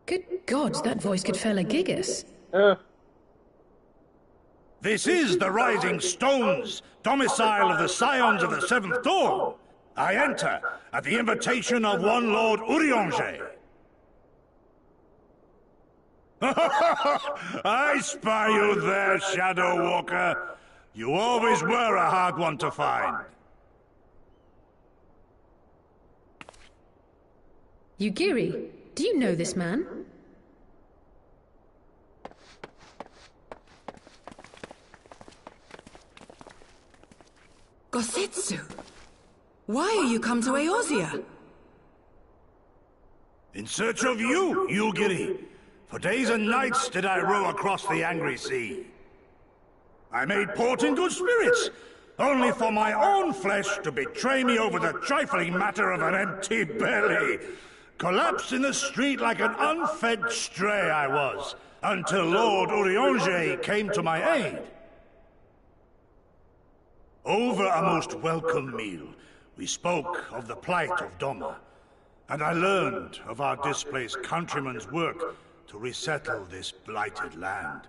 M: Good God, that voice could fell a gigas.
O: This is the Rising Stones, domicile of the Scions of the Seventh Dawn. I enter at the invitation of one Lord Urianger. I spy you there, Shadow Walker. You always were a hard one to find.
M: Yugiri, do you know this man?
J: Gosetsu! Why are you come to Eorzea?
O: In search of you, Yugiri. For days and nights did I row across the angry sea. I made port in good spirits, only for my own flesh to betray me over the trifling matter of an empty belly. Collapsed in the street like an unfed stray I was, until Lord Urianger came to my aid. Over a most welcome meal, we spoke of the plight of Doma, and I learned of our displaced countrymen's work to resettle this blighted land.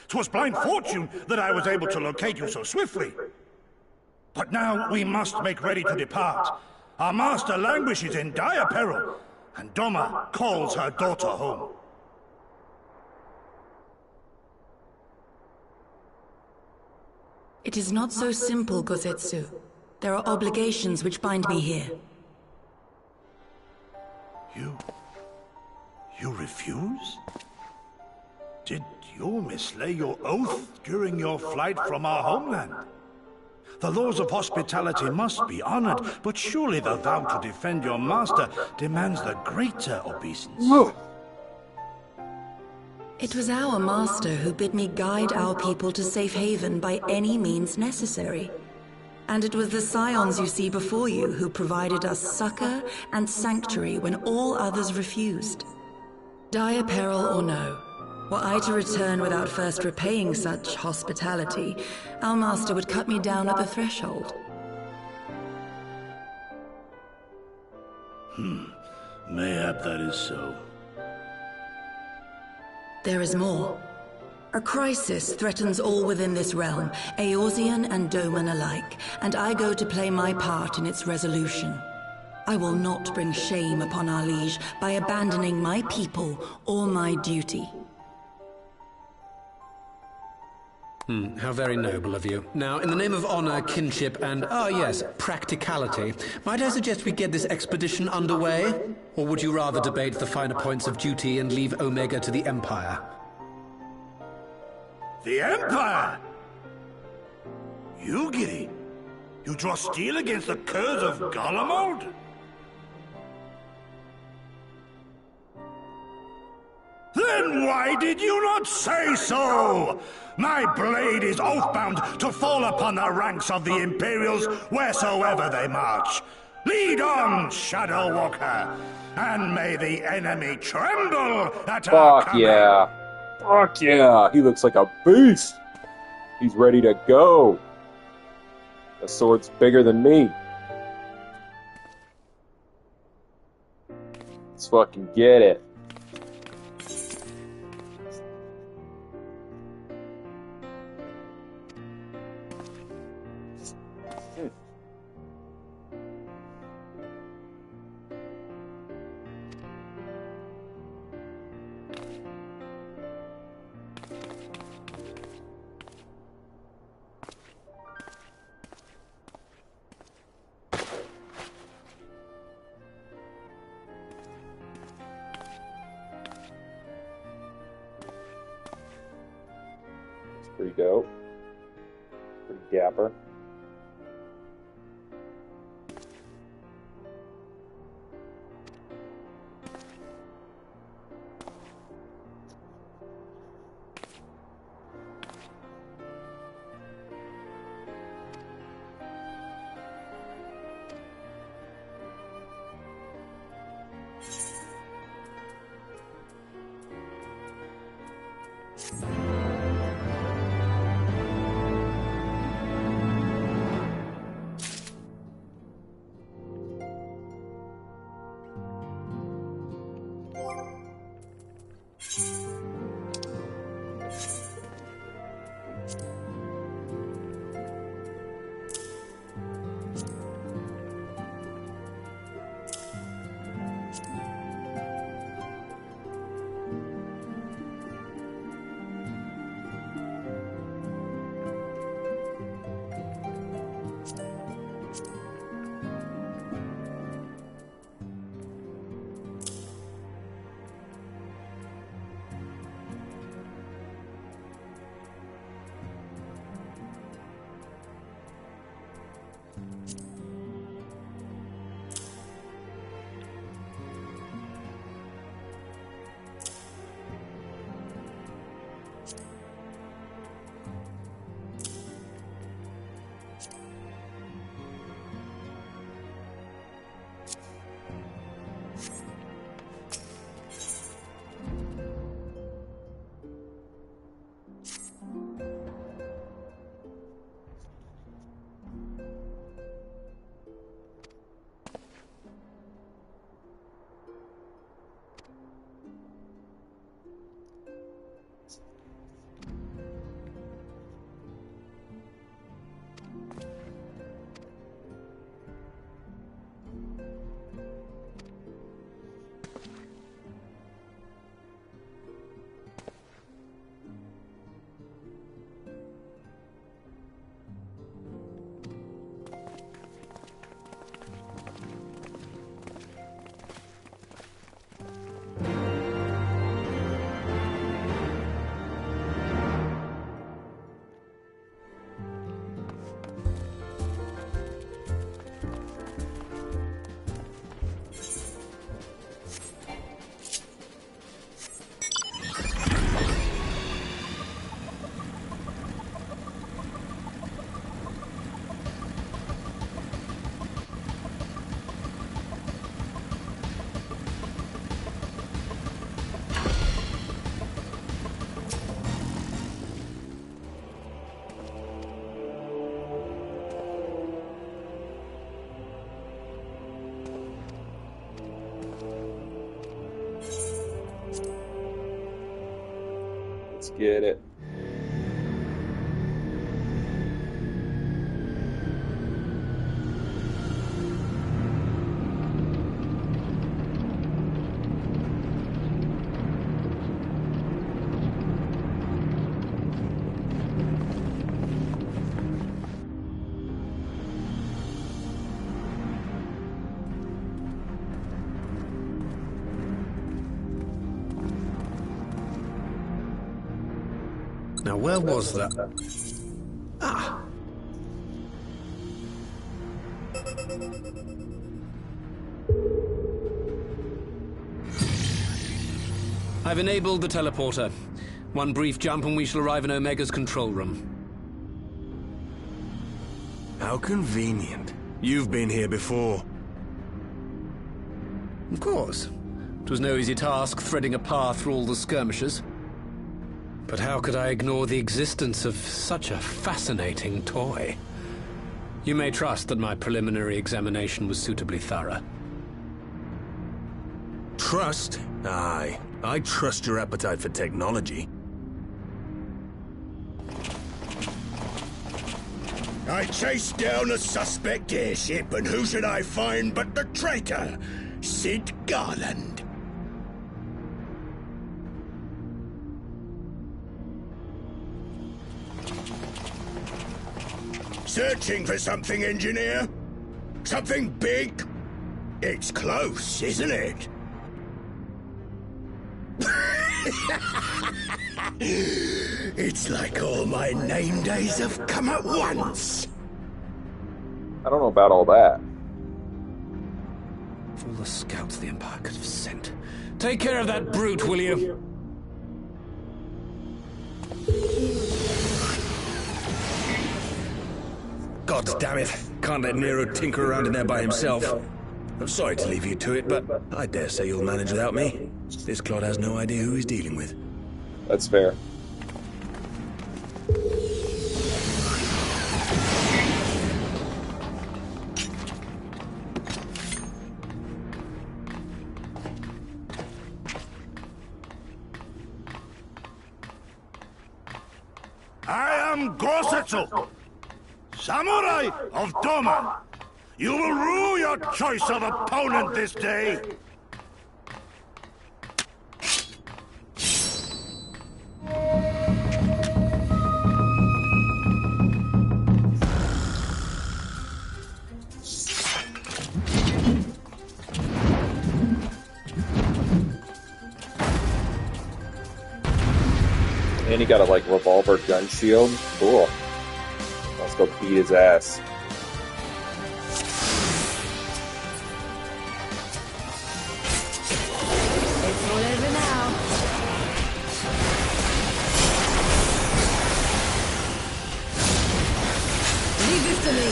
O: 'Twas blind fortune that I was able to locate you so swiftly. But now we must make ready to depart. Our master languishes in dire peril, and Doma calls her daughter home.
J: It is not so simple, Gosetsu. There are obligations which bind me here.
O: You refuse? Did you mislay your oath during your flight from our homeland? The laws of hospitality must be honored, but surely the vow to defend your master demands the greater obeisance.
J: It was our master who bid me guide our people to safe haven by any means necessary. And it was the scions you see before you who provided us succor and sanctuary when all others refused. Dire peril or no, were I to return without first repaying such hospitality, our master would cut me down at the threshold.
O: Mayhap that is so.
J: There is more. A crisis threatens all within this realm, Eorzean and Doman alike, and I go to play my part in its resolution. I will not bring shame upon our liege by abandoning my people or my duty.
Q: How very noble of you. Now, in the name of honor, kinship, and, yes, practicality, might I suggest we get this expedition underway? Or would you rather debate the finer points of duty and leave Omega to the Empire?
O: The Empire? Yugiri, you draw steel against the curs of Garlemald? Then why did you not say so? My blade is oath-bound to fall upon the ranks of the Imperials wheresoever they march. Lead on, Shadow Walker, and may the enemy tremble at our coming.
A: Yeah. Fuck yeah! He looks like a beast! He's ready to go! The sword's bigger than me. Let's fucking get it. Pretty dope. Pretty dapper. Let's get it.
Q: Now, where was that? Ah! I've enabled the teleporter. One brief jump and we shall arrive in Omega's control room.
R: How convenient. You've been here before.
Q: Of course. It was no easy task threading a path through all the skirmishes. But how could I ignore the existence of such a fascinating toy? You may trust that my preliminary examination was suitably thorough.
R: Trust? Aye. I trust your appetite for technology.
S: I chased down a suspect airship, and who should I find but the traitor, Sid Garland. Searching for something, engineer? Something big? It's close, isn't it? It's like all my name days have come at once.
A: I don't know about all that.
Q: For all the scouts the Empire could have sent. Take care of that brute, will you?
R: God damn it. Can't let Nero tinker around in there by himself. I'm sorry to leave you to it, but I dare say you'll manage without me. This clod has no idea who he's dealing with.
A: That's fair.
O: I am Gosetsu, Samurai of Doma. You will rue your choice of opponent this day.
A: And he got a, like, revolver gun shield. Cool. Let's go beat his ass.
I: It's all over now. Leave this to me.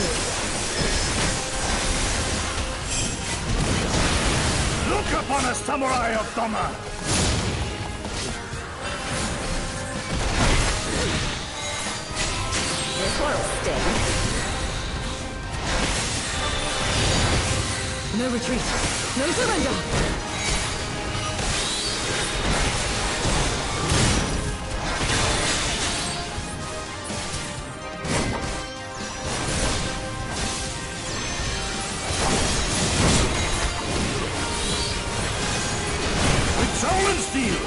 O: Look upon a samurai of Doma.
I: This one'll sting. No retreat. No surrender.
O: With soul and steel.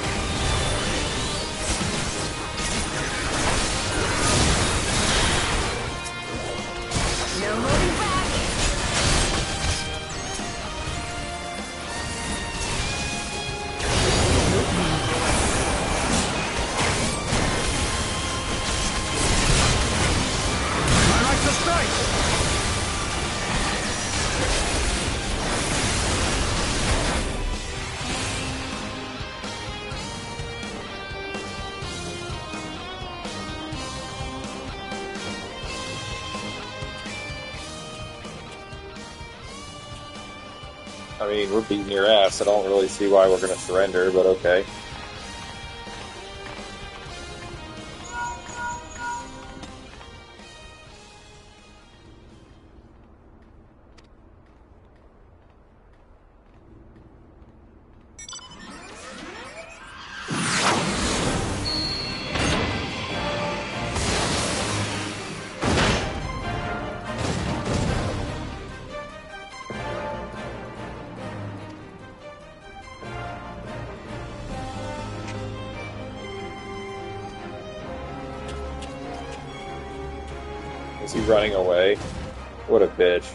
I: No holding back.
O: My right to strike.
A: I mean, we're beating your ass. I don't really see why we're going to surrender, but okay. Is he running away? What a bitch.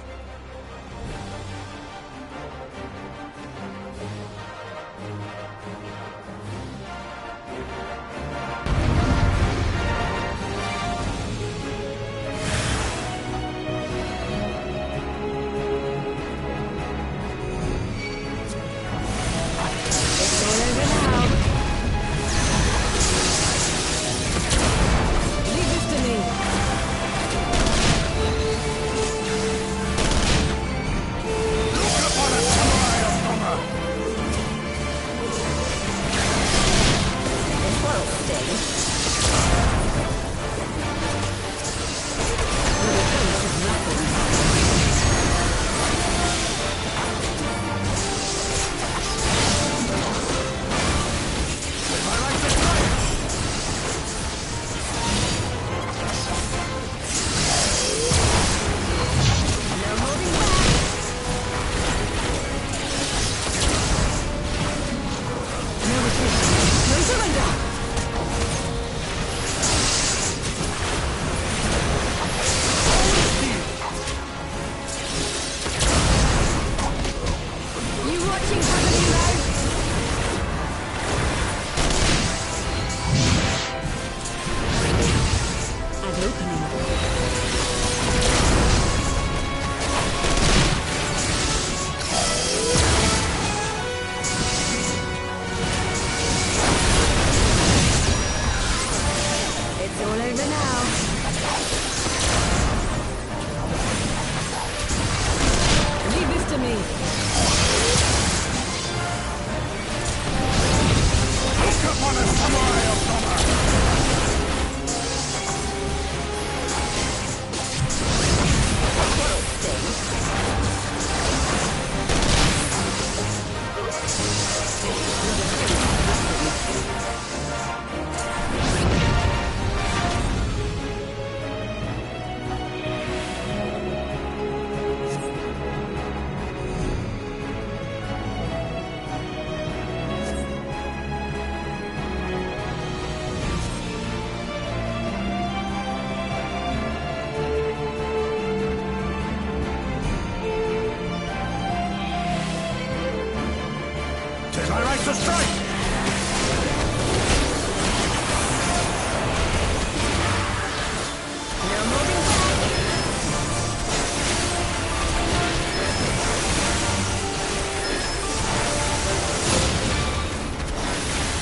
O: to strike!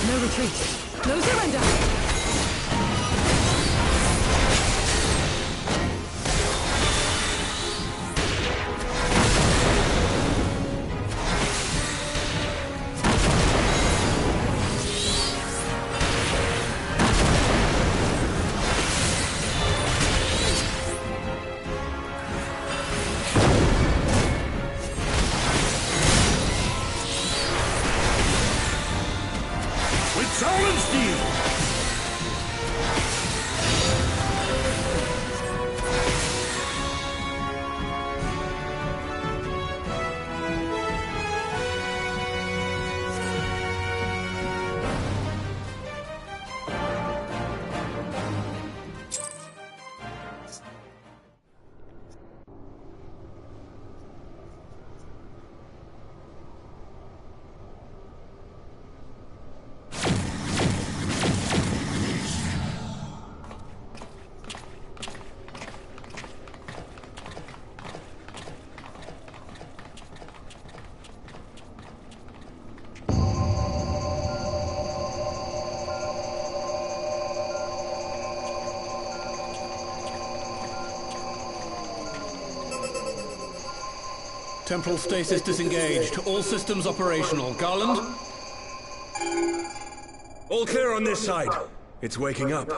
J: No retreat. No surrender.
Q: Temporal stasis disengaged. All systems operational. Garland?
R: All clear on this side. It's waking up.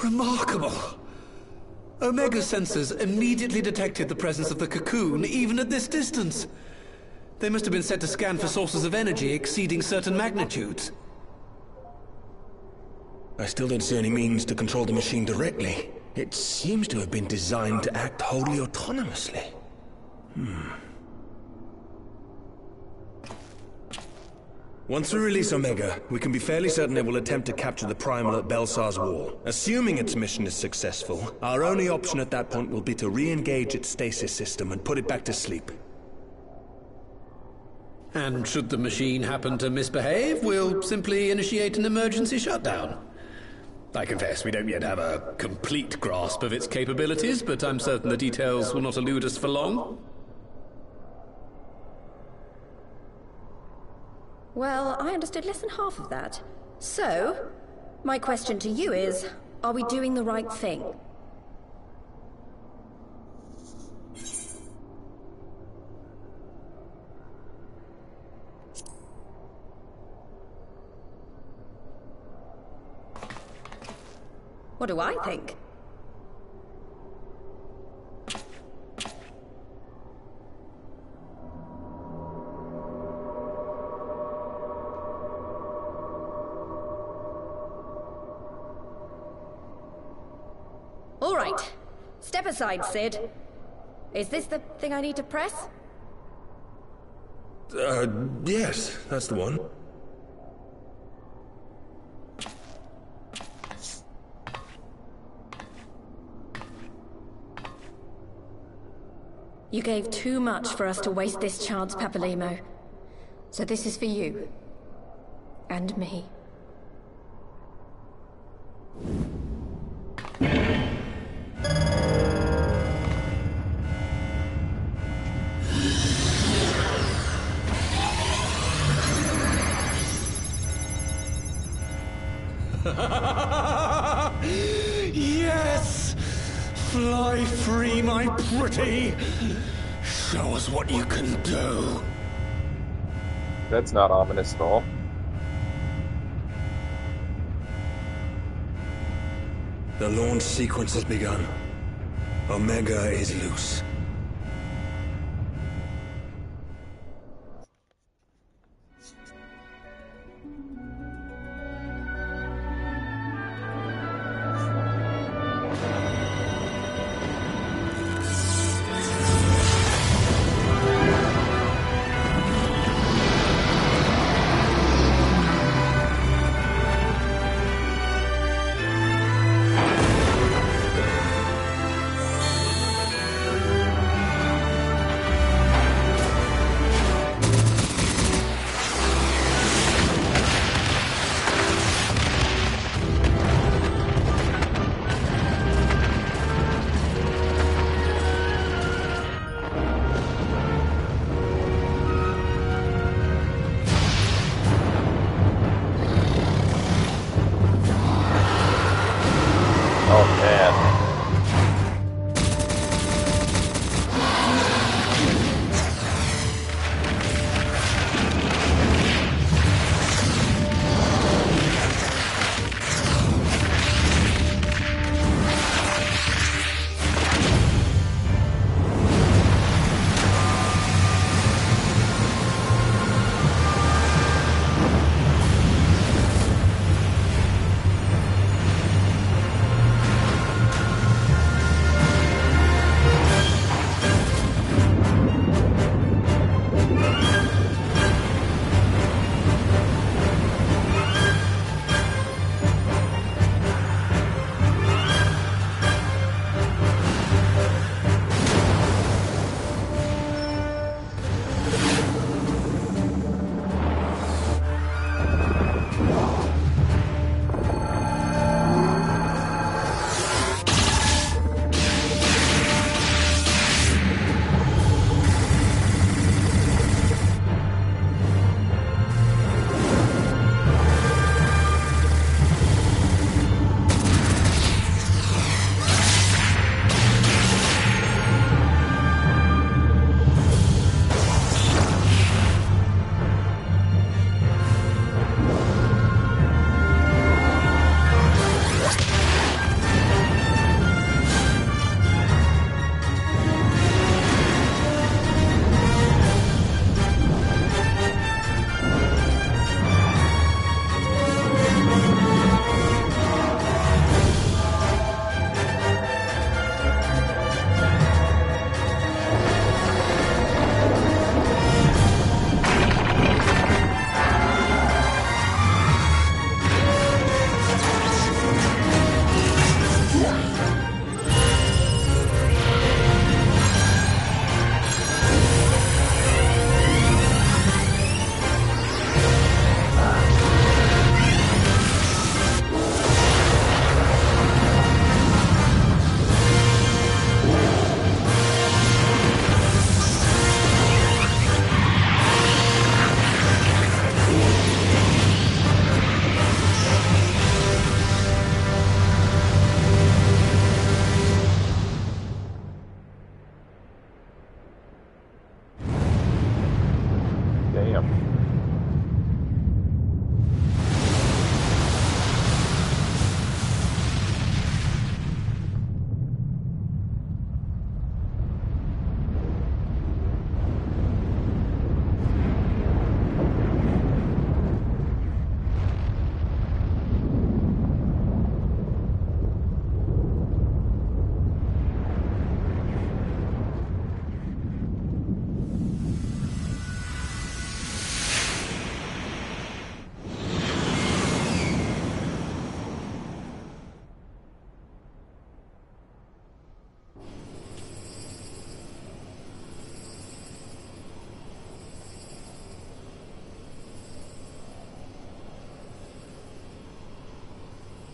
Q: Remarkable. Omega sensors immediately detected the presence of the cocoon, even at this distance. They must have been set to scan for sources of energy exceeding certain magnitudes.
R: I still don't see any means to control the machine directly. It seems to have been designed to act wholly autonomously. Once we release Omega, we can be fairly certain it will attempt to capture the Primal at Belsar's Wall. Assuming its mission is successful, our only option at that point will be to re-engage its stasis system and put it back to sleep.
Q: And should the machine happen to misbehave, we'll simply initiate an emergency shutdown. I confess we don't yet have a complete grasp of its capabilities, but I'm certain the details will not elude us for long.
I: Well, I understood less than half of that. So, my question to you is, are we doing the right thing? What do I think? All right. Step aside, Sid. Is this the thing I need to press?
R: Yes, that's the one.
I: You gave too much for us to waste this chance, Papalimo. So this is for you. And me.
N: Yes! Fly free, my pretty! Show us what you can do.
A: That's not ominous at all.
R: The launch sequence has begun. Omega is loose.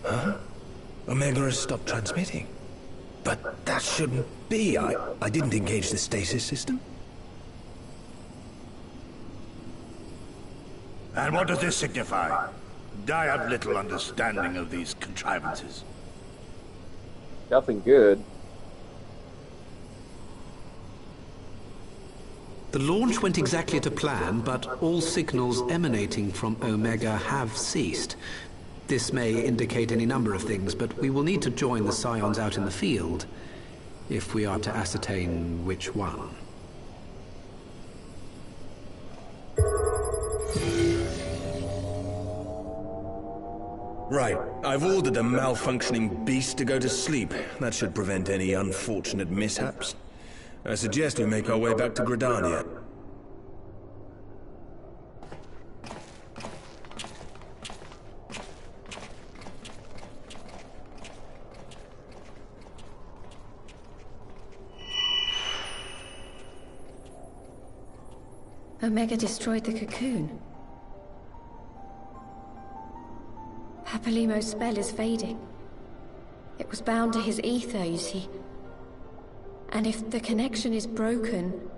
R: Huh? Omega has stopped transmitting. But that shouldn't be. I didn't engage the stasis system.
O: And what does this signify? I have little understanding of these contrivances.
A: Nothing good.
Q: The launch went exactly to plan, but all signals emanating from Omega have ceased. This may indicate any number of things, but we will need to join the Scions out in the field if we are to ascertain which one.
R: Right. I've ordered a malfunctioning beast to go to sleep. That should prevent any unfortunate mishaps. I suggest we make our way back to Gridania.
I: Omega destroyed the cocoon. Papalimo's spell is fading. It was bound to his ether, you see. And if the connection is broken...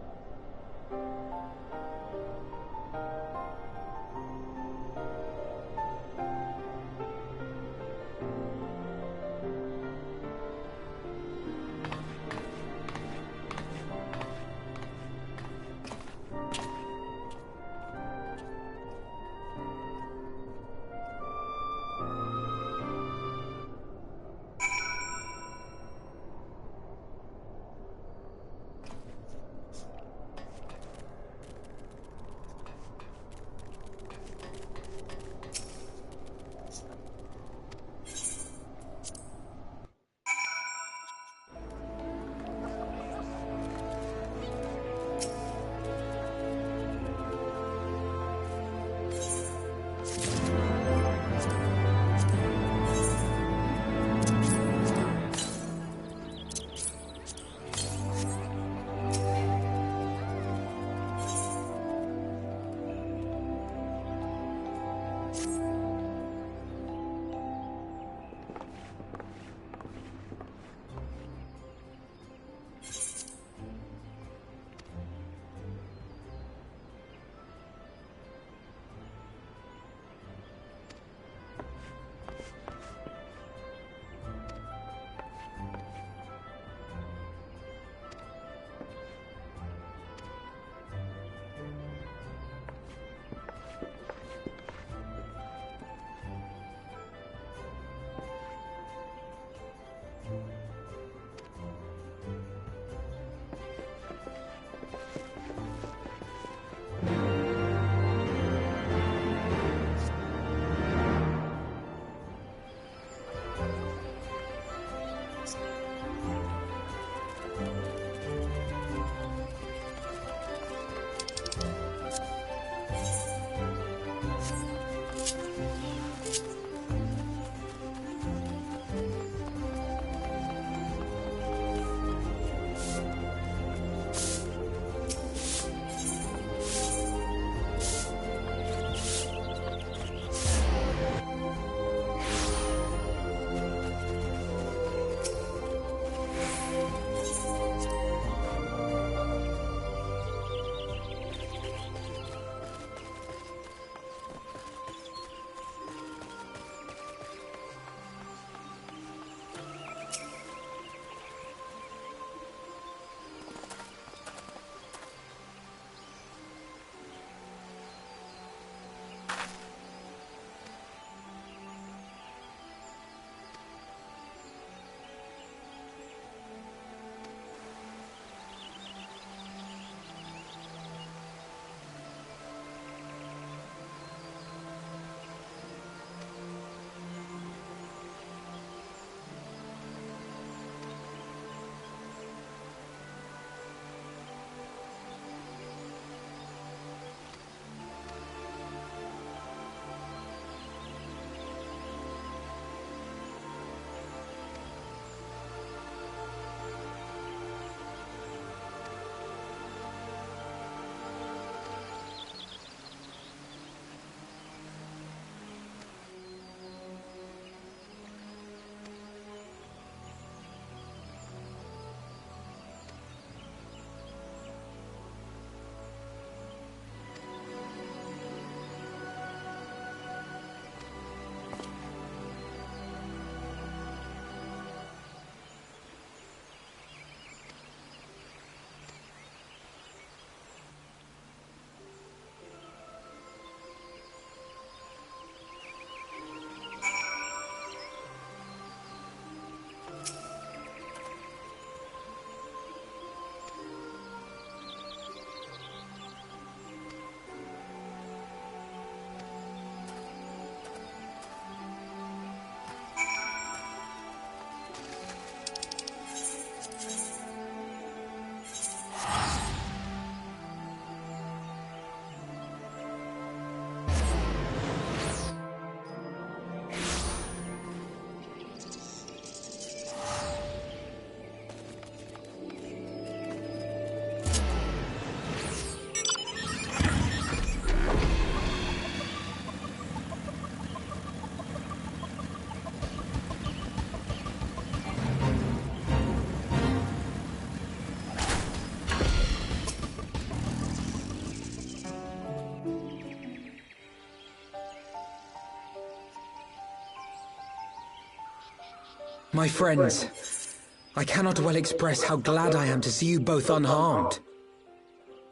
D: My friends, I cannot well express how glad I am to see you both unharmed.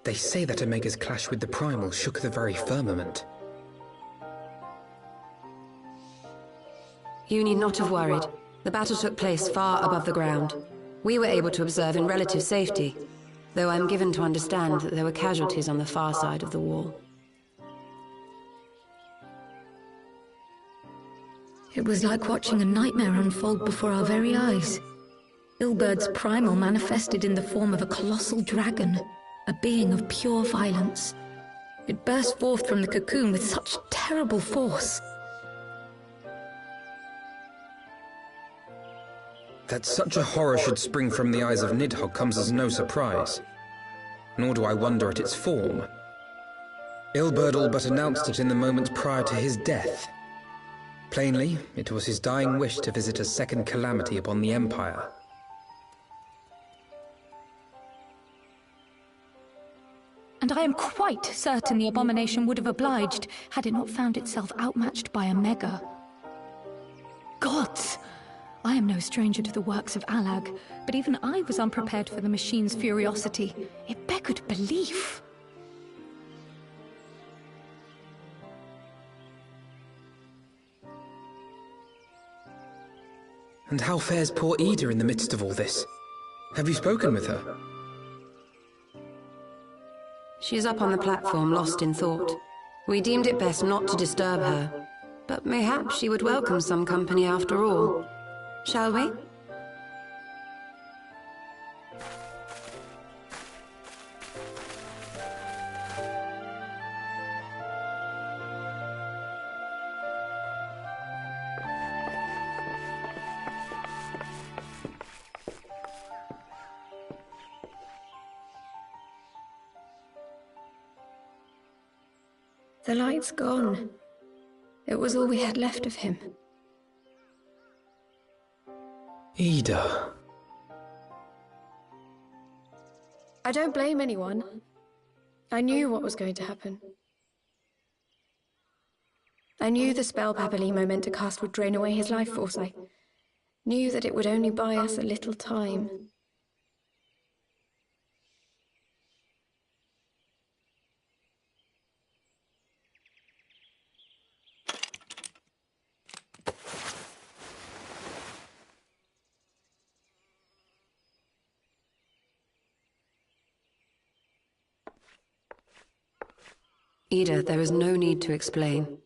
D: They say that Omega's clash with the Primal shook the very firmament.
F: You need not have worried. The battle took place far above the ground. We were able to observe in relative safety, though I'm given to understand that there were casualties on the far side of the wall.
B: It was like watching a nightmare unfold before our very eyes. Ilberd's primal manifested in the form of a colossal dragon, a being of pure violence. It burst forth from the cocoon with such terrible force.
D: That such a horror should spring from the eyes of Nidhogg comes as no surprise. Nor do I wonder at its form. Ilberd all but announced it in the moments prior to his death. Plainly, it was his dying wish to visit a second calamity upon the Empire.
B: And I am quite certain the abomination would have obliged had it not found itself outmatched by Omega. Gods! I am no stranger to the works of Alag, but even I was unprepared for the machine's furiosity. It beggared belief.
D: And how fares poor Ida in the midst of all this? Have you spoken with her?
F: She is up on the platform, lost in thought. We deemed it best not to disturb her, but mayhap she would welcome some company after all. Shall we?
B: The light's gone. It was all we had left of him.
D: Ida.
I: I don't blame anyone. I knew what was going to happen. I knew the spell Papalimo meant to cast would drain away his life force. I knew that it would only buy us a little time.
F: Ida, there is no need to explain.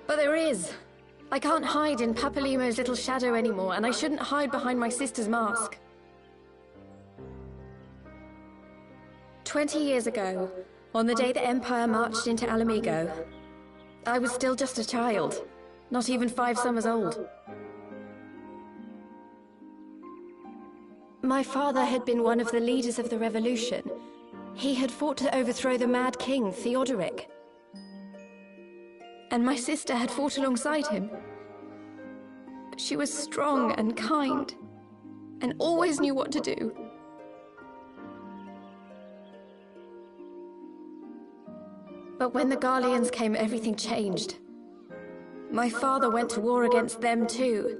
I: But there is. I can't hide in Papalimo's little shadow anymore, and I shouldn't hide behind my sister's mask. 20 years ago, on the day the Empire marched into Alamigo, I was still just a child, not even 5 summers old. My father had been one of the leaders of the revolution. He had fought to overthrow the Mad King, Theodoric. And my sister had fought alongside him. But she was strong and kind, and always knew what to do. But when the Garleans came, everything changed. My father went to war against them too,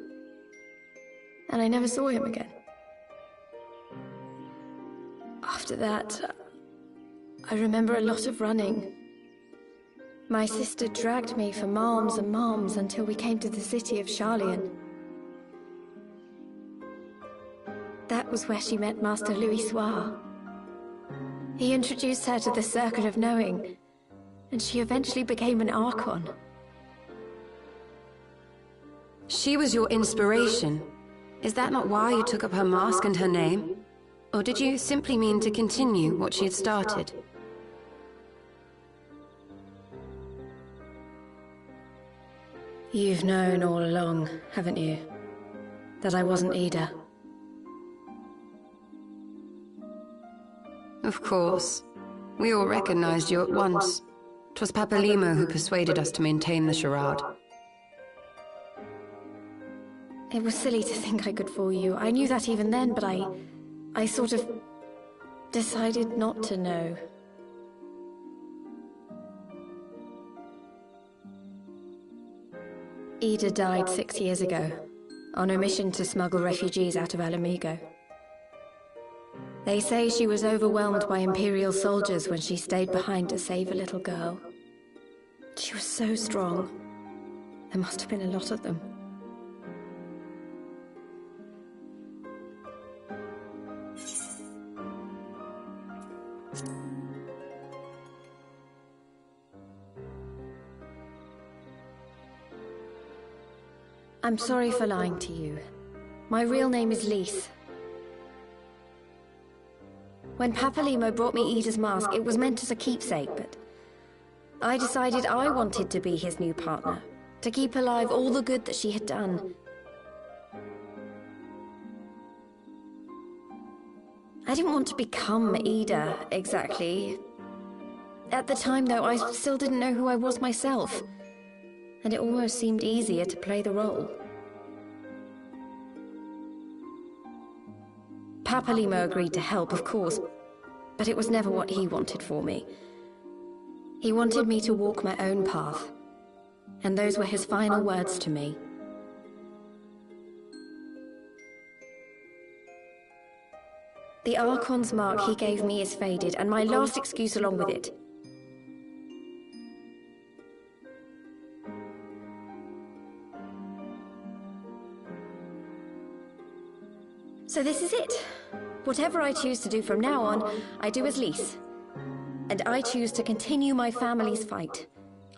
I: and I never saw him again. After that, I remember a lot of running. My sister dragged me for malms and malms until we came to the city of Sharlayan. That was where she met Master Louis Soir. He introduced her to the Circle of Knowing, and she eventually became an Archon.
F: She was your inspiration. Is that not why you took up her mask and her name? Or did you simply mean to continue what she had started?
I: You've known all along, haven't you? That I wasn't Ida.
F: Of course. We all recognized you at once. 'Twas Papalimo who persuaded us to maintain the charade.
I: It was silly to think I could fool you. I knew that even then, but I sort of decided not to know. Ida died 6 years ago, on a mission to smuggle refugees out of Alamigo. They say she was overwhelmed by Imperial soldiers when she stayed behind to save a little girl. She was so strong. There must have been a lot of them. I'm sorry for lying to you. My real name is Lise. When Papalimo brought me Ida's mask, it was meant as a keepsake, but I decided I wanted to be his new partner, to keep alive all the good that she had done. I didn't want to become Ida, exactly. At the time, though, I still didn't know who I was myself, and it almost seemed easier to play the role. Papalimo agreed to help, of course, but it was never what he wanted for me. He wanted me to walk my own path, and those were his final words to me. The Archon's mark he gave me is faded, and my last excuse along with it. So this is it. Whatever I choose to do from now on, I do as Lise. And I choose to continue my family's fight.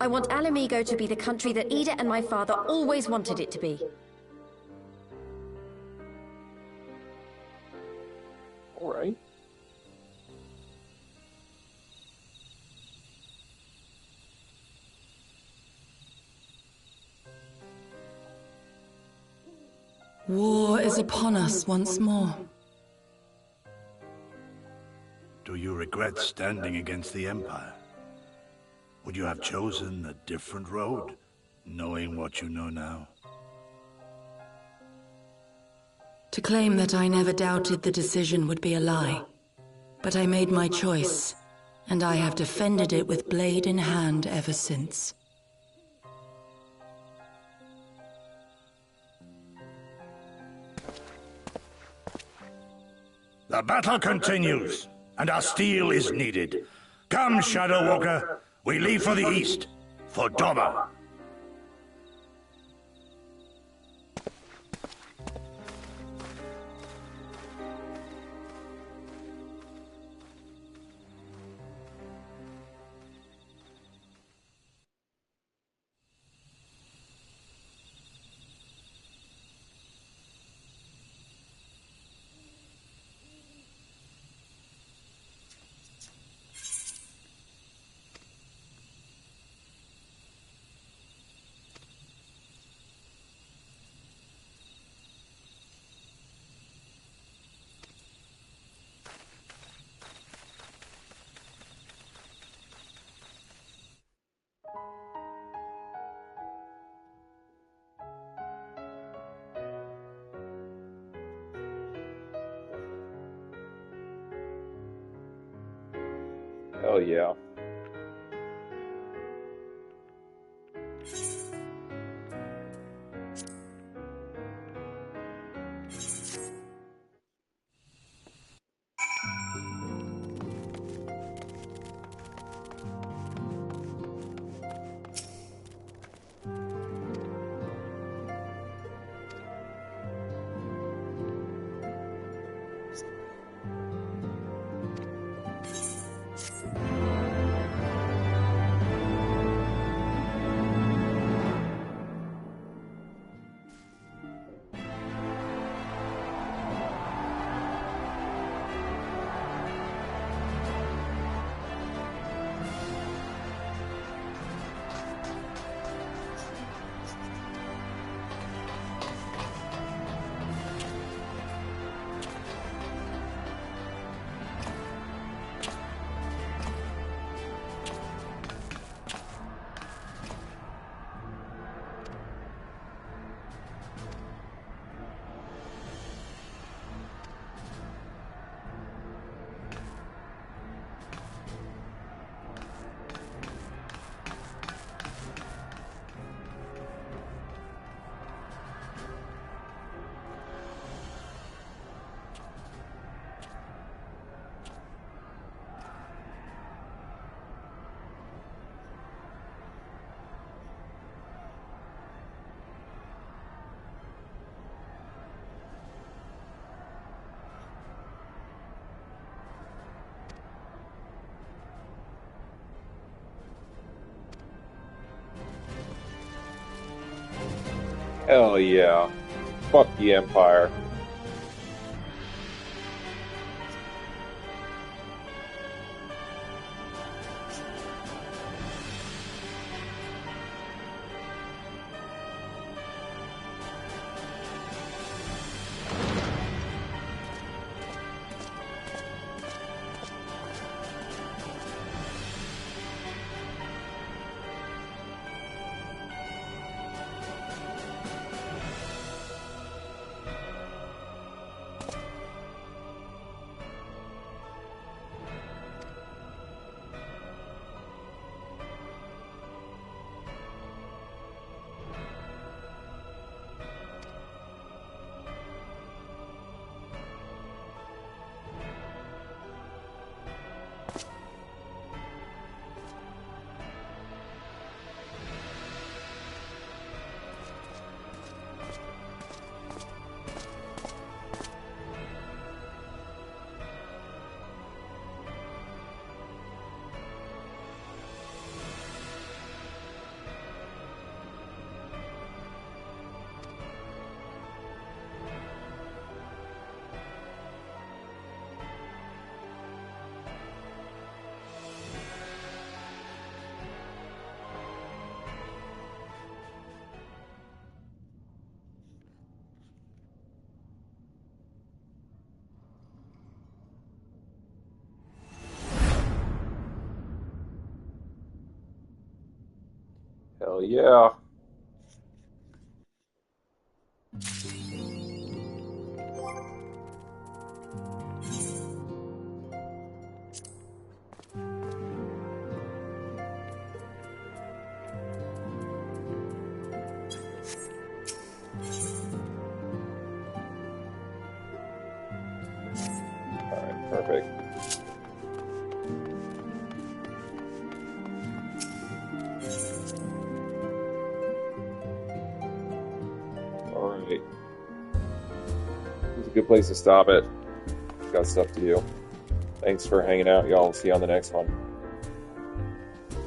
I: I want Alamigo to be the country that Ida and my father always wanted it to be.
A: All right.
J: War is upon us once more.
O: Do you regret standing against the Empire? Would you have chosen a different road, knowing what you know now?
J: To claim that I never doubted the decision would be a lie. But I made my choice, and I have defended it with blade in hand ever since.
O: The battle continues, and our steel is needed. Come, Shadow Walker, we leave for the east, for Doma.
A: Hell yeah. Hell yeah. Fuck the Empire. Hell yeah. Alright, perfect. Alright. It's a good place to stop it. Got stuff to do. Thanks for hanging out, y'all. See you on the next one.